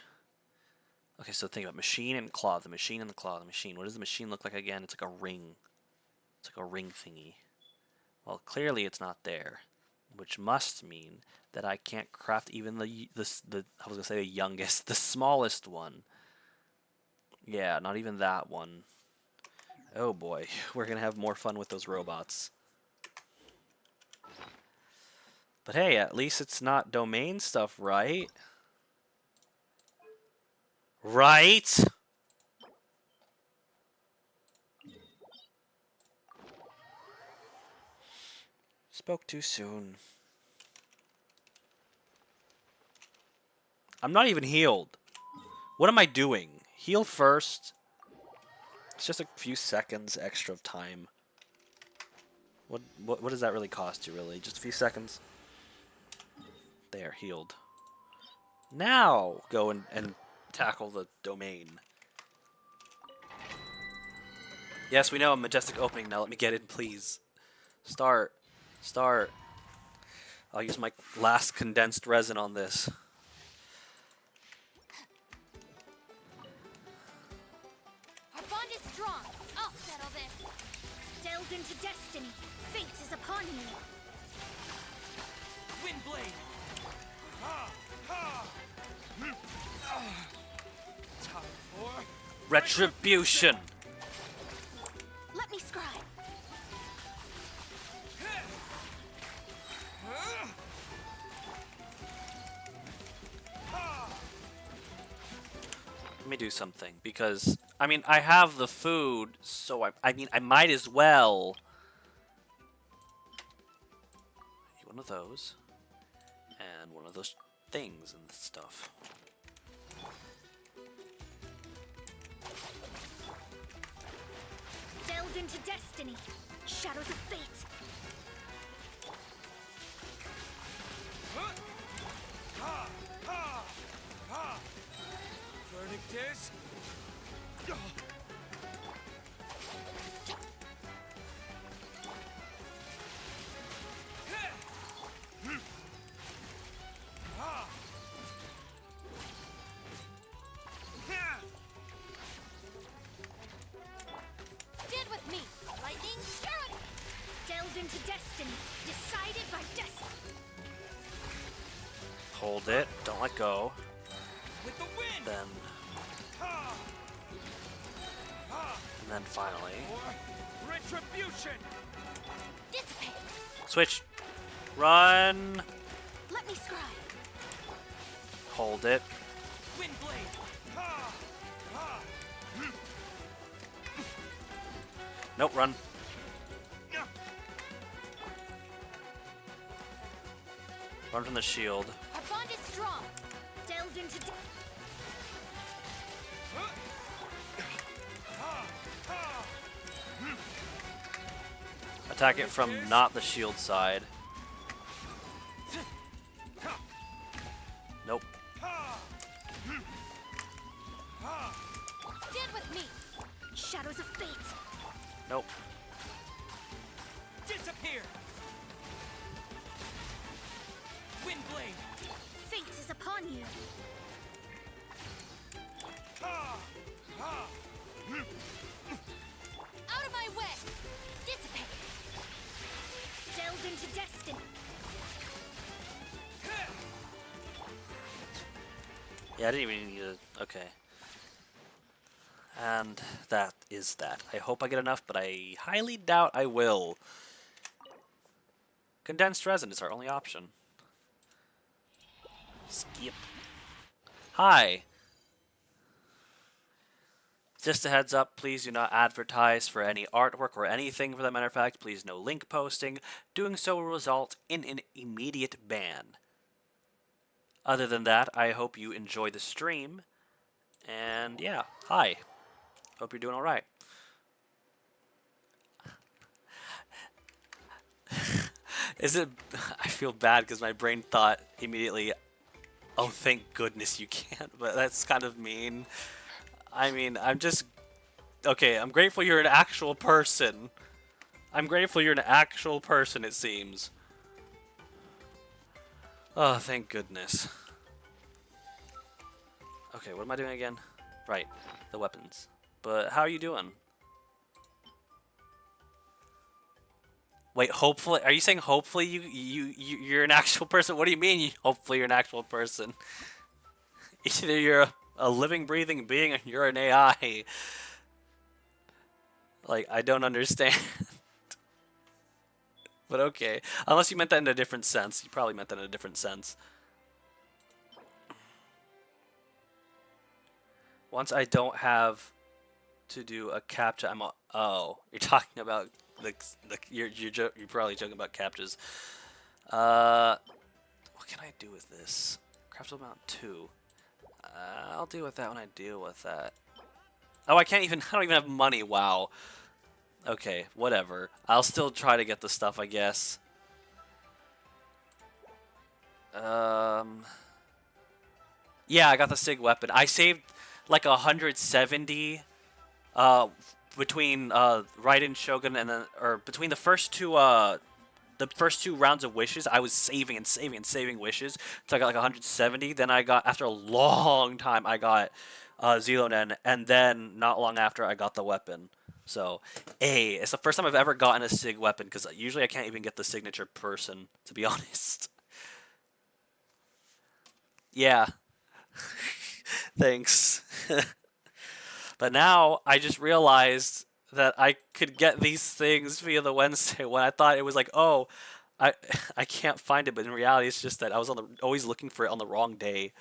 Okay, so think about machine and claw. The machine and the claw. The machine. What does the machine look like again? It's like a ring. It's like a ring thingy. Well, clearly it's not there, which must mean that I can't craft even the I was gonna say the youngest, the smallest one. Yeah, not even that one. Oh boy, we're gonna have more fun with those robots. But hey, at least it's not domain stuff, right? Right? Spoke too soon. I'm not even healed. What am I doing? Heal first. It's just a few seconds extra of time. What does that really cost you, really? Just a few seconds? There, healed. Now, go and tackle the domain. Yes, we know a majestic opening. Now let me get in, please. Start. Start. I'll use my last condensed resin on this. Our bond is strong. I'll settle this. Delve into destiny. Fate is upon you. Wind blade. Ha! Ha! Time for Retribution! Let me scribe. Let me do something, because, I mean, I have the food, so I mean, I might as well. One of those, and one of those things and stuff. Delve into destiny. Shadows of fate. ha! Ha! Ha! Verdict is Stand with me. Lightning strike. Delve into destiny. Decided by destiny. Hold it, don't let go. with the wind. Then, Ha! Ha! and then finally, For retribution. Dissipate. switch, run, Let me scribe. hold it. Wind blade. Ha! Ha! Nope, run. Run from the shield. Our bond is strong. Delve into Attack it from not the shield side. Nope. Stand with me. Shadows of fate. Nope. Disappear. Wind blade. Fate is upon you. Ha! Ha! Out of my way. Yeah, I didn't even need to. Okay. And that is that. I hope I get enough, but I highly doubt I will. Condensed resin is our only option. Skip. Hi. Just a heads up, please do not advertise for any artwork or anything for that matter of fact. Please no link posting. Doing so will result in an immediate ban. Other than that, I hope you enjoy the stream. And yeah, hi. Hope you're doing alright. Is it... I feel bad because my brain thought immediately, oh, thank goodness you can't, but that's kind of mean. I mean, I'm just... Okay, I'm grateful you're an actual person. I'm grateful you're an actual person, it seems. Oh, thank goodness. Okay, what am I doing again? Right, the weapons. But how are you doing? Wait, hopefully... Are you saying hopefully you're an actual person? What do you mean, hopefully you're an actual person? Either you're a living, breathing being or you're an AI. Like, I don't understand. But okay. Unless you meant that in a different sense. You probably meant that in a different sense. Once I don't have to do a captcha, I'm... Oh, you're talking about... You're probably joking about captchas. What can I do with this? Craftable amount 2. I'll deal with that when I deal with that. Oh, I can't even... I don't even have money. Wow. Okay, whatever. I'll still try to get the stuff, I guess. Yeah, I got the SIG weapon. I saved like 170 between Raiden Shogun and then between the first two rounds of wishes. I was saving and saving and saving wishes. So I got like 170. Then I got, after a long time, I got Zelonen, and then not long after I got the weapon. So, it's the first time I've ever gotten a SIG weapon, because usually I can't even get the signature person, to be honest. Yeah. Thanks. But now I just realized that I could get these things via the Wednesday when I thought it was like, oh, I can't find it, but in reality it's just that I was always looking for it on the wrong day.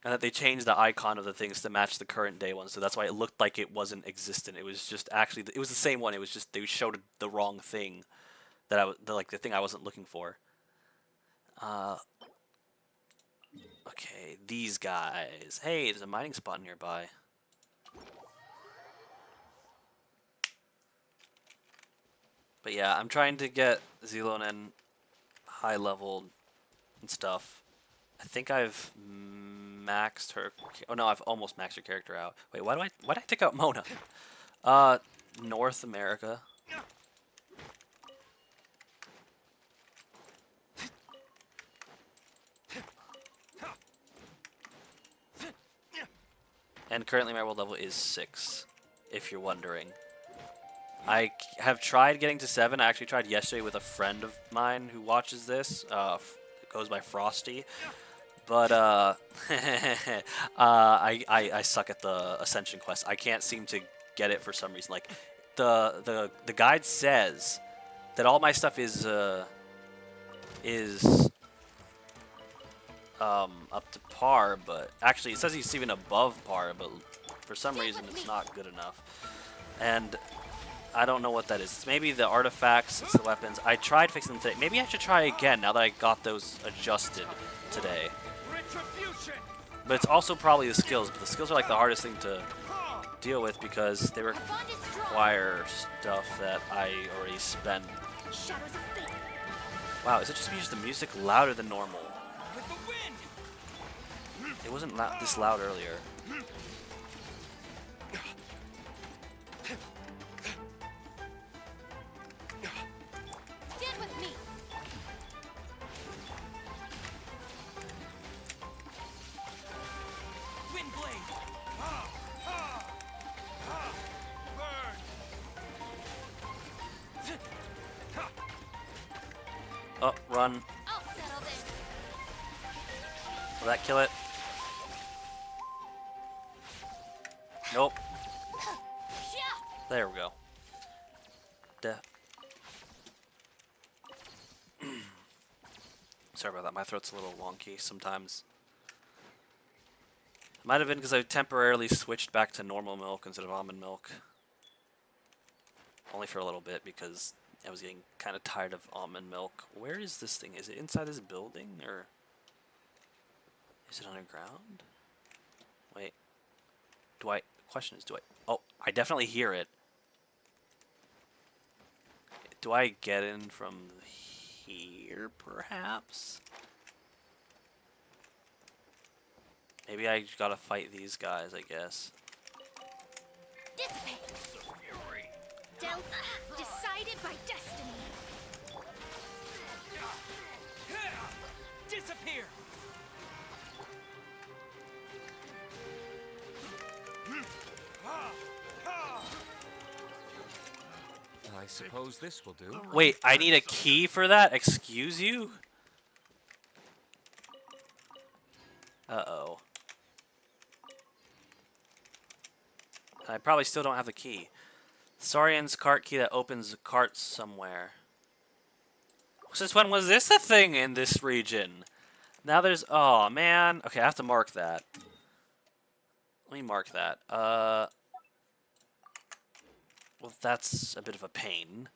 And that they changed the icon of the things to match the current day one, so that's why it looked like it wasn't existent. It was just actually, it was the same one, it was just they showed the wrong thing that the thing I wasn't looking for. Okay, these guys. Hey, there's a mining spot nearby. But yeah, I'm trying to get Zelonen high leveled and stuff. I think I've maxed her. Oh no, I've almost maxed her character out. Wait, why did I take out Mona? North America. And currently my world level is 6, if you're wondering. I have tried getting to 7. I actually tried yesterday with a friend of mine who watches this. It goes by Frosty. But, I suck at the Ascension quest. I can't seem to get it for some reason. Like, the guide says that all my stuff is up to par, but actually it says he's even above par, but for some reason it's not good enough. And I don't know what that is. It's maybe the artifacts, it's the weapons. I tried fixing them today. Maybe I should try again now that I got those adjusted today. But it's also probably the skills, but the skills are like the hardest thing to deal with because they require stuff that I already spent. Wow, is it just me, just the music louder than normal? It wasn't this loud earlier. Stand with me. Wind blade. Ha! Ha! Ha! Burn. Ha! Oh, run. I'll settle this. Will that kill it? Nope. Yeah. There we go. Sorry about that. My throat's a little wonky sometimes. It might have been because I temporarily switched back to normal milk instead of almond milk. Only for a little bit because I was getting kind of tired of almond milk. Where is this thing? Is it inside this building or is it underground? Wait. The question is, oh, I definitely hear it. Do I get in from here, perhaps? Maybe I gotta fight these guys, I guess. Dissipate. Decided by destiny. Disappear! I suppose this will do. Wait, I need a key for that? Excuse you? Uh-oh. I probably still don't have the key. Saurian's cart key that opens a cart somewhere. Since when was this a thing in this region? Now there's... Oh, man. Okay, I have to mark that. Let me mark that. Well, that's a bit of a pain.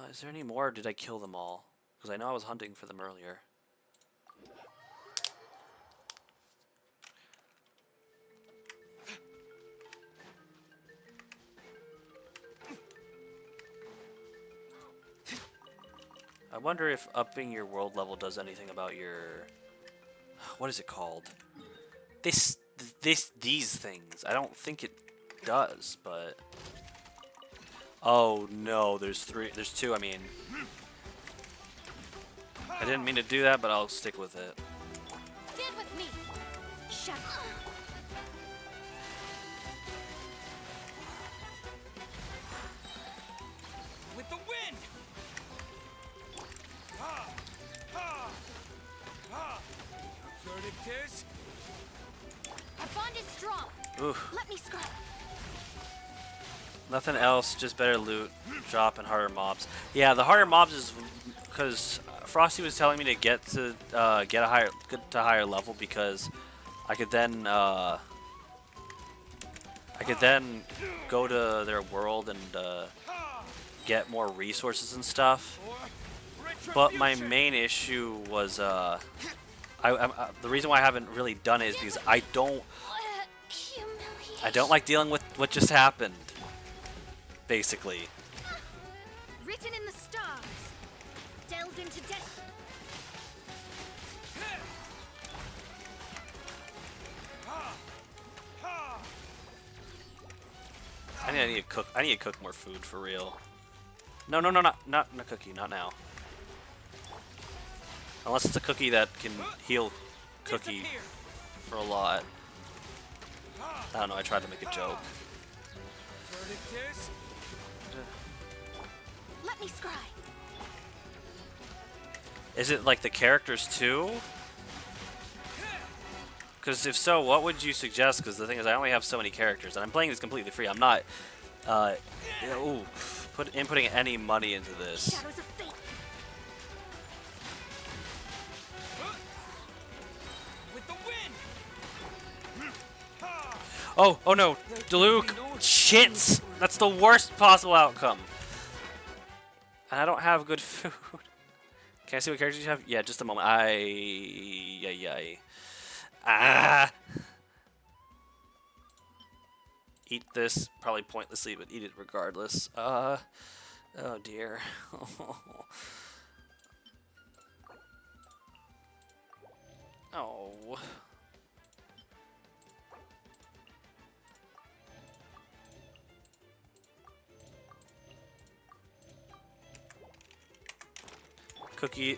Is there any more, or did I kill them all? Because I know I was hunting for them earlier. I wonder if upping your world level does anything about your... What is it called? These things. I don't think it does, but... Oh no, there's two, I mean. I didn't mean to do that, but I'll stick with it. Stand with me. Shut up. With the wind! Ha! Ha! Ha! Verdict is... Our bond is strong. Oof. Let me scrub. Nothing else, just better loot, drop, and harder mobs. Yeah, the harder mobs is because Frosty was telling me to get to higher level because I could then go to their world and get more resources and stuff. But my main issue was the reason why I haven't really done it is because I don't like dealing with what just happened. Basically. Written in the stars. Delves into death. I need to cook. I need to cook more food for real. No, not a cookie. Not now. Unless it's a cookie that can heal Cookie for a lot. I don't know. I tried to make a joke. Verdict is... Let me scry. Is it like the characters too? Because if so, what would you suggest? Because the thing is, I only have so many characters, and I'm playing this completely free. I'm not, inputting any money into this. Shadows of fate. With the wind! Oh no, Diluc, shits! That's the worst possible outcome. And I don't have good food. Can I see what characters you have? Yeah, just a moment. Ah! Eat this, probably pointlessly, but eat it regardless. Oh dear. Oh. Cookie.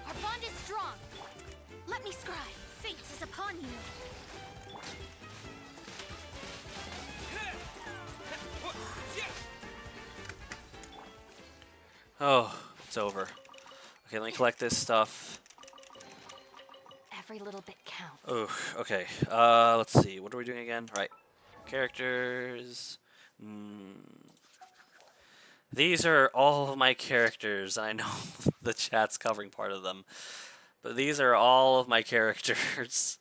Our bond is strong. Let me scry. Fate is upon you. Oh, it's over. Okay, let me collect this stuff. Every little bit counts. Oh, okay. Let's see. What are we doing again? Right. Characters. These are all of my characters. I know the chat's covering part of them, but these are all of my characters.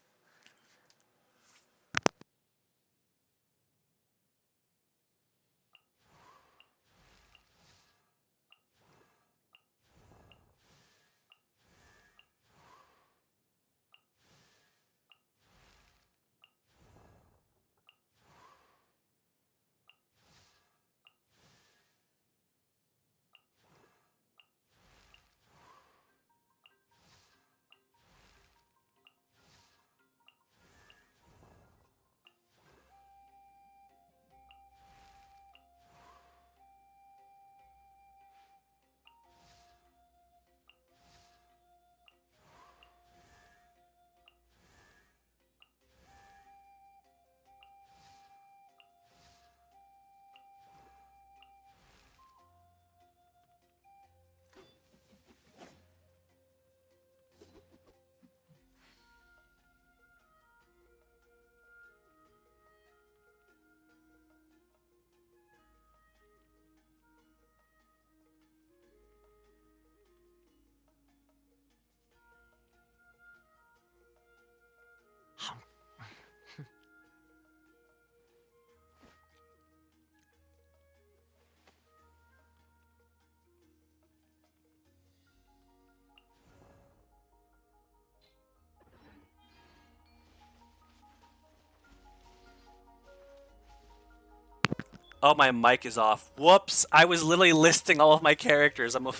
Oh, my mic is off. Whoops! I was literally listing all of my characters. I'm a.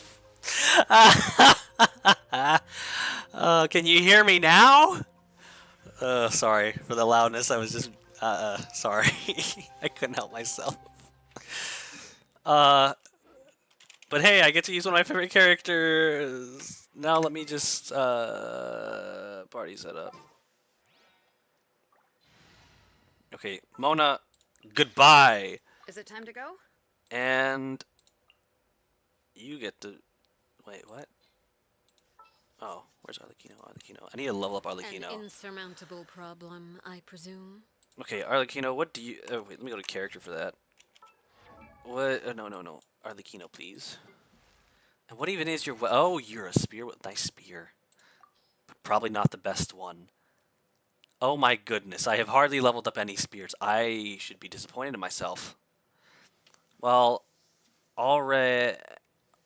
Can you hear me now? Sorry for the loudness. I was just. Sorry. I couldn't help myself. But hey, I get to use one of my favorite characters. Now let me just party set up. Okay, Mona, goodbye. Is it time to go? And you get to wait. What? Oh, where's Arlecchino? Arlecchino. I need to level up Arlecchino. An insurmountable problem, I presume. Okay, Arlecchino. What do you? Oh, wait, let me go to character for that. What? No. Arlecchino, please. And what even is your? Oh, you're a spear. Nice spear. But probably not the best one. Oh my goodness! I have hardly leveled up any spears. I should be disappointed in myself. Well, already,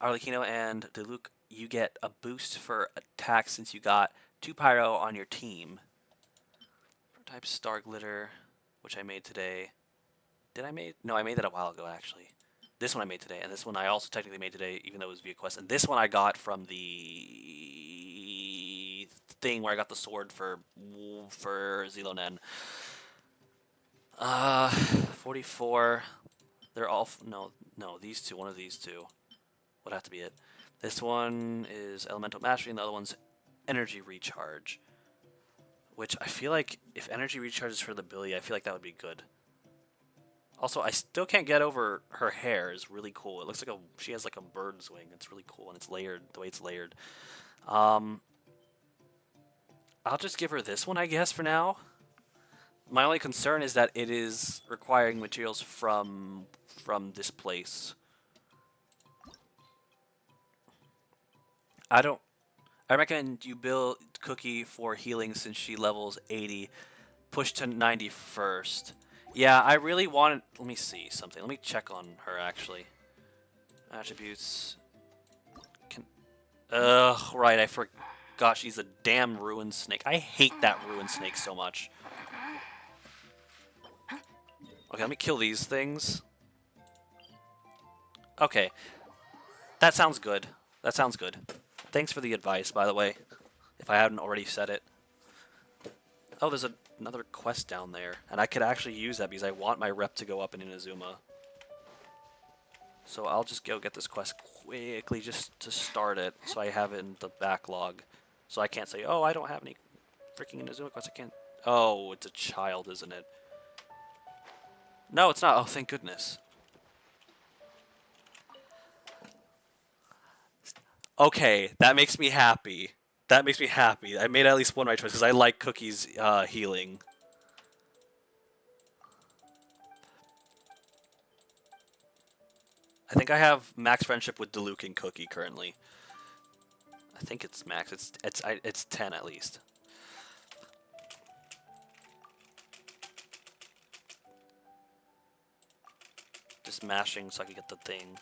Arlecchino and Diluc, you get a boost for attack since you got 2 Pyro on your team. Prototype Star Glitter, which I made today. Did I make? No, I made that a while ago, actually. This one I made today, and this one I also technically made today, even though it was via quest. And this one I got from the thing where I got the sword for Zelonen. 44. They're all no, these two. One of these two would have to be it. This one is Elemental Mastery, and the other one's Energy Recharge. Which I feel like if Energy Recharge is for the ability, I feel like that would be good. Also, I still can't get over her hair. Is really cool. It looks like she has like a bird's wing. It's really cool, and it's layered the way it's layered. I'll just give her this one, I guess, for now. My only concern is that it is requiring materials from this place. I recommend you build Cookie for healing since she levels 80. Push to 90 first. Yeah, I really wanted... Let me see something. Let me check on her, actually. Attributes. Right, I forgot she's a damn ruined snake. I hate that ruined snake so much. Okay, let me kill these things. Okay. That sounds good. That sounds good. Thanks for the advice, by the way, if I hadn't already said it. Oh, there's another quest down there, and I could actually use that because I want my rep to go up in Inazuma. So I'll just go get this quest quickly just to start it, so I have it in the backlog. So I can't say, oh, I don't have any freaking Inazuma quests. I can't. Oh, it's a child, isn't it? No, it's not. Oh, thank goodness. Okay, that makes me happy. That makes me happy. I made at least one right choice because I like Cookie's healing. I think I have max friendship with Diluc and Cookie currently. I think it's max. It's 10 at least. Just mashing so I can get the thing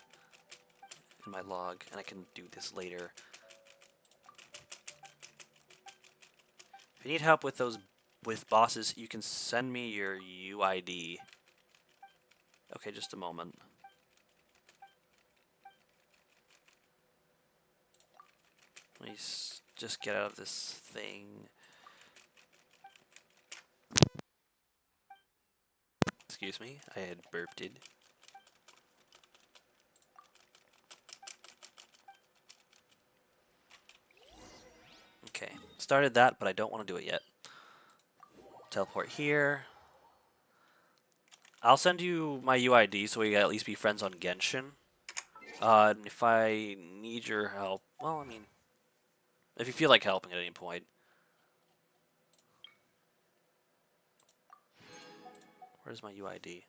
in my log, and I can do this later. If you need help with bosses, you can send me your UID. Okay, just a moment. Let me just get out of this thing. Excuse me, I had burped it. Okay, started that, but I don't want to do it yet. Teleport here. I'll send you my UID so we can at least be friends on Genshin. And if I need your help, well, I mean, if you feel like helping at any point. Where's my UID?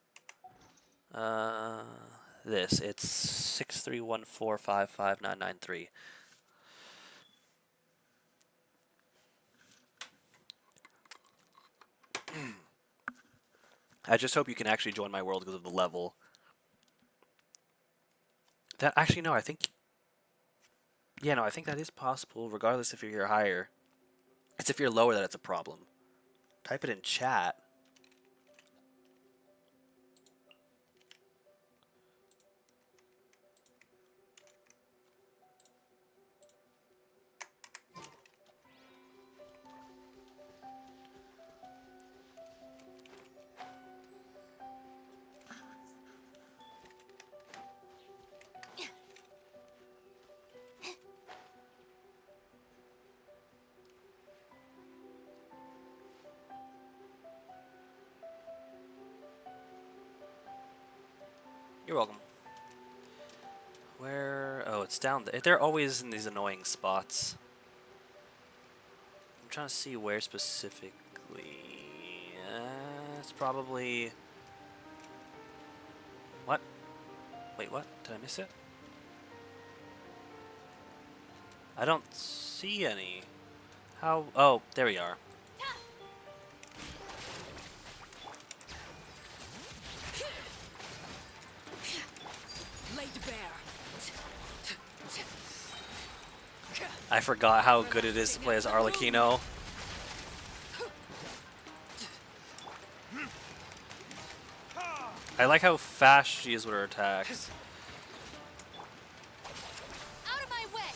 It's 6314555993. I just hope you can actually join my world because of the level. That actually no, I think yeah, no, I think that is possible regardless if you're higher. It's if you're lower that it's a problem. Type it in chat. You're welcome. Where? Oh, it's down there. They're always in these annoying spots. I'm trying to see where specifically. It's probably. What? Wait, what? Did I miss it? I don't see any. How? Oh, there we are. Laid bare. I forgot how good it is to play as Arlecchino. I like how fast she is with her attacks. Out of my way!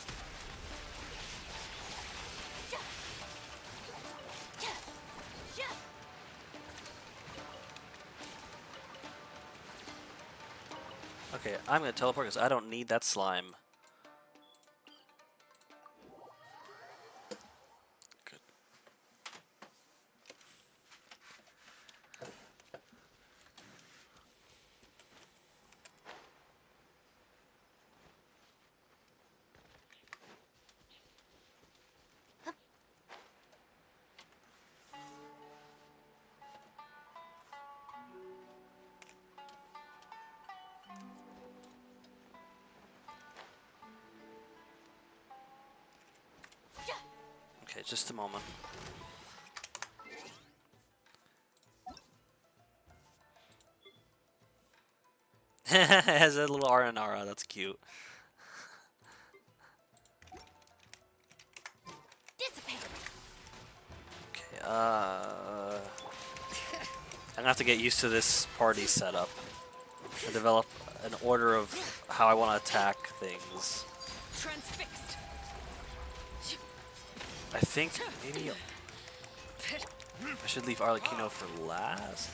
Okay, I'm gonna teleport because I don't need that slime. Good. Okay, just a moment. It has a little Aranara, that's cute. Dissipate! Okay, I'm gonna have to get used to this party setup. And develop an order of how I want to attack things. Transfixed. I think maybe I should leave Arlecchino for last.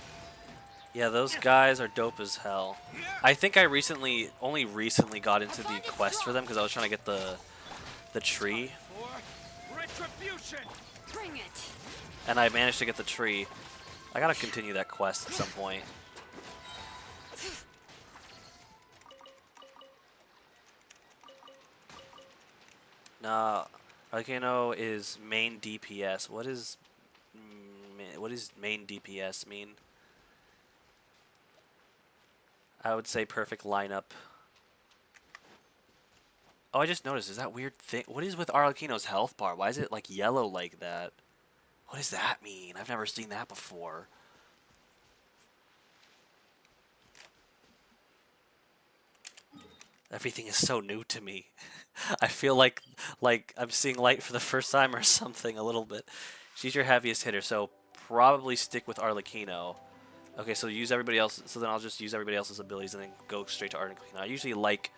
Yeah, those guys are dope as hell. I think I only recently got into the quest for them because I was trying to get the tree, For retribution. Bring it. and I managed to get the tree. I gotta continue that quest at some point. Nah, Arlecchino is main DPS. What does main DPS mean? I would say perfect lineup. Oh, I just noticed. Is that weird thing? What is with Arlecchino's health bar? Why is it like yellow like that? What does that mean? I've never seen that before. Everything is so new to me. I feel like I'm seeing light for the first time or something a little bit. She's your heaviest hitter, so probably stick with Arlecchino. Okay, so use everybody else. So then I'll just use everybody else's abilities and then go straight to Arlecchino. I usually like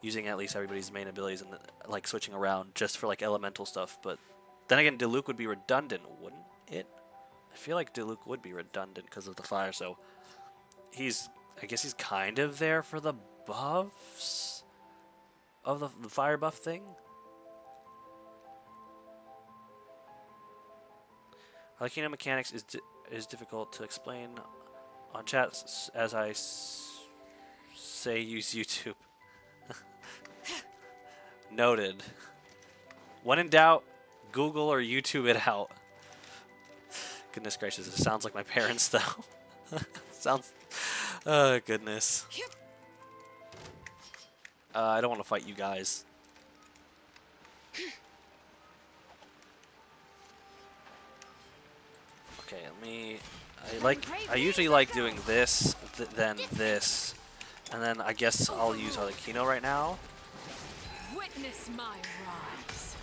using at least everybody's main abilities and like switching around just for like elemental stuff. But then again, Diluc would be redundant, wouldn't it? I feel like Diluc would be redundant because of the fire. So I guess he's kind of there for the buffs of the fire buff thing. Arlecchino mechanics is difficult to explain on chat as I say use YouTube. Noted. When in doubt, Google or YouTube it out. Goodness gracious, it sounds like my parents though. Sounds. Oh goodness. I don't want to fight you guys. Okay, I usually like doing this, then this, and then I guess I'll use Arlecchino right now. Witness my rise.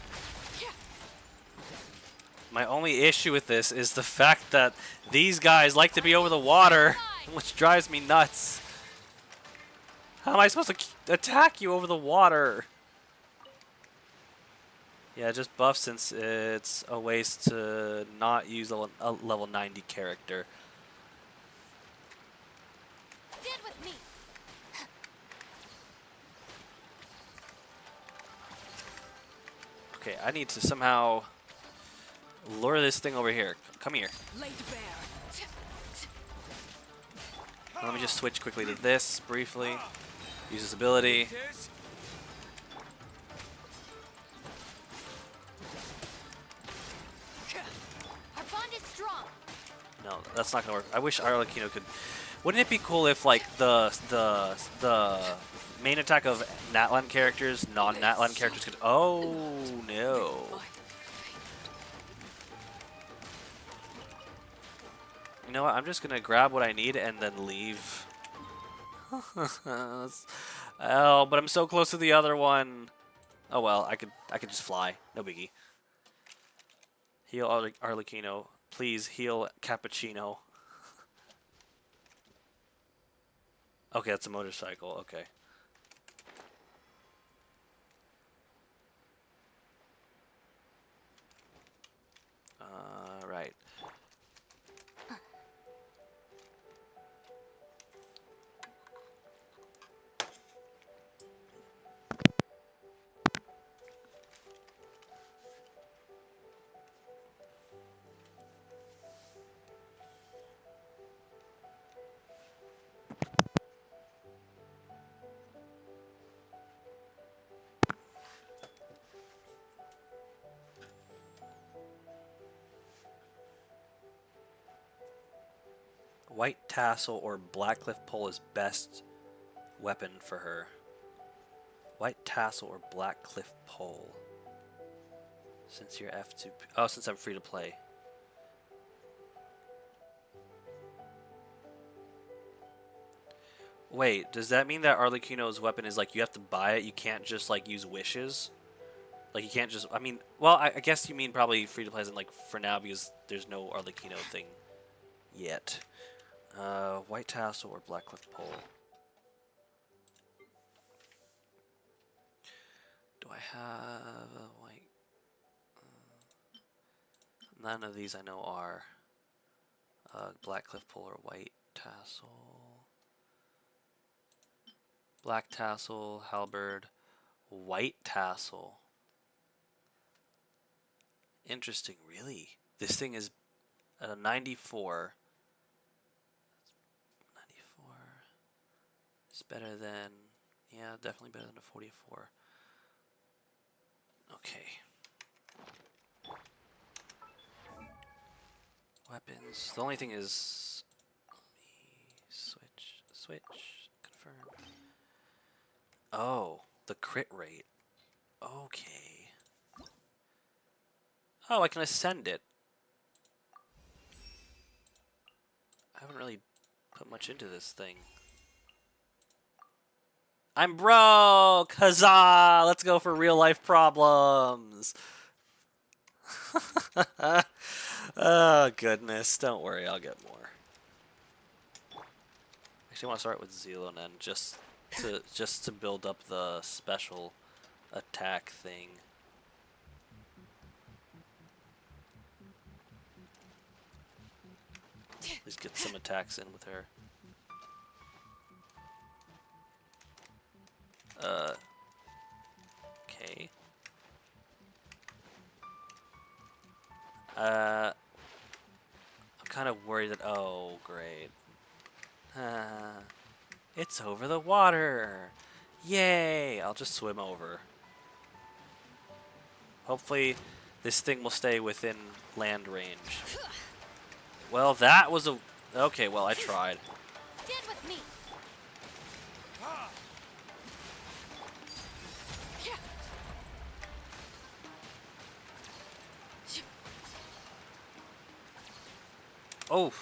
My only issue with this is the fact that these guys like to be over the water, which drives me nuts. How am I supposed to attack you over the water? Yeah, just buff since it's a waste to not use a level 90 character. Stand with me. Okay, I need to somehow lure this thing over here. Come here. Laid bare. Let me just switch quickly to this briefly. Use his ability. Tis. Our bond is strong. No, that's not gonna work. I wish Arlecchino could. Wouldn't it be cool if like the main attack of Natlan characters, non-Natlan characters could? Oh no. You know what? I'm just gonna grab what I need and then leave. Oh, but I'm so close to the other one. Oh well, I could just fly. No biggie. Heal Arlecchino. Please heal Cappuccino. Okay, that's a motorcycle. Okay. Right. White tassel or black cliff pole is best weapon for her. White tassel or black cliff pole. Since you're F2. Oh, since I'm free to play. Wait, does that mean that Arlecchino's weapon is like you have to buy it? You can't just like use wishes? Like you can't just. I mean, well, I guess you mean probably free to play as in like for now because there's no Arlecchino thing yet. White tassel or black cliff pole. Do I have a white? None of these I know are black cliff pole or white tassel. Black tassel, halberd, white tassel. Interesting, really. This thing is 94. 94 is better than, yeah, definitely better than a 44. Okay. weapons. The only thing is, switch, confirm. Oh, the crit rate. Okay. Oh, I can ascend it. I haven't really put much into this thing. I'm broke! Huzzah! Let's go for real life problems. Oh, goodness. Don't worry, I'll get more. Actually, I want to start with Zelonen just to build up the special attack thing. At least get some attacks in with her. Okay. I'm kind of worried that. Oh, great. It's over the water. Yay! I'll just swim over. Hopefully, this thing will stay within land range. Well, that was a. Okay, well, I tried. Stand with me. Oh!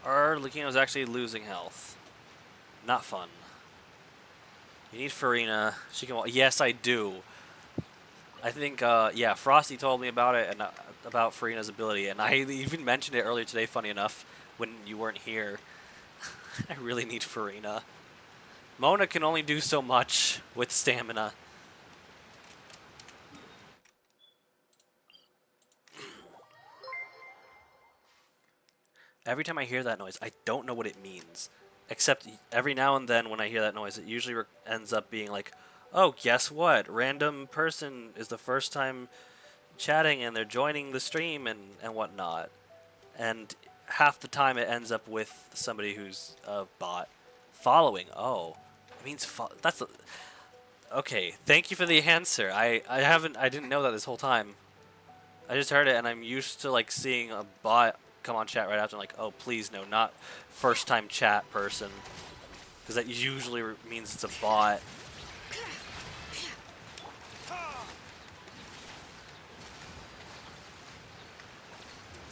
Our Lucino's actually losing health. Not fun. You need Farina. She can. Yes, I do. I think, yeah, Frosty told me about it and about Farina's ability, and I even mentioned it earlier today. Funny enough, when you weren't here, I really need Farina. Mona can only do so much with stamina. Every time I hear that noise, I don't know what it means. Except every now and then when I hear that noise, it usually ends up being like, oh, guess what? Random person is the first time chatting and they're joining the stream and whatnot. And half the time it ends up with somebody who's a bot following. Oh, it means that's okay. Thank you for the answer. I didn't know that this whole time. I just heard it and I'm used to like seeing a bot come on chat right after. I'm like, oh please no, not first time chat person, because that usually means it's a bot.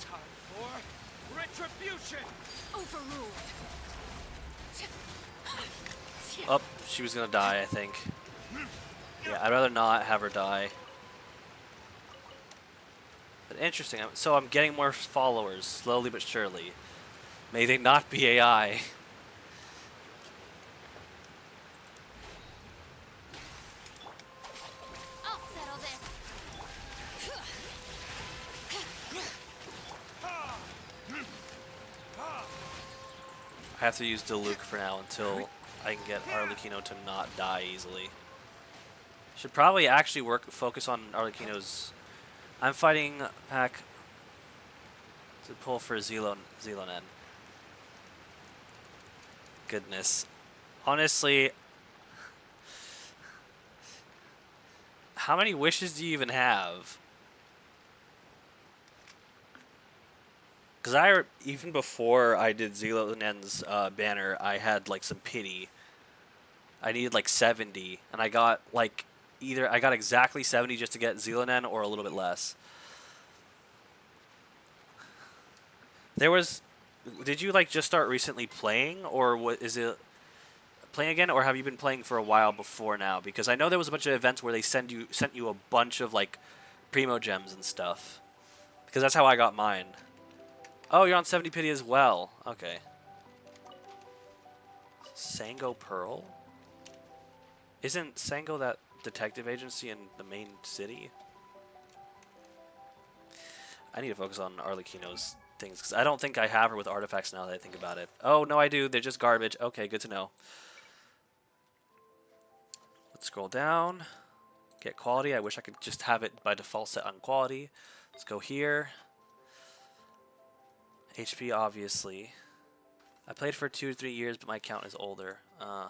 Time for retribution! Overruled. Oh, she was gonna die, I think. Yeah, I'd rather not have her die. But interesting. So I'm getting more followers, slowly but surely. May they not be AI. I'll settle this. I have to use Diluc for now until I can get Arlecchino to not die easily. Should probably actually focus on Arlecchino's. I'm fighting pack to pull for Zelonen. Goodness. Honestly, how many wishes do you even have? Because even before I did Zelonen's banner, I had like some pity. I needed like 70, and I got like I got exactly 70 just to get Zelonen or a little bit less. Did you like just start recently playing, or what is it playing again, or have you been playing for a while before now? Because I know there was a bunch of events where they sent you a bunch of like primo gems and stuff. Because that's how I got mine. Oh, you're on 70 pity as well. Okay. Sango Pearl? Isn't Sango that detective agency in the main city? I need to focus on Arlecchino's things, because I don't think I have her with artifacts now that I think about it. Oh, no, I do. They're just garbage. Okay, good to know. Let's scroll down. Get quality. I wish I could just have it by default set on quality. Let's go here. HP, obviously. I played for 2 to 3 years, but my account is older. I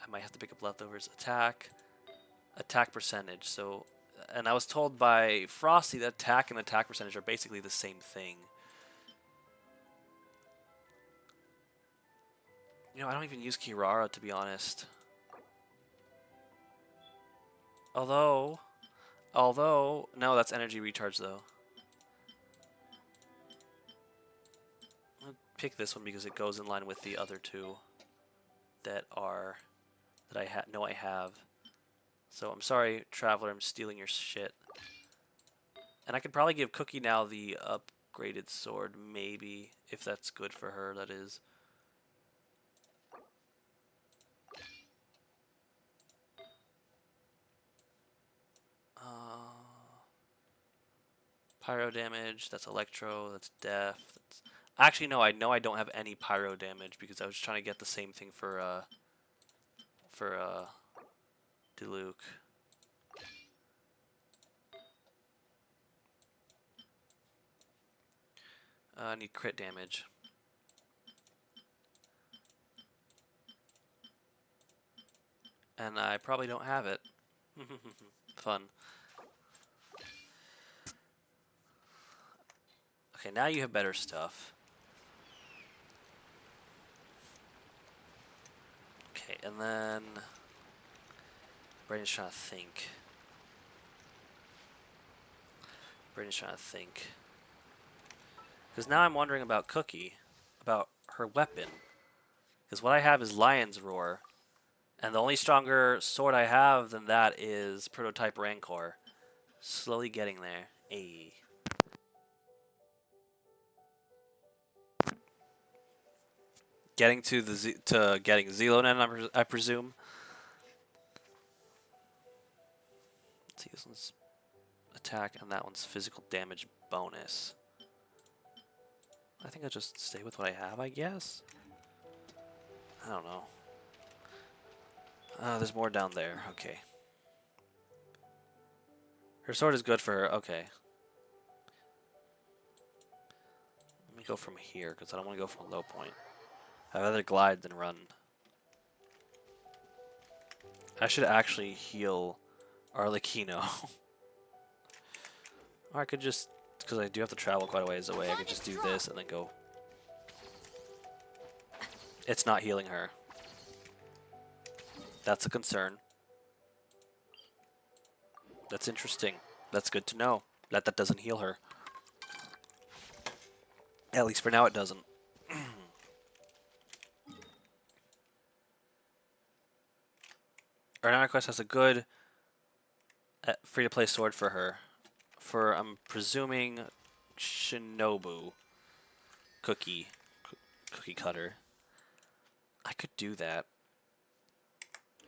might have to pick up leftovers. Attack. attack percentage. So, and I was told by Frosty that attack and attack percentage are basically the same thing. You know, I don't even use Kirara, to be honest. Although, no, that's energy recharge though. I'll pick this one because it goes in line with the other two that know I have. So I'm sorry, Traveler, I'm stealing your shit. And I could probably give Cookie now the upgraded sword, maybe, if that's good for her, that is. Pyro damage, that's Electro, that's Death. That's... Actually, no, I know I don't have any Pyro damage because I was trying to get the same thing for Diluc. I need crit damage. And I probably don't have it. Fun. Okay, now you have better stuff. Okay, and then... Braden's trying to think. Because now I'm wondering about Cookie. About her weapon. Because what I have is Lion's Roar. And the only stronger sword I have than that is Prototype Rancor. Slowly getting there. Ayy. Getting to getting Zelonen, I presume. Let's see, this one's attack and that one's physical damage bonus. I think I'll just stay with what I have, I guess. I don't know. There's more down there. Okay. Her sword is good for her. Okay. Let me go from here because I don't want to go from a low point. I'd rather glide than run. I should actually heal Arlecchino. Or I could just, because I do have to travel quite a ways away, I could just do this and then go. It's not healing her. That's a concern. That's interesting. That's good to know. That doesn't heal her. At least for now it doesn't. Arnana Quest has a good free-to-play sword for her. For, I'm presuming, Shinobu. Cookie Cutter. I could do that.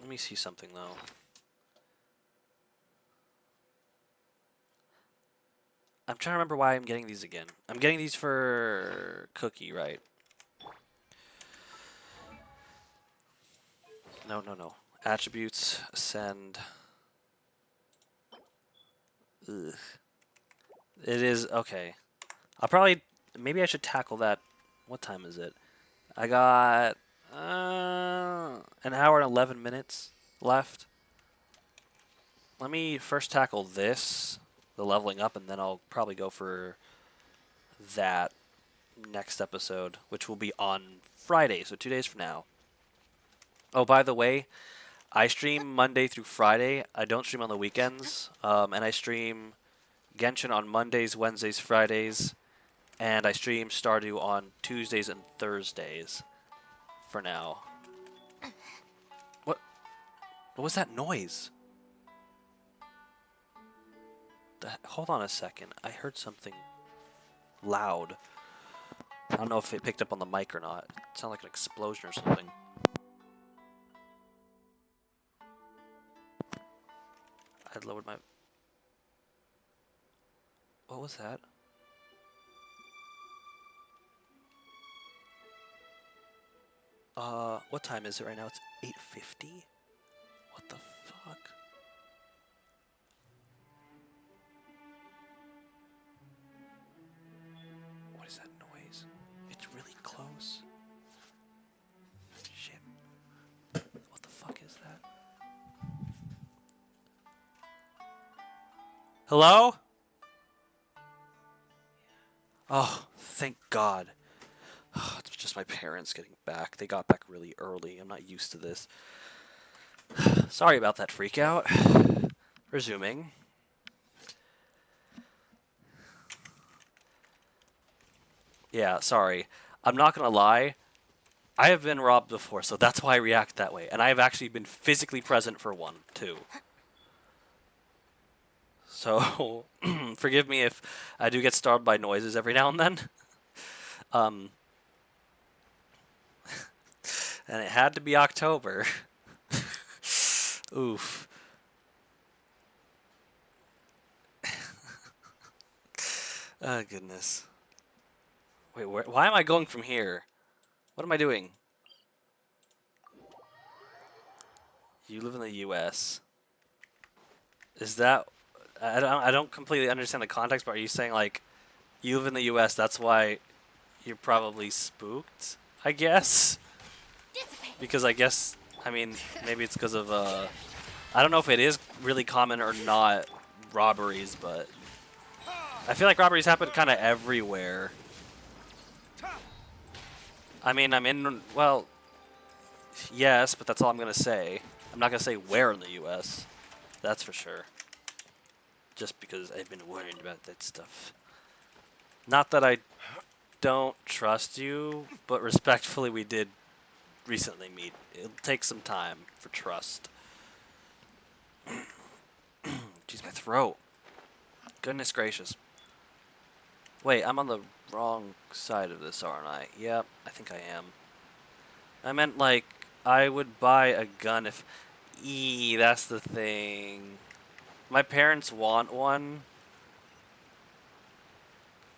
Let me see something, though. I'm trying to remember why I'm getting these again. I'm getting these for Cookie, right? No. Attributes, ascend. Ugh. It is, okay. Maybe I should tackle that. What time is it? I got an hour and 11 minutes left. Let me first tackle this, the leveling up, and then I'll probably go for that next episode, which will be on Friday, so 2 days from now. Oh, by the way, I stream Monday through Friday. I don't stream on the weekends, and I stream Genshin on Mondays, Wednesdays, Fridays, and I stream Stardew on Tuesdays and Thursdays for now. What was that noise? Hold on a second. I heard something loud. I don't know if it picked up on the mic or not. It sounded like an explosion or something. I lowered my... What was that? What time is it right now? It's 8:50? What the fuck? What is that noise? It's really close. Shit. What the fuck is that? Hello? Oh, thank God. It's just my parents getting back. They got back really early. I'm not used to this. Sorry about that freak out. Resuming. Yeah, sorry. I'm not gonna lie. I have been robbed before, so that's why I react that way. And I have actually been physically present for one, too. So, forgive me if I do get startled by noises every now and then. Um, and it had to be October. Oof. Oh, goodness. Wait, why am I going from here? What am I doing? You live in the U.S. Is that... I don't completely understand the context, but are you saying, like, you live in the U.S., that's why you're probably spooked, I guess? Dissipate. Because I guess, I mean, maybe it's because of, I don't know if it is really common or not, robberies, but I feel like robberies happen kind of everywhere. I mean, I'm in, well, yes, but that's all I'm going to say. I'm not going to say where in the U.S., that's for sure. Just because I've been worried about that stuff. Not that I don't trust you, but respectfully, we did recently meet. It'll take some time for trust. Jeez, my throat. Goodness gracious. Wait, I'm on the wrong side of this, aren't I? Yep, I think I am. I meant, like, I would buy a gun if... that's the thing. My parents want one.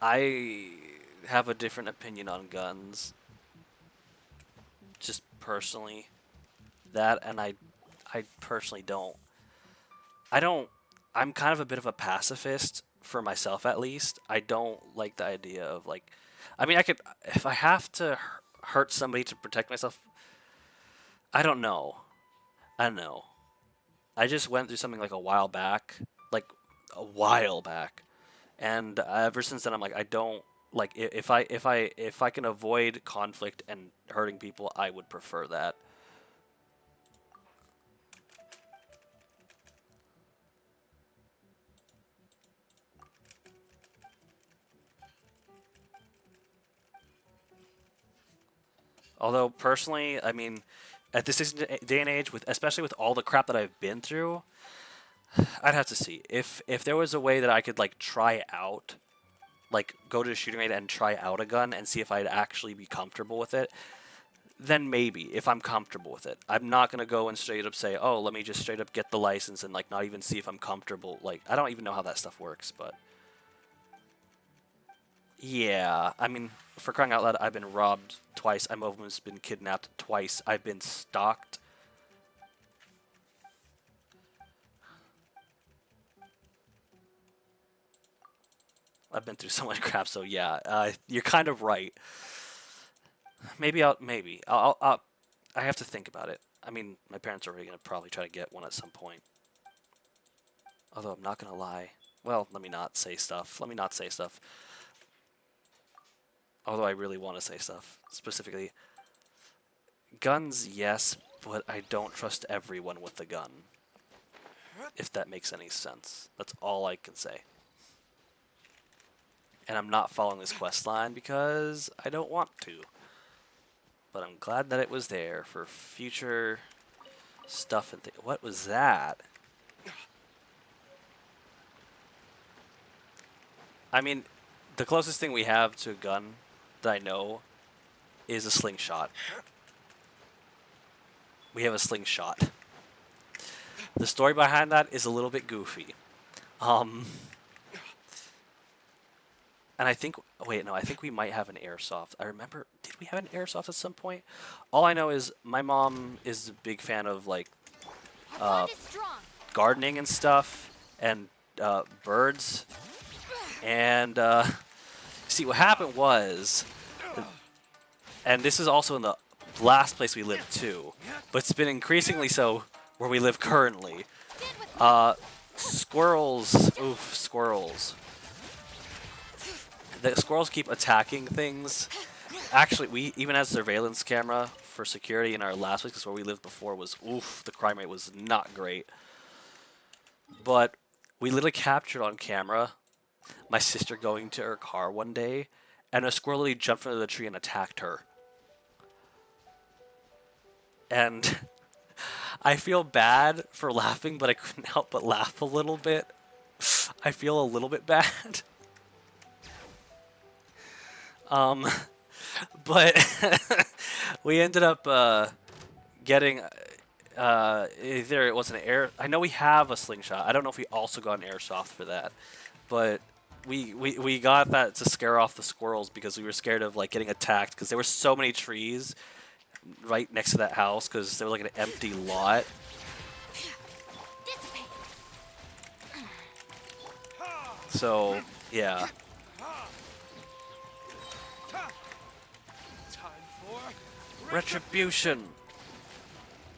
I have a different opinion on guns. Just personally. That, and I personally don't. I'm kind of a bit of a pacifist, for myself at least. I don't like the idea of, like, I mean, I could, if I have to hurt somebody to protect myself, I don't know. I don't know. I just went through something like a while back, and ever since then I'm like, I don't like, if I can avoid conflict and hurting people, I would prefer that. Although personally, I mean, at this day and age, with especially with all the crap that I've been through, I'd have to see if there was a way that I could like try out, like go to a shooting range and try out a gun and see if I'd actually be comfortable with it. Then maybe if I'm comfortable with it, I'm not gonna go and straight up say, oh, let me just straight up get the license and like not even see if I'm comfortable. Like I don't even know how that stuff works, but. Yeah, I mean, for crying out loud, I've been robbed twice. I've almost been kidnapped twice. I've been stalked. I've been through so much crap, so yeah, you're kind of right. Maybe I have to think about it. I mean, my parents are already gonna probably try to get one at some point. Although I'm not gonna lie. Well, let me not say stuff. Let me not say stuff. Although I really want to say stuff. Specifically, guns, yes, but I don't trust everyone with a gun. If that makes any sense. That's all I can say. And I'm not following this quest line because I don't want to. But I'm glad that it was there for future stuff and what was that? I mean, the closest thing we have to a gun that I know is a slingshot. We have a slingshot. The story behind that is a little bit goofy. And I think, wait, no, I think we might have an airsoft. I remember, did we have an airsoft at some point? All I know is my mom is a big fan of, like, gardening and stuff, and birds. And, see, what happened was, and this is also in the last place we lived too, but it's been increasingly so where we live currently. Squirrels. Oof, squirrels. The squirrels keep attacking things. Actually, we even had surveillance camera for security in our last place because where we lived before was, oof, the crime rate was not great. But we literally captured on camera my sister going to her car one day, and a squirrel literally jumped into the tree and attacked her. And I feel bad for laughing, but I couldn't help but laugh a little bit. I feel a little bit bad. But we ended up getting either it was an air. I know we have a slingshot. I don't know if we also got an airsoft for that, but we got that to scare off the squirrels because we were scared of like getting attacked because there were so many trees right next to that house because there was like an empty lot. Dissipate. So yeah, Time for retribution.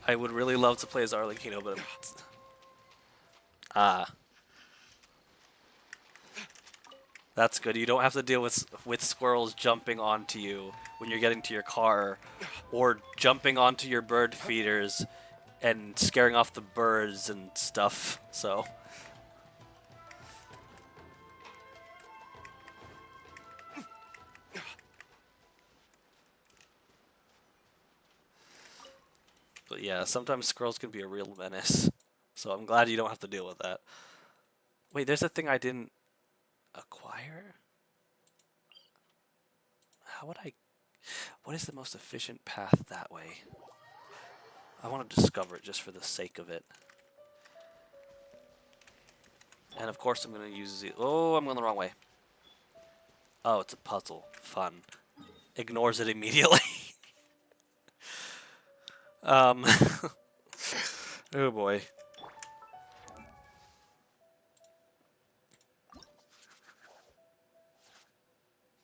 I would really love to play as Arlecchino, but that's good. You don't have to deal with squirrels jumping onto you when you're getting to your car, or jumping onto your bird feeders and scaring off the birds and stuff. So. But yeah, sometimes squirrels can be a real menace. So I'm glad you don't have to deal with that. Wait, there's a thing I didn't acquire? How would I... What is the most efficient path that way? I want to discover it just for the sake of it. And of course I'm going to use the... Oh, I'm going the wrong way. Oh, it's a puzzle. Fun. Ignores it immediately. Oh boy.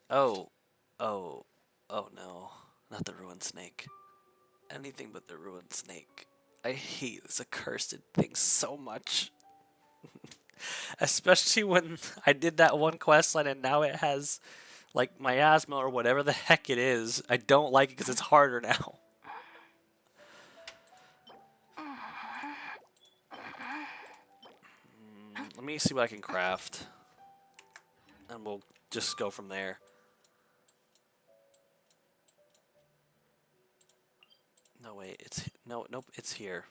Oh. Oh. Oh no. Not the ruined snake. Anything but the ruined snake. I hate this accursed thing so much. Especially when I did that one quest line and now it has like miasma or whatever the heck it is. I don't like it because it's harder now. Let me see what I can craft. And we'll just go from there. No, wait, it's... No, nope, it's here.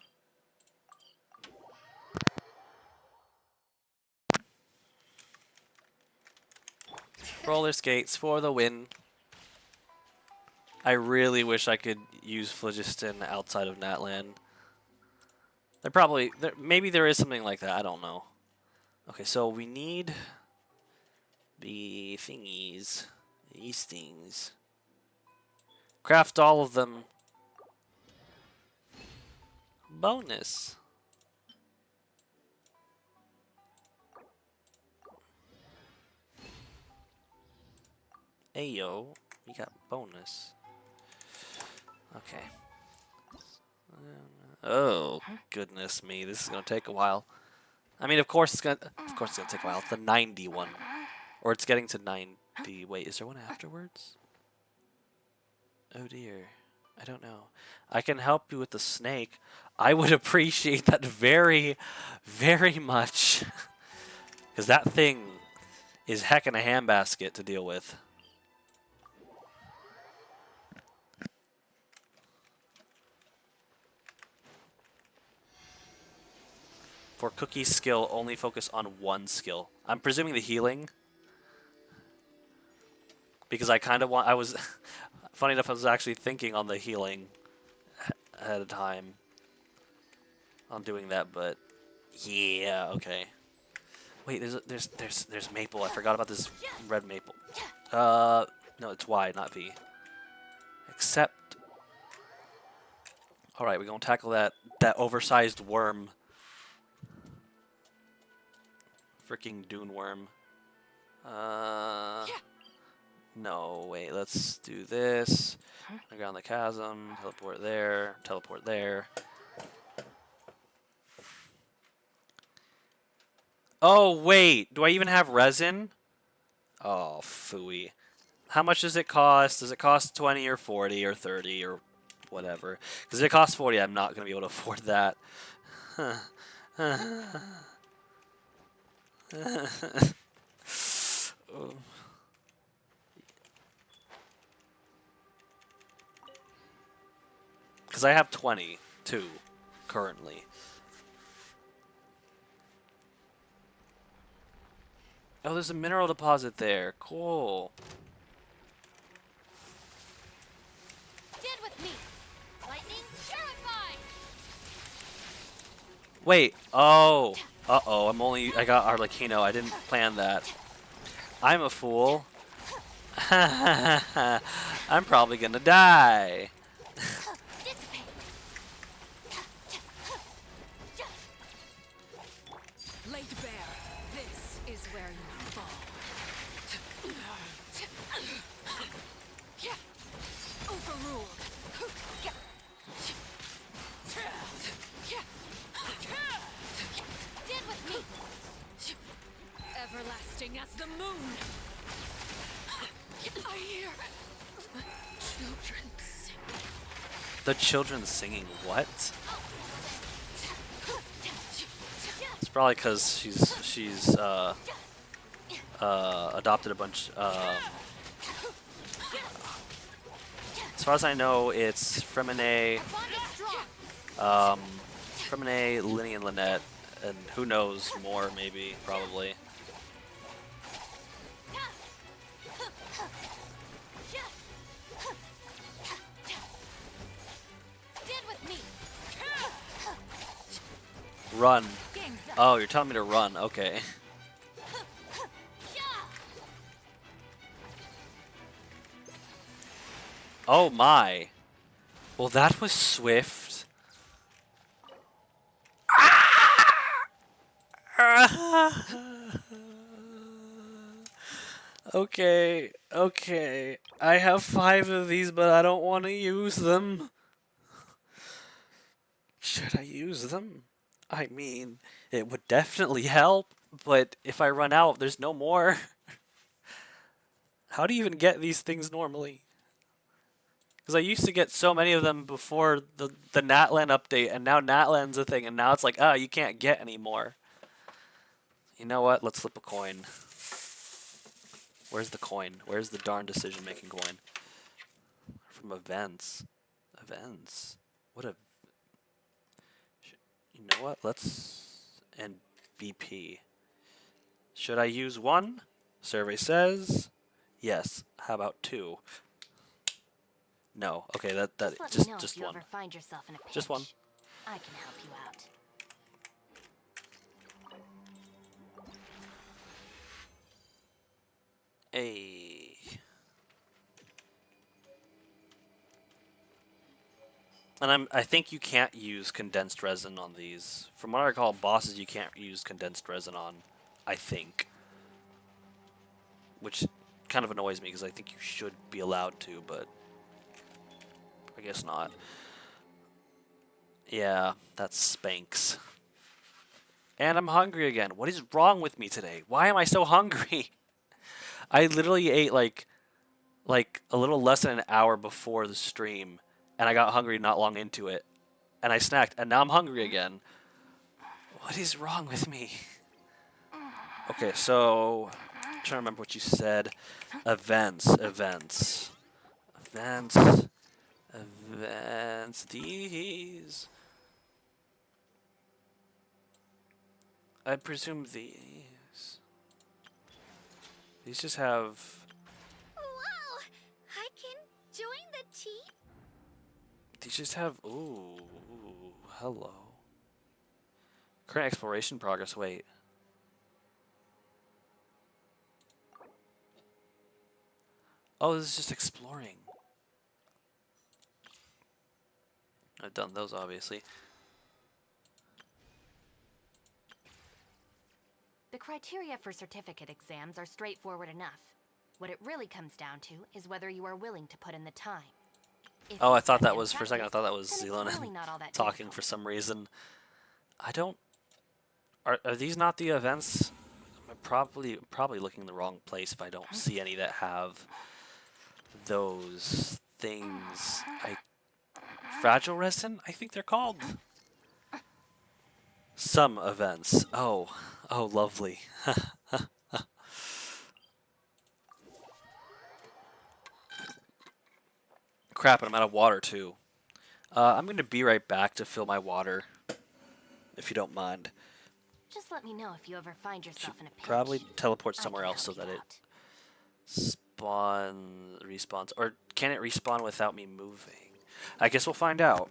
Roller skates for the win. I really wish I could use phlogiston outside of Natlan. Maybe there is something like that, I don't know. Okay, so we need the thingies. These things. Craft all of them. Bonus. Ayo, we got bonus. Okay. Oh, goodness me, this is gonna take a while. I mean, of course it's gonna take a while. It's the 90 one. Or it's getting to 90. Wait, is there one afterwards? Oh dear. I don't know. I can help you with the snake. I would appreciate that very, very much. Because that thing is heckin' a handbasket to deal with. For Cookie's skill, only focus on one skill. I'm presuming the healing. Because I kind of want... I was... Funny enough, I was actually thinking on the healing ahead of time on doing that, but... Yeah, okay. Wait, there's maple. I forgot about this red maple. No, it's Y, not V. Except... Alright, we're gonna tackle that oversized worm. Freaking dune worm. No, wait, let's do this. Around the chasm, teleport there, teleport there. Oh, wait. Do I even have resin? Oh, phooey. How much does it cost? Does it cost 20 or 40 or 30 or whatever? Because if it costs 40, I'm not going to be able to afford that. Because I have 22 currently. Oh, there's a mineral deposit there. Cool. Stand with me. Lightning purified. Wait. Oh. Uh-oh. I got Arlecchino. I didn't plan that. I'm a fool. I'm probably gonna die. Dissipate. Laid bare. This is where you fall. Overruled. Stand with me. Everlasting as the moon. I hear children sing. The children singing what? It's probably because she's adopted a bunch. As far as I know, it's Fremine, Bond is strong. Fremine, Linny, and Lynette, and who knows more? Maybe, probably. Stand with me. Run. Gang's up. Oh, you're telling me to run. Okay. Oh my. Well, that was swift. Okay, okay. I have 5 of these, but I don't want to use them. Should I use them? I mean, it would definitely help, but if I run out, there's no more. How do you even get these things normally? Because I used to get so many of them before the Natlan update, and now Natlan's a thing, and now it's like, oh, you can't get any more. You know what? Let's flip a coin. Where's the coin? Where's the darn decision-making coin? From events. Events. What a... You know what? Let's... And BP. Should I use 1? Survey says... Yes. How about 2? No. Okay, that Just let me know if just you 1. ever find yourself in a pinch. Just 1. I can help you out. Hey. And I think you can't use condensed resin on these. From what I recall, bosses you can't use condensed resin on. I think. Which kind of annoys me because I think you should be allowed to, but I guess not. Yeah, that spanks. And I'm hungry again. What is wrong with me today? Why am I so hungry? I literally ate like a little less than an hour before the stream, and I got hungry not long into it, and I snacked, and now I'm hungry again. What is wrong with me? Okay, so I'm trying to remember what you said. Events. These. I presume these. These just have. Wow! I can join the team? These just have. Ooh, hello. Current exploration progress. Wait. Oh, this is just exploring. I've done those, obviously. The criteria for certificate exams are straightforward enough. What it really comes down to is whether you are willing to put in the time. If Oh, you I thought study that and was, for a second, I practice, thought that was then it's Zelona really not all that talking difficult. for some reason. I don't... Are these not the events? I'm probably looking in the wrong place if I don't see any that have those things. Fragile resin, I think they're called. Some events. Oh, lovely. Crap, and I'm out of water too. I'm gonna be right back to fill my water, if you don't mind. Just let me know if you ever find Should yourself in a probably pinch. teleport I somewhere can else help so you that it out. respawns, or can it respawn without me moving? I guess we'll find out.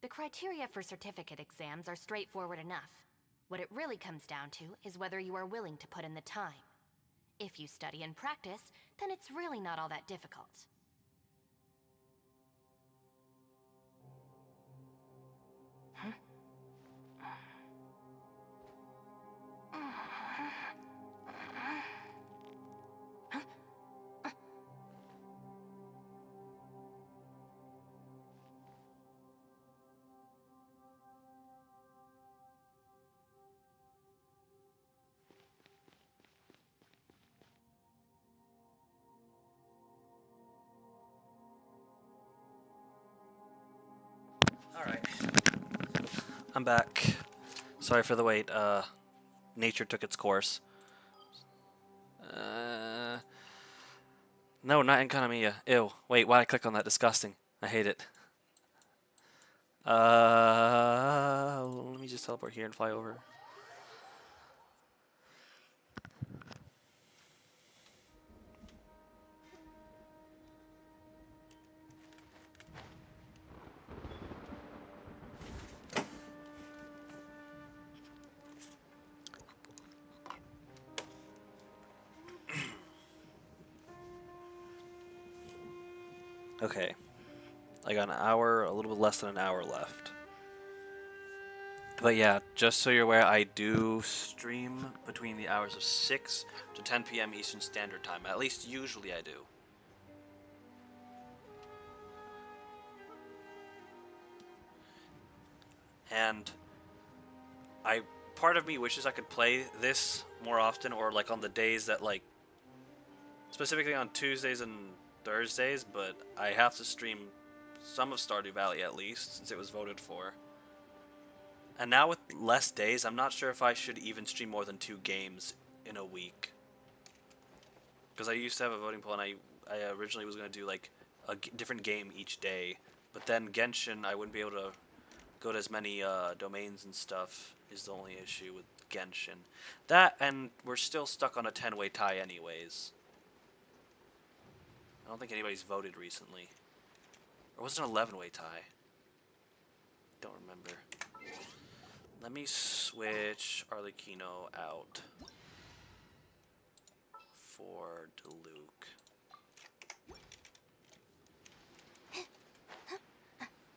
The criteria for certificate exams are straightforward enough. What it really comes down to is whether you are willing to put in the time. If you study and practice, then it's really not all that difficult. Alright, I'm back. Sorry for the wait. Nature took its course. No, not Economia. Ew. Wait, why did I click on that? Disgusting. I hate it. Let me just teleport here and fly over. Okay. I got an hour, a little bit less than an hour left. But yeah, just so you're aware, I do stream between the hours of 6 to 10 p.m. Eastern Standard Time. At least usually I do. And part of me wishes I could play this more often, or like on the days that, like, specifically on Tuesdays and Thursdays, but I have to stream some of Stardew Valley at least, since it was voted for. And now with less days, I'm not sure if I should even stream more than 2 games in a week. Because I used to have a voting poll, and I originally was going to do like a different game each day. But then Genshin, I wouldn't be able to go to as many domains and stuff, is the only issue with Genshin. That, and we're still stuck on a 10-way tie anyways. I don't think anybody's voted recently. Or was it an 11-way tie? Don't remember. Let me switch Arlecchino out for Diluc.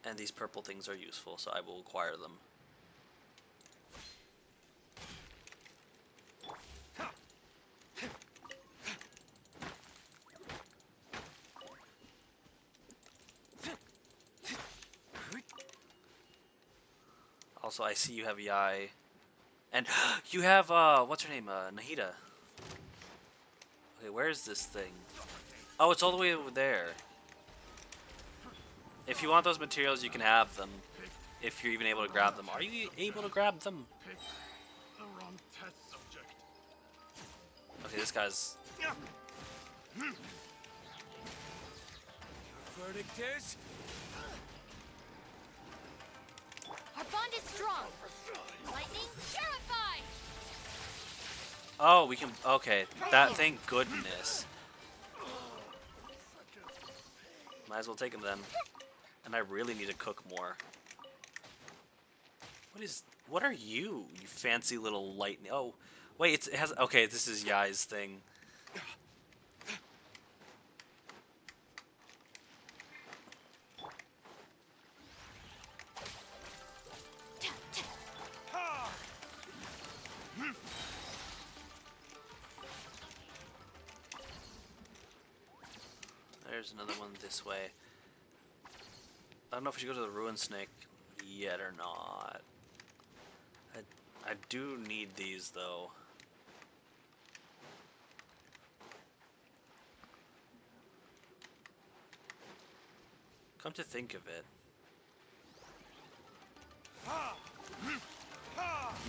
And these purple things are useful, so I will acquire them. Also, I see you have Yai. And you have, what's her name? Nahida. Okay, where is this thing? Oh, it's all the way over there. If you want those materials, you can have them. If you're even able to grab them. Are you able to grab them? Pick the wrong test subject. Okay, this guy's... Verdict is Our bond is strong. Lightning, purify! Oh, we can... Okay, that... Thank goodness. Might as well take them then. And I really need to cook more. What are you? You fancy little lightning... Oh, wait, it has... Okay, this is Yai's thing. There's another one this way. I don't know if we should go to the Ruin Snake yet or not. I do need these though. Come to think of it.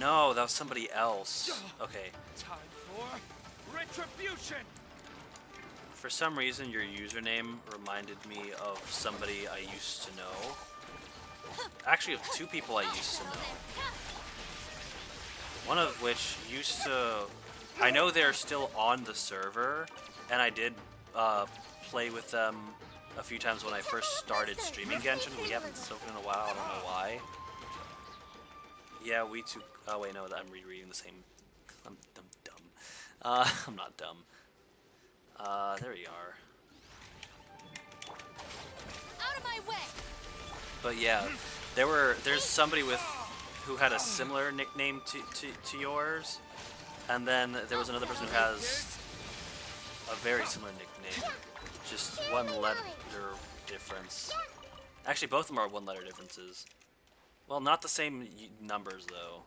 No, that was somebody else. Okay. Time for retribution. For some reason, your username reminded me of somebody I used to know. Actually, of two people I used to know. One of which used to... I know they're still on the server, and I did play with them a few times when I first started streaming Genshin. We haven't spoken in a while, I don't know why. Yeah, we too... Oh wait, no, I'm rereading the same... I'm dumb. I'm not dumb. There you are. Out of my way! But yeah, there's somebody who had a similar nickname to yours, and then there was another person who has a very similar nickname, just one letter difference. Actually, both of them are one letter differences. Well, not the same numbers though.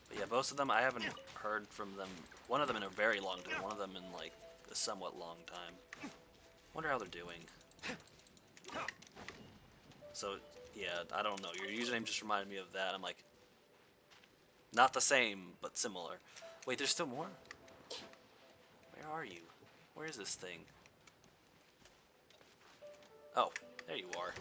But yeah, both of them I haven't heard from them. One of them in a very long time, one of them in like a somewhat long time. Wonder how they're doing. So, yeah, I don't know. Your username just reminded me of that. I'm like, not the same, but similar. Wait, there's still more? Where are you? Where is this thing? Oh, there you are.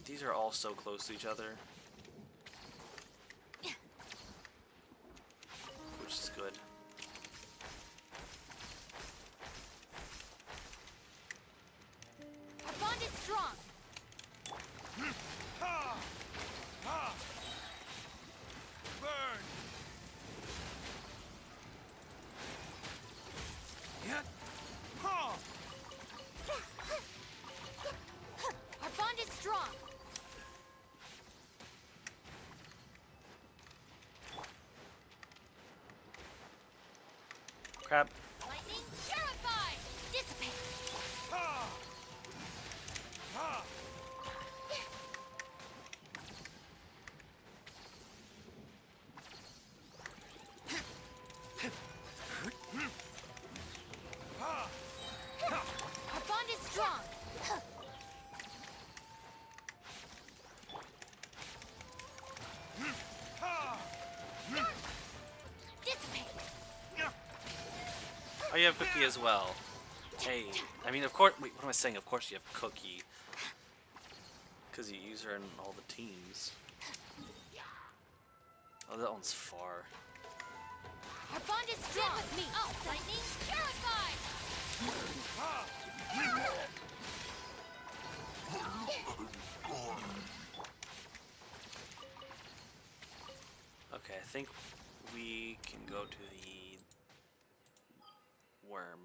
These are all so close to each other. Which is good. Our bond is strong. Burn. Yet. Ha. Our bond is strong. Crap. Lightning, purify! Dissipate! Ha. Ha. Our bond is strong. Ha. Dissipate! you have Cookie as well. Hey, I mean, of course. Wait, what am I saying? Of course you have Cookie, because you use her in all the teams. Oh, that one's far. Our bond is strong. With me. Oh, lightning purified. Okay, I think we can go to the worm.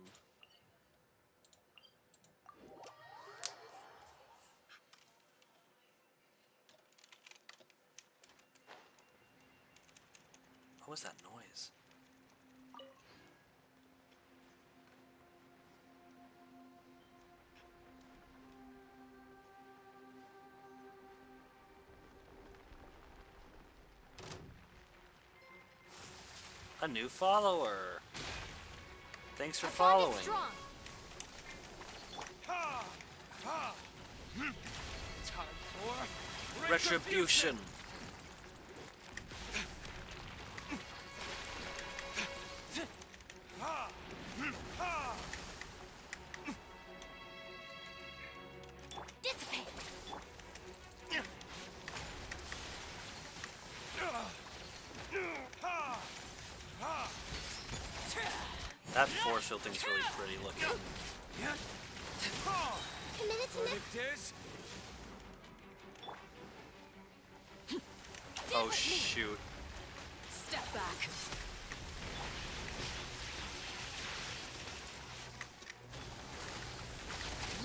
What was that noise? A new follower. Thanks for Our bond following. is strong. Ha! Ha! Time for Retribution. Ha! Ha! Dissipate. Ha! Ha! That force field thing's really pretty looking. Ha! Committed to Verdict is Oh shoot. Step back.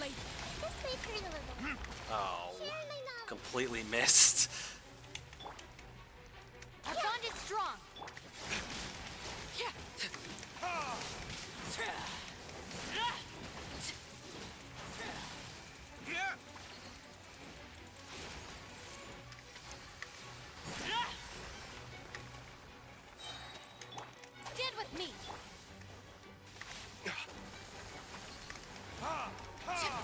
Late. This way, pretty little. Oh. Share my knowledge. Completely missed. Our bond is strong. ha! Yeah! Stand with me. Ha! Ha!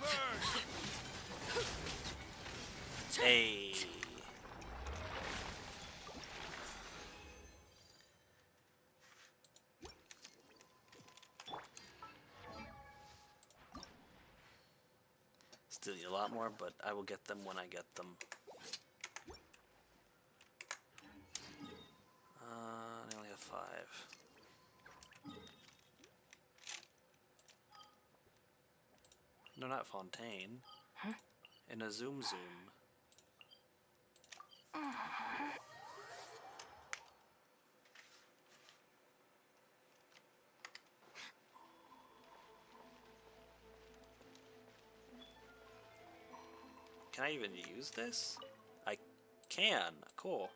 Burn! Hey. Still need a lot more, but I will get them when I get them. I only have 5. No, not Fontaine. Huh? In a Zoom Zoom. Can I even use this? I can. Cool.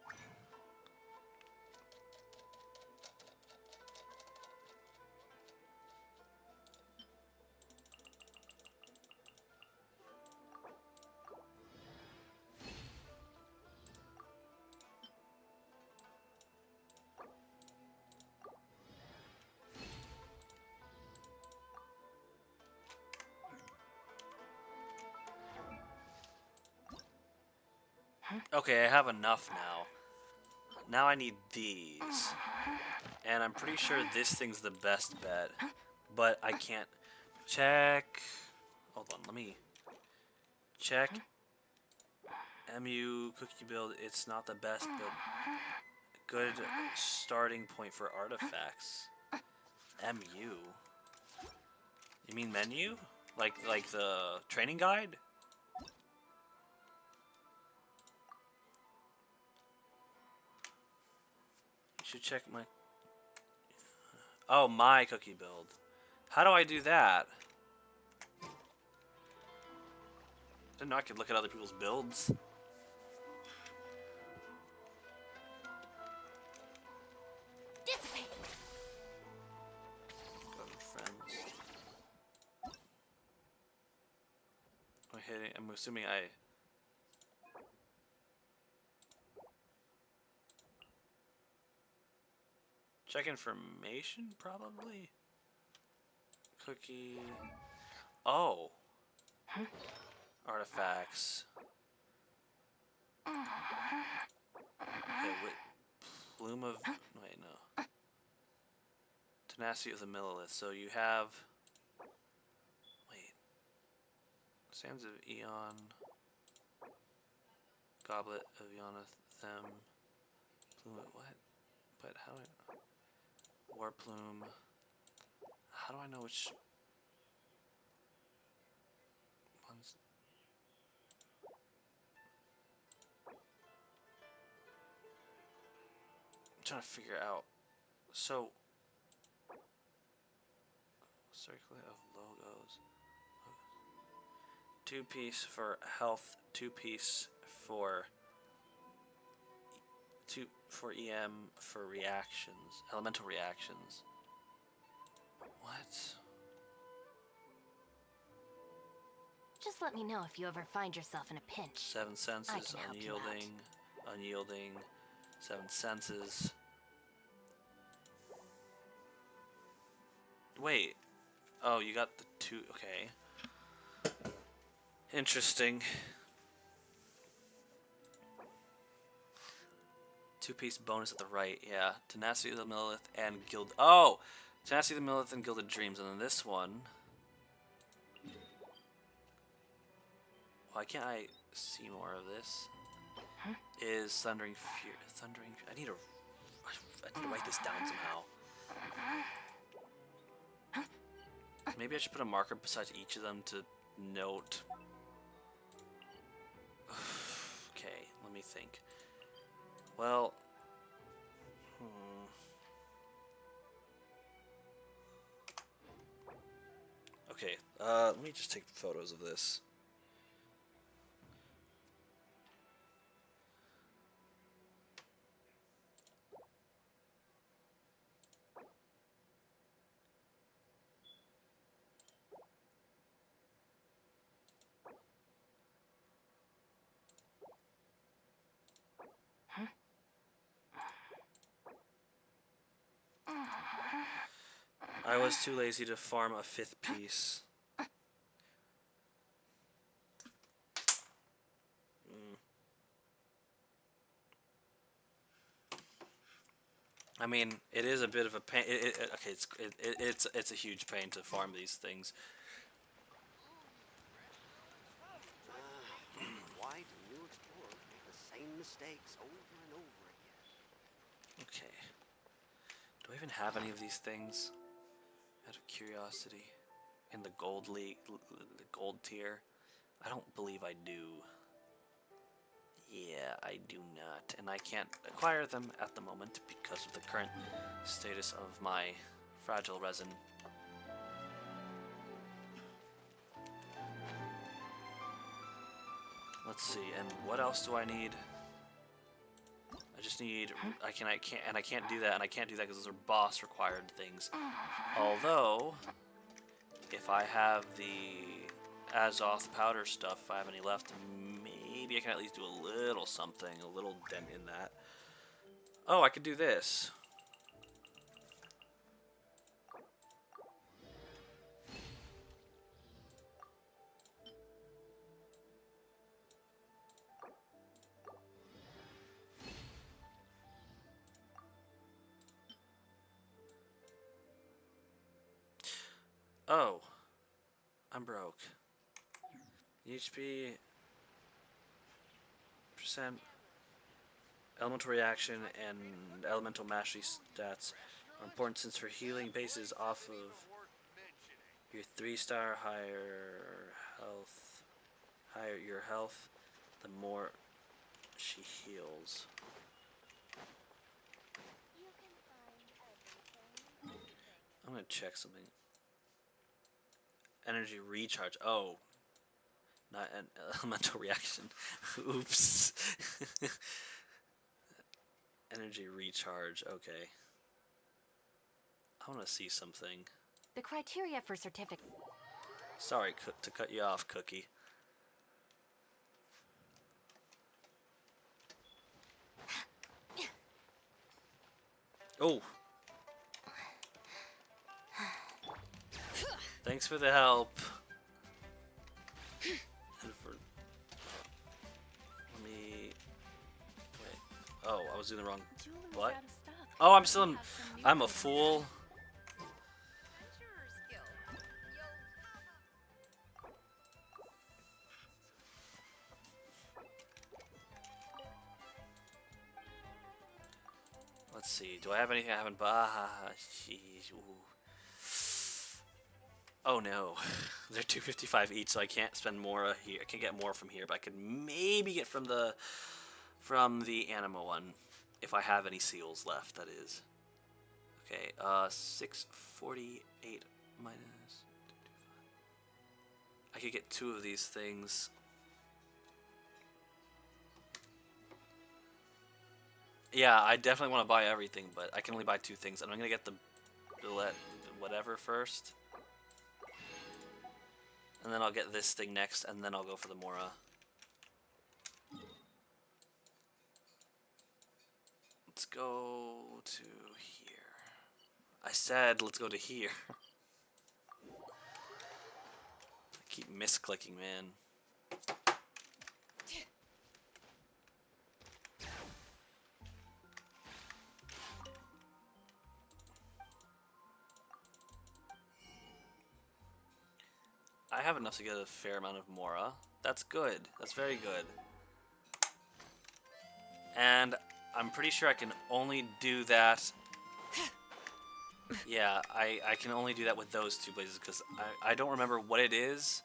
Okay, I have enough now. Now I need these. And I'm pretty sure this thing's the best bet. But I can't check. Hold on, let me check. MU cookie build, it's not the best, but good starting point for artifacts. MU. You mean menu? Like the training guide? Should check my... Oh, my cookie build. How do I do that? Didn't know I could look at other people's builds. Dissipate. Go to friends. Okay, I'm assuming I... Check information, probably? Cookie... Oh! Artifacts. Okay, wait. Plume of... Wait, no. Tenacity of the Millilith. So you have. Wait. Sands of Eon. Goblet of Eonathem. Plume. What? But how do I. War Plume. How do I know which ones? I'm trying to figure out. So. Circlet of logos. 2-piece for health, 2-piece for EM for reactions, elemental reactions. What? Just let me know if you ever find yourself in a pinch. 7 senses, can help you out. unyielding, 7 senses. Wait. Oh, you got the 2. Okay. Interesting. 2-piece bonus at the right. Yeah. Tenacity of the Millilith and Guild. Oh! Tenacity of the Millilith and Gilded Dreams. And then this one. Why can't I see more of this? Huh? Is Thundering Fury. I need to write this down somehow. Maybe I should put a marker beside each of them to note. Okay, let me think. Well, okay, let me just take photos of this. I was too lazy to farm a 5th piece. I mean, it is a bit of a pain. Okay, it's a huge pain to farm these things. Why do new explorers make the same mistakes over and over again? Okay. Do I even have any of these things? Out of curiosity, in the gold league, the gold tier, I don't believe I do. Yeah, I do not, and I can't acquire them at the moment because of the current status of my fragile resin. Let's see, and what else do I need? I just need. I can't do that, and I can't do that because those are boss required things. Although, if I have the Azoth powder stuff, if I have any left, maybe I can at least do a little something, a little dent in that. Oh, I could do this. Oh, I'm broke. HP percent elemental reaction and elemental mastery stats are important since her healing base is off of your 3-star higher your health, the more she heals. I'm gonna check something. Energy recharge. Oh. Not an elemental reaction. Oops. Energy recharge. Okay. I want to see something. The criteria for certificate. Sorry to cut you off, Cookie. Oh. Thanks for the help. And for... Let me... Wait. Oh, I was doing the wrong... What? Oh, I'm still in... I'm a fool. Let's see. Do I have anything I haven't bought? Jeez. Ooh. Oh no. They're 255 each, so I can't spend more here. I can't get more from here, but I could maybe get from the anima one. If I have any seals left, that is. Okay, 648 minus. I could get 2 of these things. Yeah, I definitely want to buy everything, but I can only buy 2 things. And I'm going to get the billet whatever first. And then I'll get this thing next, and then I'll go for the Mora. Let's go to here. I said let's go to here. I keep misclicking, man. I have enough to get a fair amount of Mora. That's good. That's very good. And I'm pretty sure I can only do that. Yeah, I can only do that with those 2 places because I don't remember what it is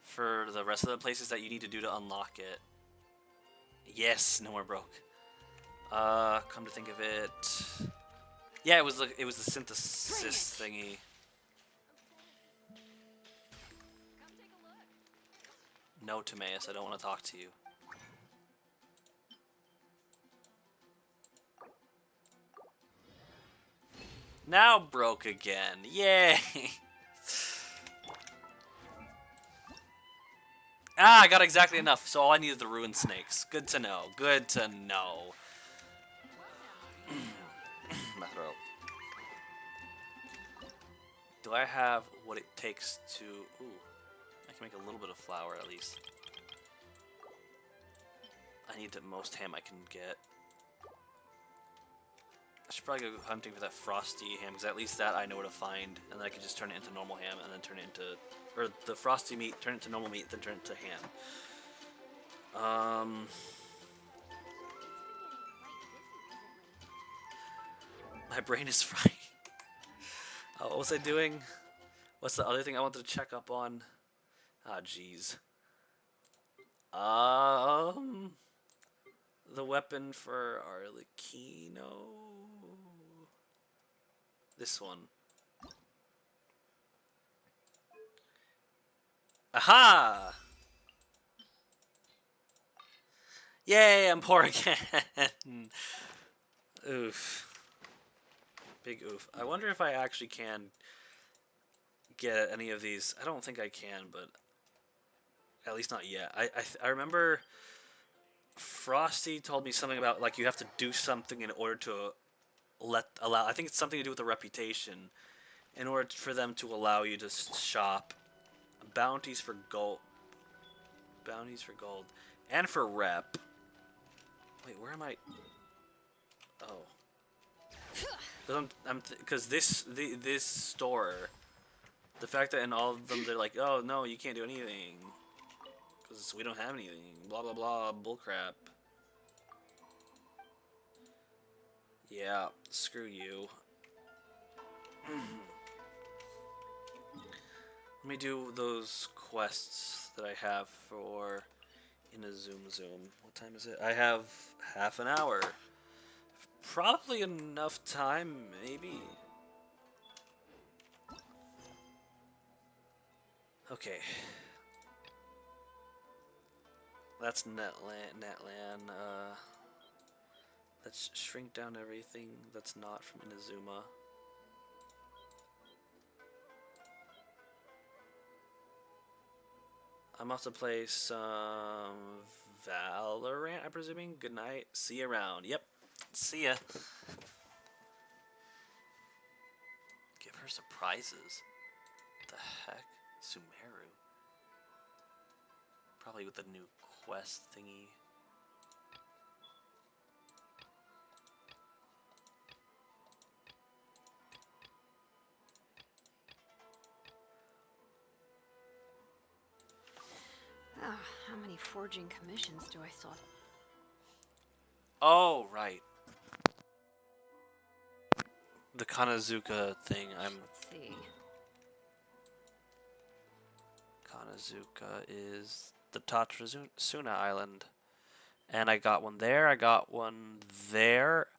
for the rest of the places that you need to do to unlock it. Yes, no more broke. Come to think of it, yeah, it was the synthesis thingy. No, Timaeus, I don't want to talk to you. Now broke again. Yay! Ah, I got exactly enough, so all I need is the ruined snakes. Good to know. Good to know. My throat. Do I have what it takes to... Ooh. I can make a little bit of flour, at least. I need the most ham I can get. I should probably go hunting for that frosty ham, because at least that I know where to find, and then I can just turn it into normal ham, and then turn it into... Or the frosty meat, turn it to normal meat, then turn it to ham. My brain is fried. What was I doing? What's the other thing I wanted to check up on? Ah, jeez. The weapon for Arlecchino. This one. Aha! Yay, I'm poor again. Oof. Big oof. I wonder if I actually can get any of these. I don't think I can, but at least not yet. I remember Frosty told me something about like you have to do something in order to allow. I think it's something to do with the reputation, in order for them to allow you to shop. Bounties for gold, and for rep. Wait, where am I? Oh, because this store, the fact that in all of them they're like, oh no, you can't do anything, because we don't have anything. Blah blah blah, bullcrap. Yeah, screw you. Let me do those quests that I have for in a zoom. What time is it? I have half an hour. Probably enough time, maybe. Okay. That's Netland. Let's shrink down everything that's not from Inazuma. I'm off to play some Valorant, I'm presuming. Good night. See you around. Yep. See ya. Give her surprises. What the heck? Sumeru. Probably with the new quest thingy. Ah, how many forging commissions do I still? Oh, right. Kanazuka thing. Let's see. Kanazuka is the Tatrasuna Island. And I got one there, I got one there,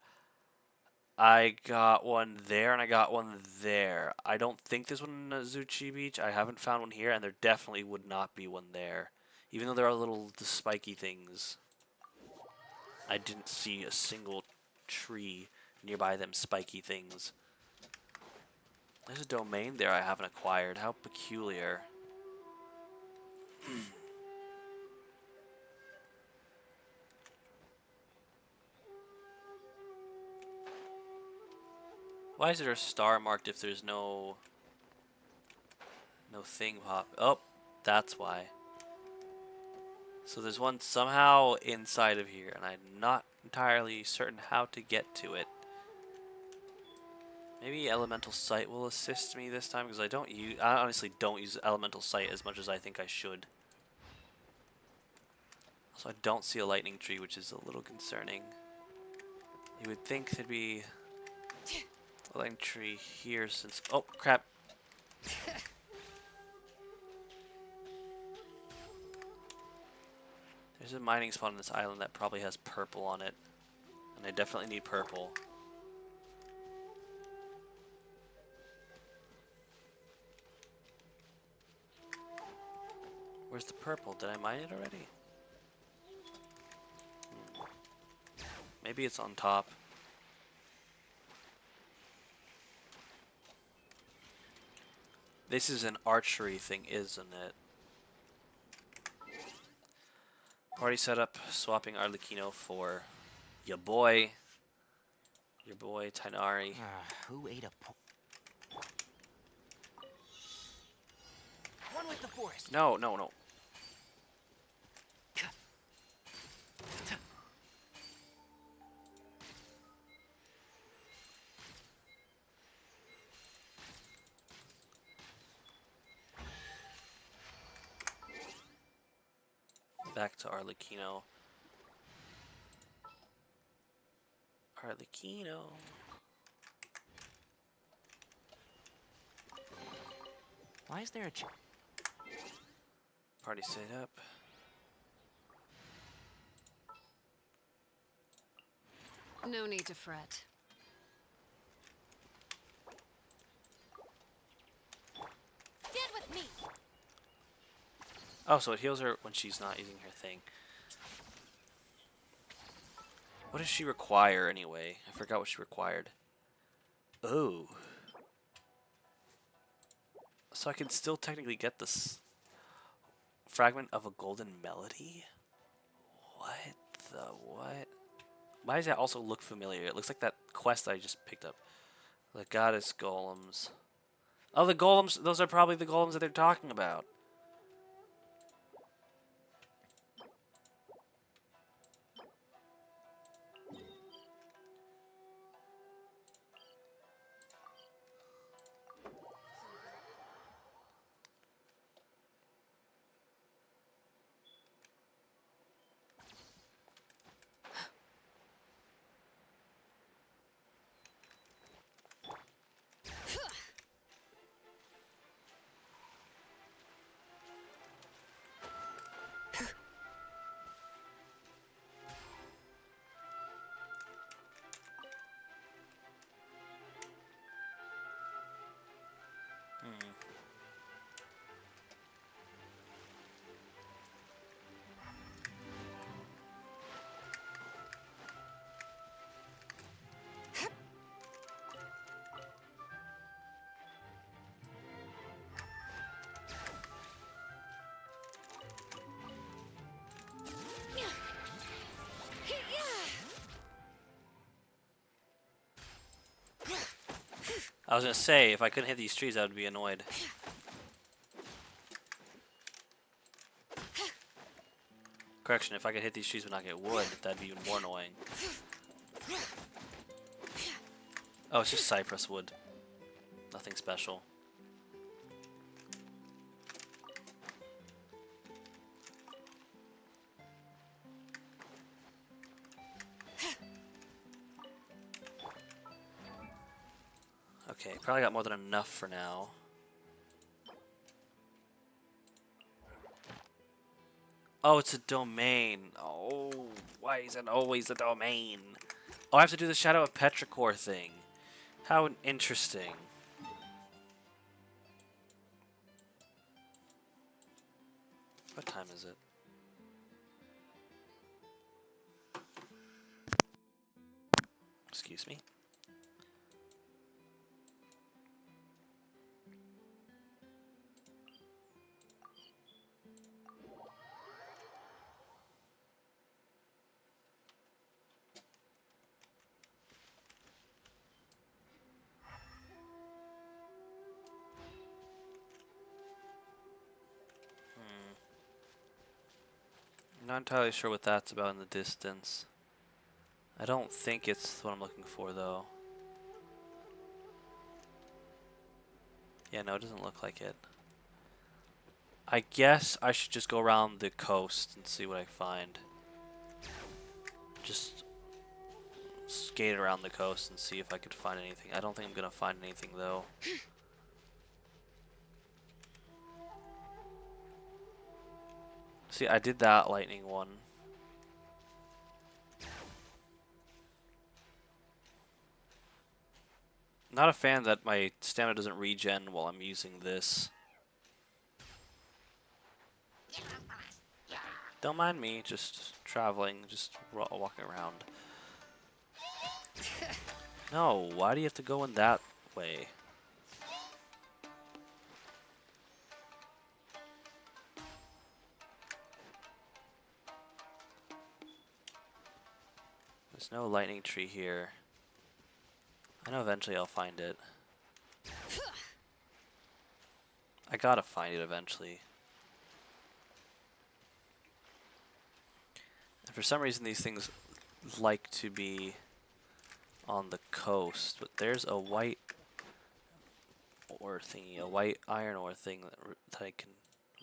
I got one there, and I got one there. I don't think there's one in Azuchi Beach. I haven't found one here, and there definitely would not be one there. Even though there are the spiky things. I didn't see a single tree nearby them spiky things. There's a domain there I haven't acquired. How peculiar. Why is there a star marked if there's no thing pop? Oh, that's why. So there's one somehow inside of here, and I'm not entirely certain how to get to it. Maybe Elemental Sight will assist me this time, because I honestly don't use Elemental Sight as much as I think I should. Also, I don't see a lightning tree, which is a little concerning. You would think there'd be a lightning tree here since... Oh, crap. There's a mining spot on this island that probably has purple on it. And I definitely need purple. Where's the purple? Did I mine it already? Maybe it's on top. This is an archery thing, isn't it? Party setup, swapping Arlecchino for your boy Tainari. Who ate a one with the forest? No, no, no. Back to Arlecchino. Arlecchino. Why is there a Party set up. No need to fret. Stand with me! Oh, so it heals her when she's not using her thing. What does she require anyway? I forgot what she required. Oh. So I can still technically get this fragment of a golden melody? What the what? Why does that also look familiar? It looks like that quest that I just picked up. The goddess golems. Oh, the golems, those are probably the golems that they're talking about. I was gonna say, if I couldn't hit these trees, I would be annoyed. Correction, if I could hit these trees but not get wood, that'd be even more annoying. Oh, it's just cypress wood. Nothing special. Probably got more than enough for now. Oh, it's a domain. Oh, why is it always a domain? Oh, I have to do the Shadow of Petrichor thing. How interesting. What time is it? Excuse me. I'm not entirely sure what that's about in the distance. I don't think it's what I'm looking for, though. Yeah, no, it doesn't look like it. I guess I should just go around the coast and see what I find. Just skate around the coast and see if I could find anything. I don't think I'm gonna find anything, though. See, I did that lightning one. Not a fan that my stamina doesn't regen while I'm using this. Don't mind me, just traveling, just walking around. No, why do you have to go in that way? There's no lightning tree here. I know eventually I'll find it. I gotta find it eventually. And for some reason these things like to be on the coast, but there's a white ore thingy, a white iron ore thing that I can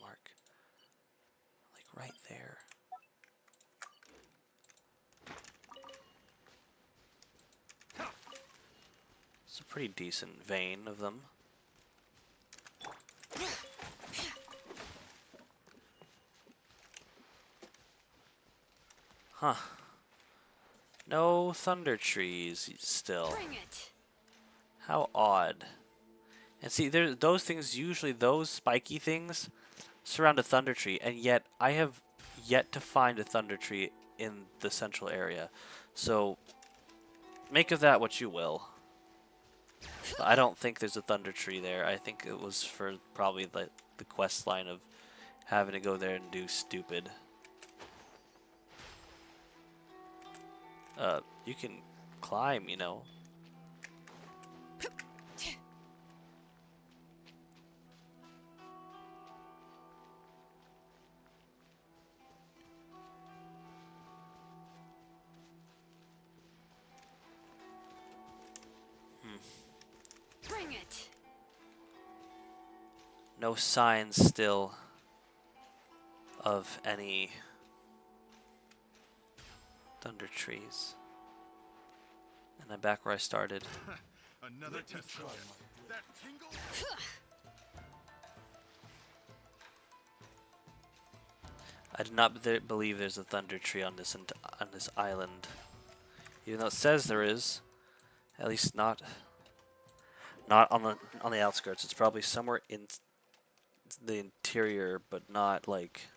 mark. Like right there. It's a pretty decent vein of them. Huh. No thunder trees still. Bring it. How odd. And see, there those things, usually those spiky things surround a thunder tree, and yet I have yet to find a thunder tree in the central area. So make of that what you will. But I don't think there's a thunder tree there. I think it was for probably the quest line of having to go there and do stupid. You can climb, you know. Bring it. No signs still of any thunder trees. And I'm back where I started. Another test run. That tingle? I do not believe there's a thunder tree on this island, even though it says there is. At least not on the outskirts. It's probably somewhere in the interior, but not like.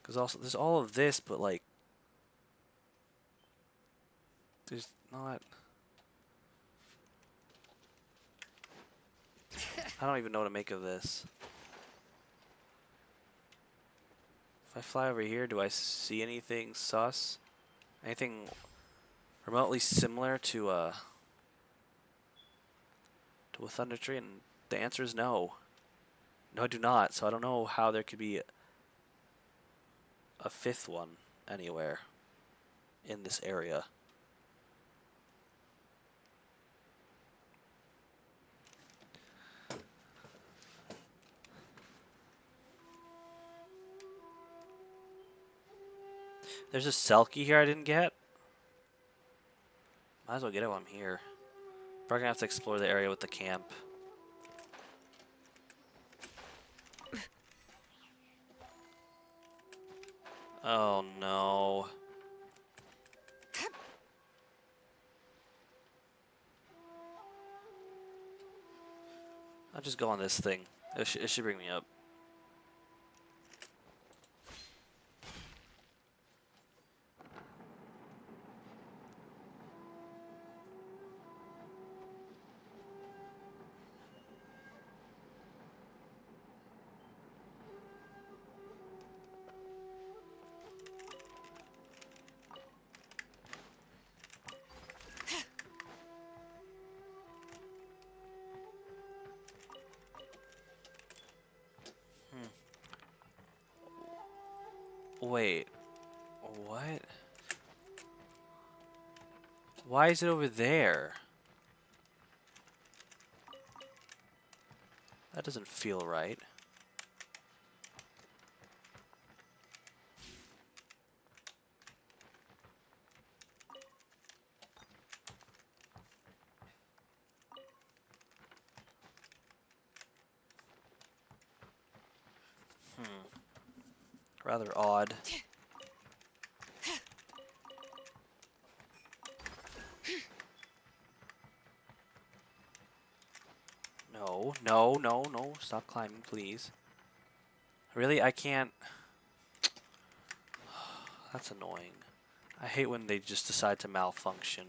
Because also there's all of this, but like there's not. I don't even know what to make of this. If I fly over here, do I see anything sus? Anything remotely similar to a thunder tree? And the answer is no. No, I do not. So I don't know how there could be a fifth one anywhere in this area. There's a Selkie here I didn't get. Might as well get it while I'm here. Probably gonna have to explore the area with the camp. Oh no. I'll just go on this thing. It should bring me up. Wait. What? Why is it over there? That doesn't feel right. Rather odd. No, no, no, no. Stop climbing, please. Really? I can't... That's annoying. I hate when they just decide to malfunction.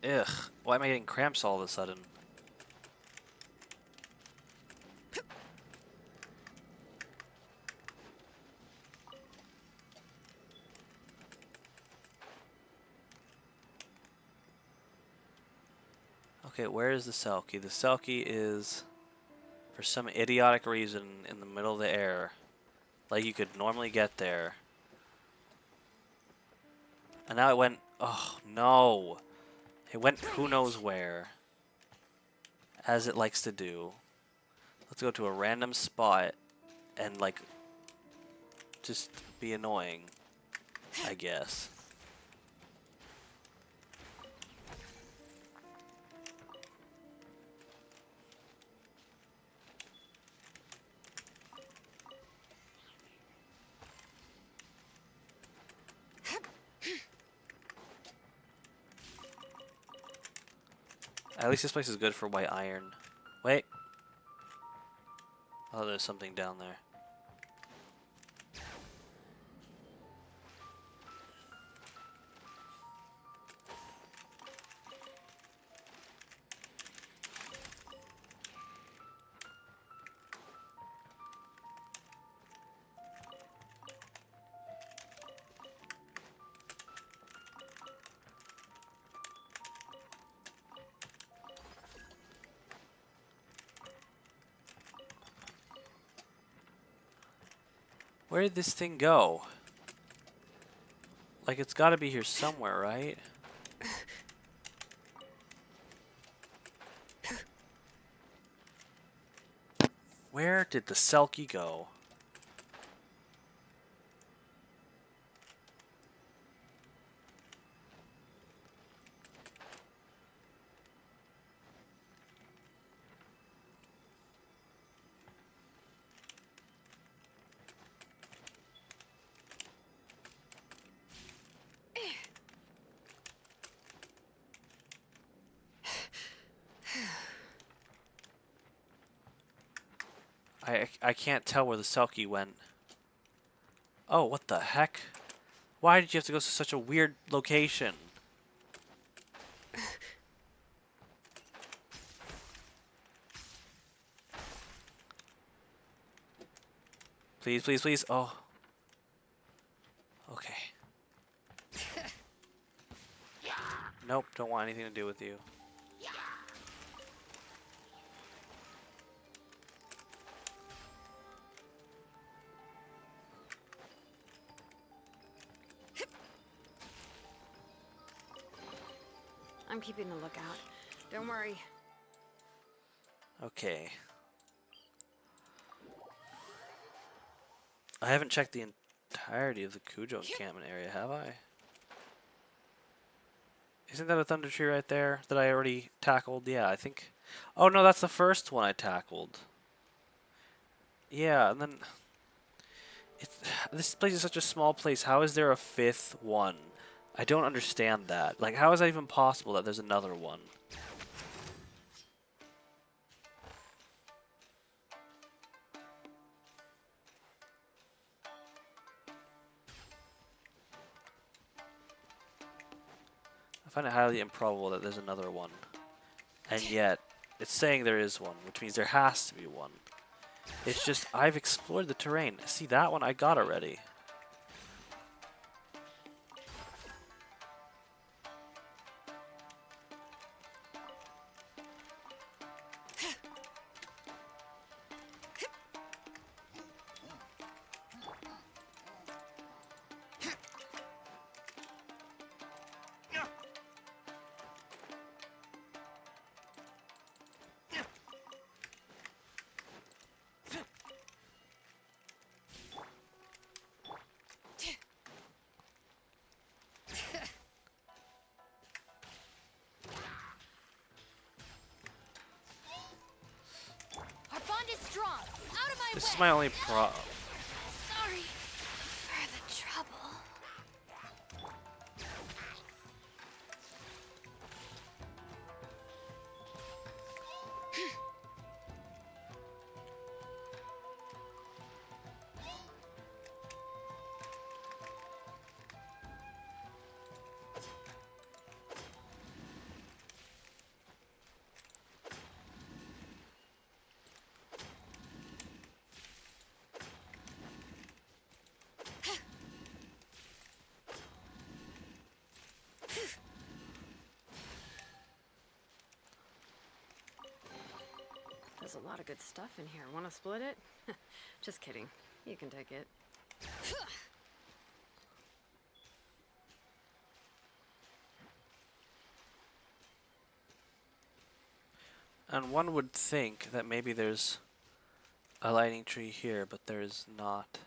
Ugh. Why am I getting cramps all of a sudden? Okay, where is the Selkie? The Selkie is, for some idiotic reason, in the middle of the air. Like you could normally get there. And now it went... Oh, no. It went who knows where. As it likes to do. Let's go to a random spot and, like, just be annoying, I guess. At least this place is good for white iron. Wait. Oh, there's something down there. Where did this thing go? Like, it's gotta be here somewhere, right? Where did the Selkie go? I can't tell where the Selkie went. Oh, what the heck? Why did you have to go to such a weird location? Please, please, please. Oh. Okay. Nope, don't want anything to do with you. I'm keeping a lookout. Don't worry. Okay. I haven't checked the entirety of the Cujo encampment area, have I? Isn't that a thunder tree right there that I already tackled? Yeah, I think... Oh no, that's the first one I tackled. Yeah, and then... This place is such a small place. How is there a fifth one? I don't understand that. Like, how is that even possible that there's another one? I find it highly improbable that there's another one. And yet, it's saying there is one, which means there has to be one. It's just, I've explored the terrain. See, that one I got already. Our bond is strong. Out of my This way. is my only problem. Sorry for the trouble. There's a lot of good stuff in here. Want to split it? Just kidding. You can take it. And one would think that maybe there's a lightning tree here, but there is not.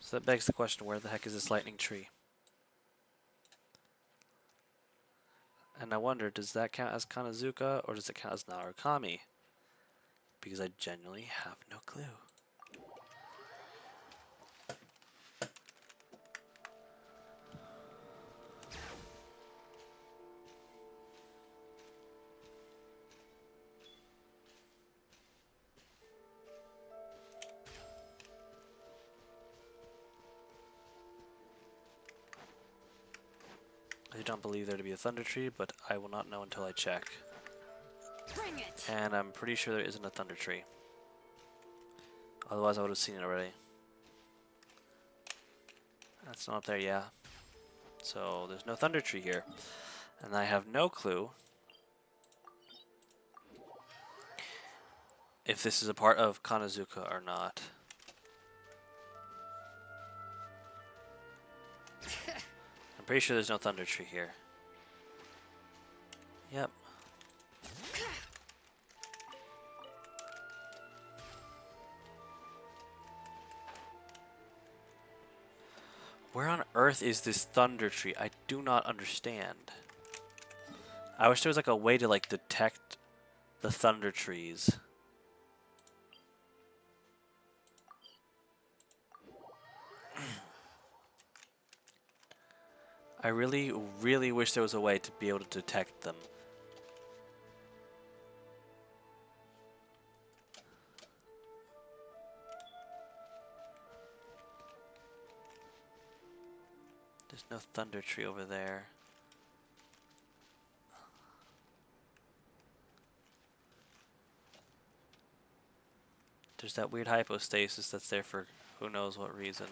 So that begs the question, where the heck is this lightning tree? And I wonder, does that count as Kanazuka, or does it count as Narukami? Because I genuinely have no clue. I don't believe there to be a thunder tree, but I will not know until I check. Bring it! And I'm pretty sure there isn't a thunder tree. Otherwise I would have seen it already. That's not there, yeah. So there's no thunder tree here. And I have no clue if this is a part of Kanazuka or not. I'm pretty sure there's no thunder tree here. Yep. Where on earth is this thunder tree? I do not understand. I wish there was like a way to like detect the thunder trees. I really, really wish there was a way to be able to detect them. There's no thunder tree over there. There's that weird hypostasis that's there for who knows what reason.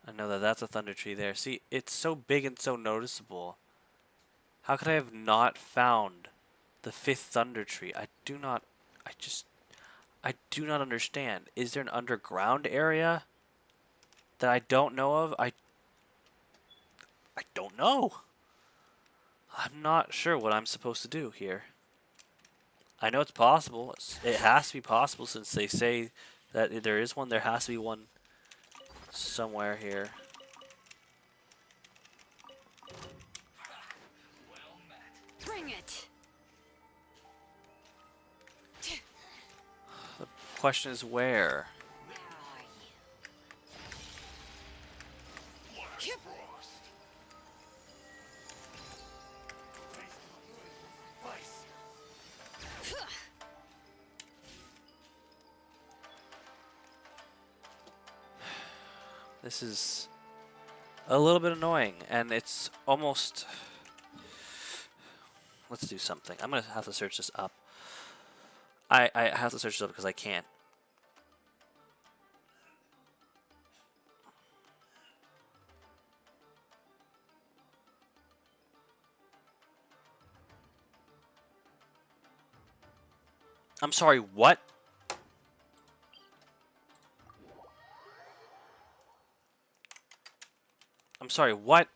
I know that that's a thunder tree there. See, it's so big and so noticeable. How could I have not found the fifth thunder tree? I do not understand. Is there an underground area that I don't know of? I don't know. I'm not sure what I'm supposed to do here. I know it's possible. It has to be possible since they say that there is one. There has to be one somewhere here. Bring it. The question is where? This is a little bit annoying, and it's almost... Let's do something. I'm going to have to search this up. I have to search this up because I can't. I'm sorry, what? I'm sorry, what?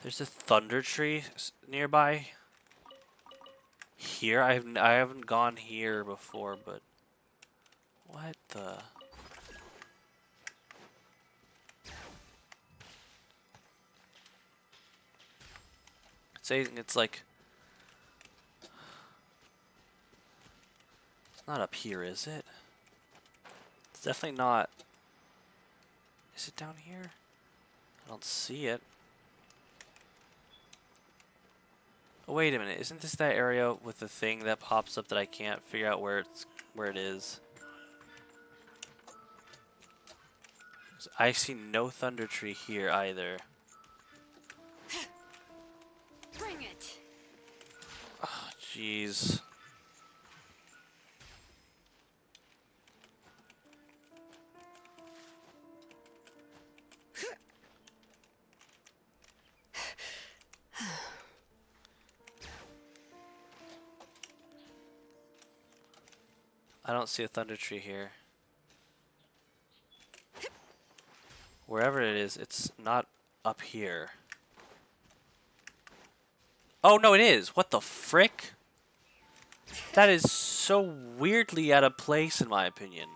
There's a thunder tree nearby. Here, I haven't gone here before, but what the? It's saying it's like it's not up here, is it? It's definitely not. Is it down here? I don't see it. Oh, wait a minute. Isn't this that area with the thing that pops up that I can't figure out where it is? I see no thunder tree here either. Bring it. Oh, jeez. I don't see a thunder tree here. Wherever it is, it's not up here. Oh, no, it is. What the frick? That is so weirdly out of place, in my opinion.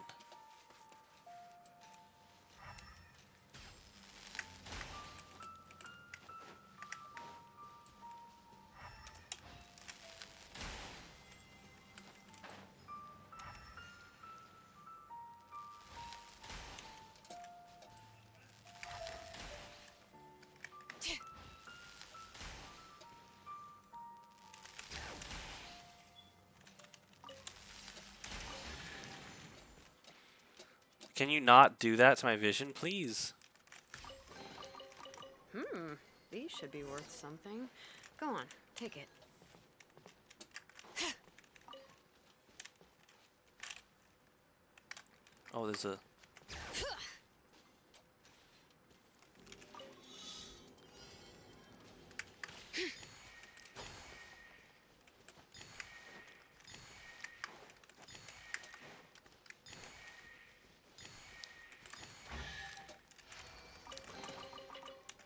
Can you not do that to my vision, please? These should be worth something. Go on, take it. Oh, there's a...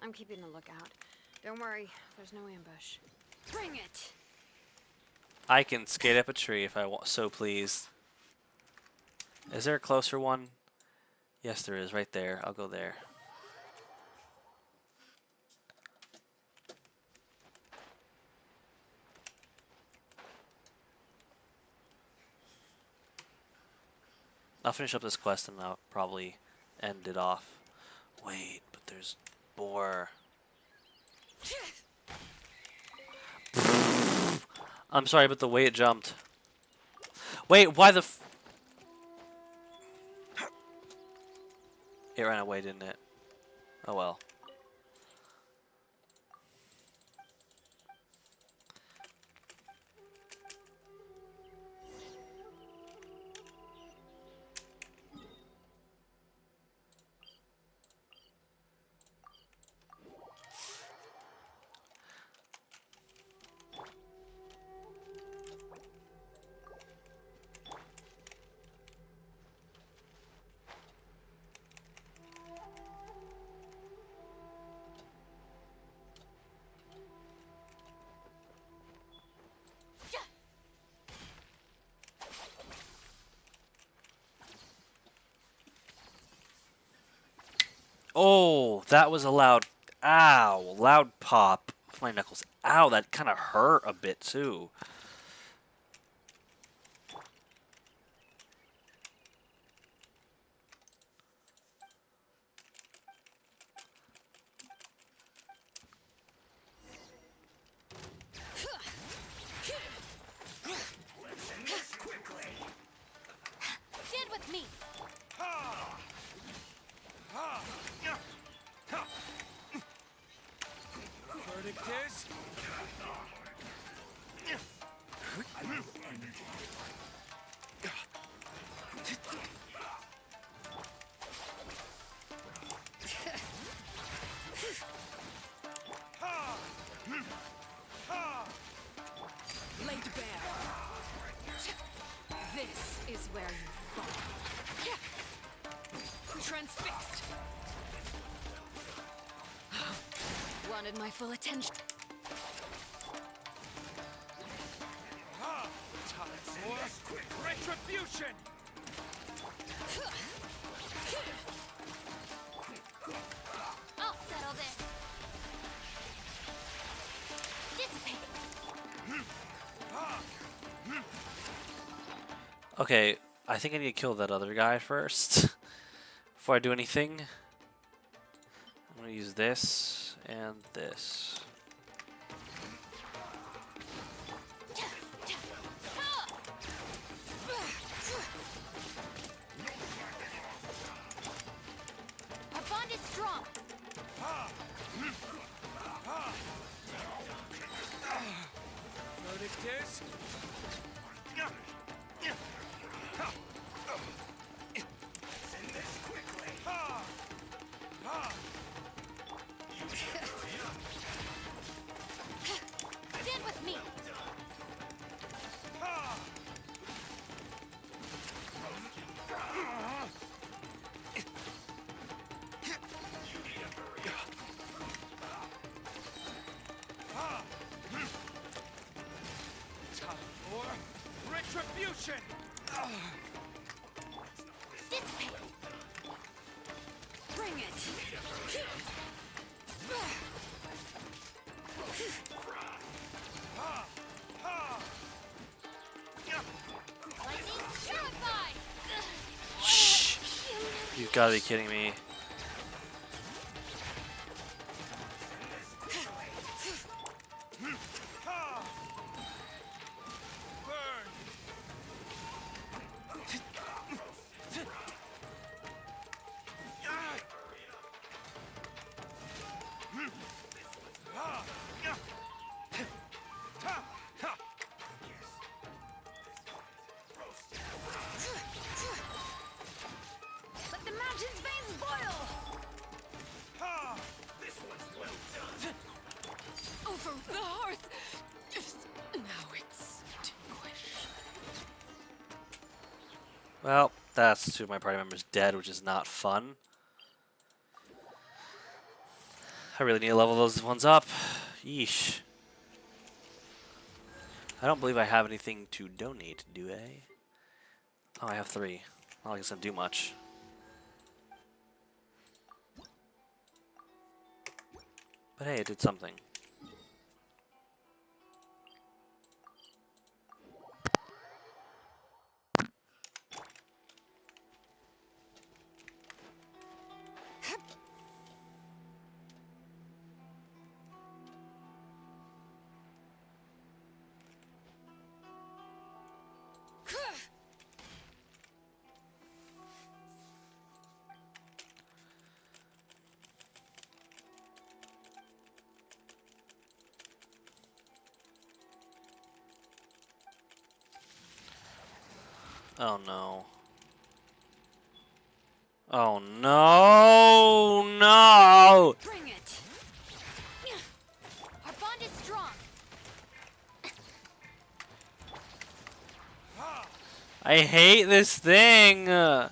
I'm keeping a lookout. Don't worry, there's no ambush. Bring it! I can skate up a tree if I want, so please. Is there a closer one? Yes, there is, right there. I'll go there. I'll finish up this quest and I'll probably end it off. Wait, but there's more. I'm sorry, but the way it jumped. Wait, why the f... It ran away, didn't it? Oh well. Oh, that was a loud, ow, loud pop with my knuckles. Ow, that kind of hurt a bit too. Stand with me. Verdict is... Laid bare. This is where you fall. Transfixed. Wanted my full attention. Time for retribution! I'll settle this. Dissipate. Okay, I think I need to kill that other guy first before I do anything. I'm gonna use this and this. Our bond is strong. Verdict is... Stand with me. Time for retribution! Dissipate. Bring it. Lightning purified. Shh! You've got to be kidding me. Let the mountain's veins boil. Over the hearth. Now extinguish. Well, that's two of my party members dead, which is not fun. I really need to level those ones up. Yeesh. I don't believe I have anything to donate, do I? Oh, I have 3. Well, I guess I don't do much. But hey, it did something. Oh no. Oh no! No! Bring it. Our bond is strong. I hate this thing! When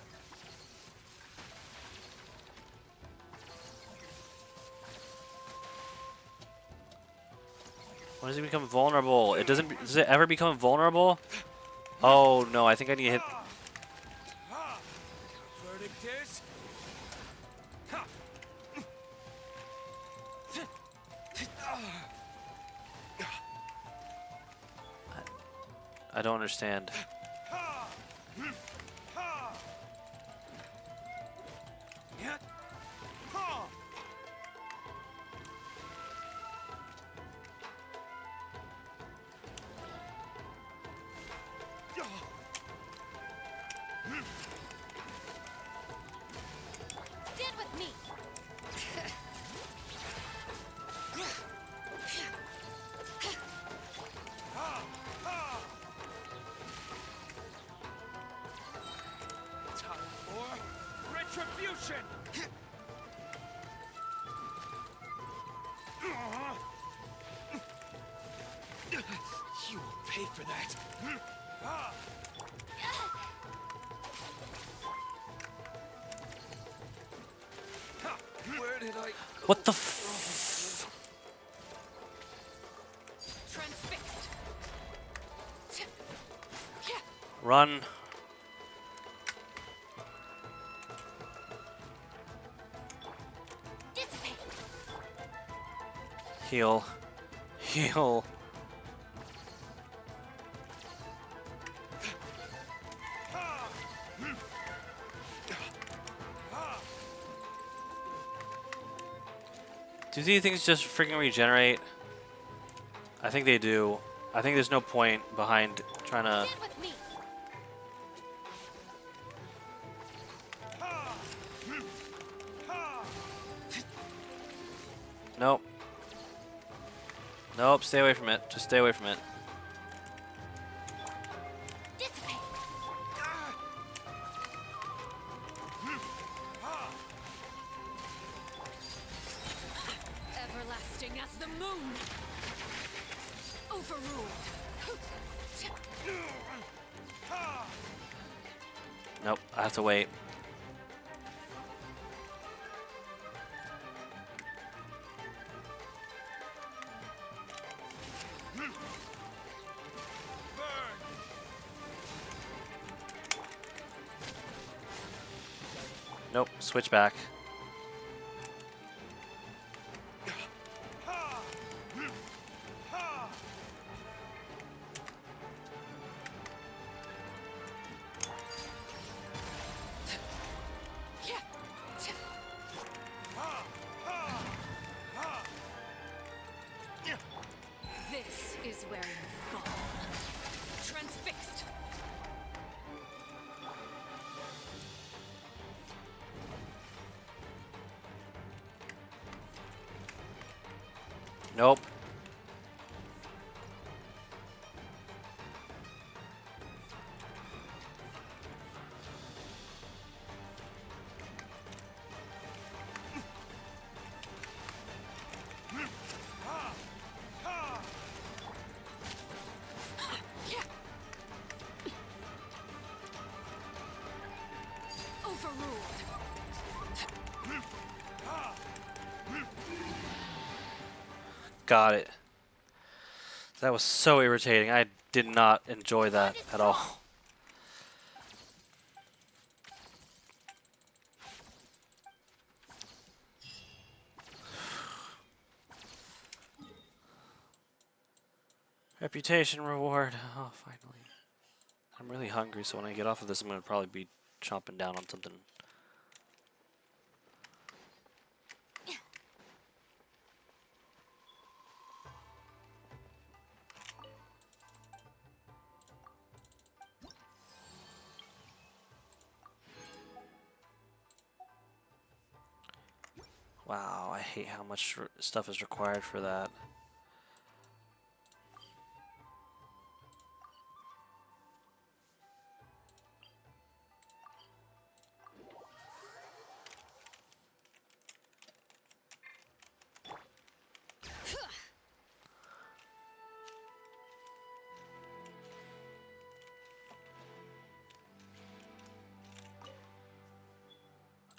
does it become vulnerable? It doesn't. Does it ever become vulnerable? Oh no! I think I need to hit. Verdict is... I don't understand. Stand with me. Time for retribution! You will pay for that. Where did I go? What the f? Transfixed. Run. Dissipate. Heal. Heal. Do these things just freaking regenerate? I think they do. I think there's no point behind trying to... Stand with me. Nope. Nope, stay away from it. Just stay away from it. Dissipate. Everlasting as the moon. Overruled. Nope, I have to wait. Nope, switch back. This is where you fall. Transfixed. Nope. Overruled. Got it. That was so irritating. I did not enjoy that at all. Reputation reward. Oh, finally. I'm really hungry, so when I get off of this, I'm going to probably be chomping down on something. Wow, I hate how much stuff is required for that.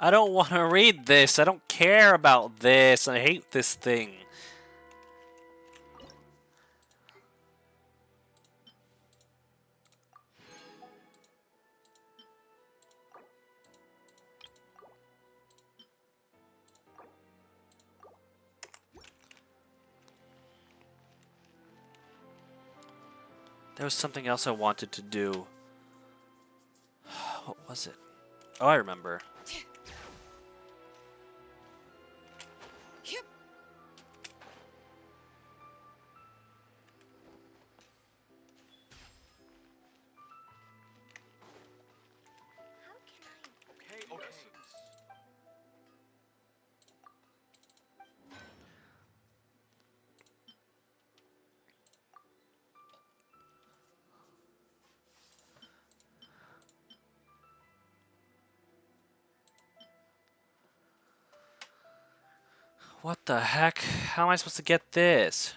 I don't want to read this. I don't care about this. I hate this thing. There was something else I wanted to do. What was it? Oh, I remember. Yep. Okay, okay. What the heck? How am I supposed to get this?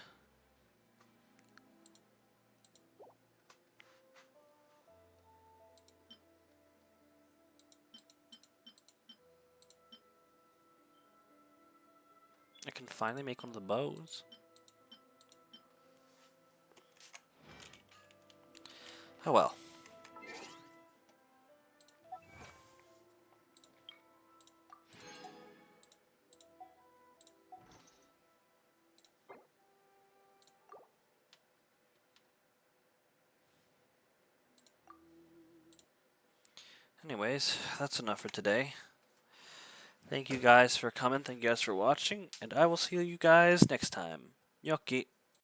I can finally make one of the bows. Oh well. Anyways, that's enough for today. Thank you guys for coming. Thank you guys for watching. And I will see you guys next time. Gnocchi.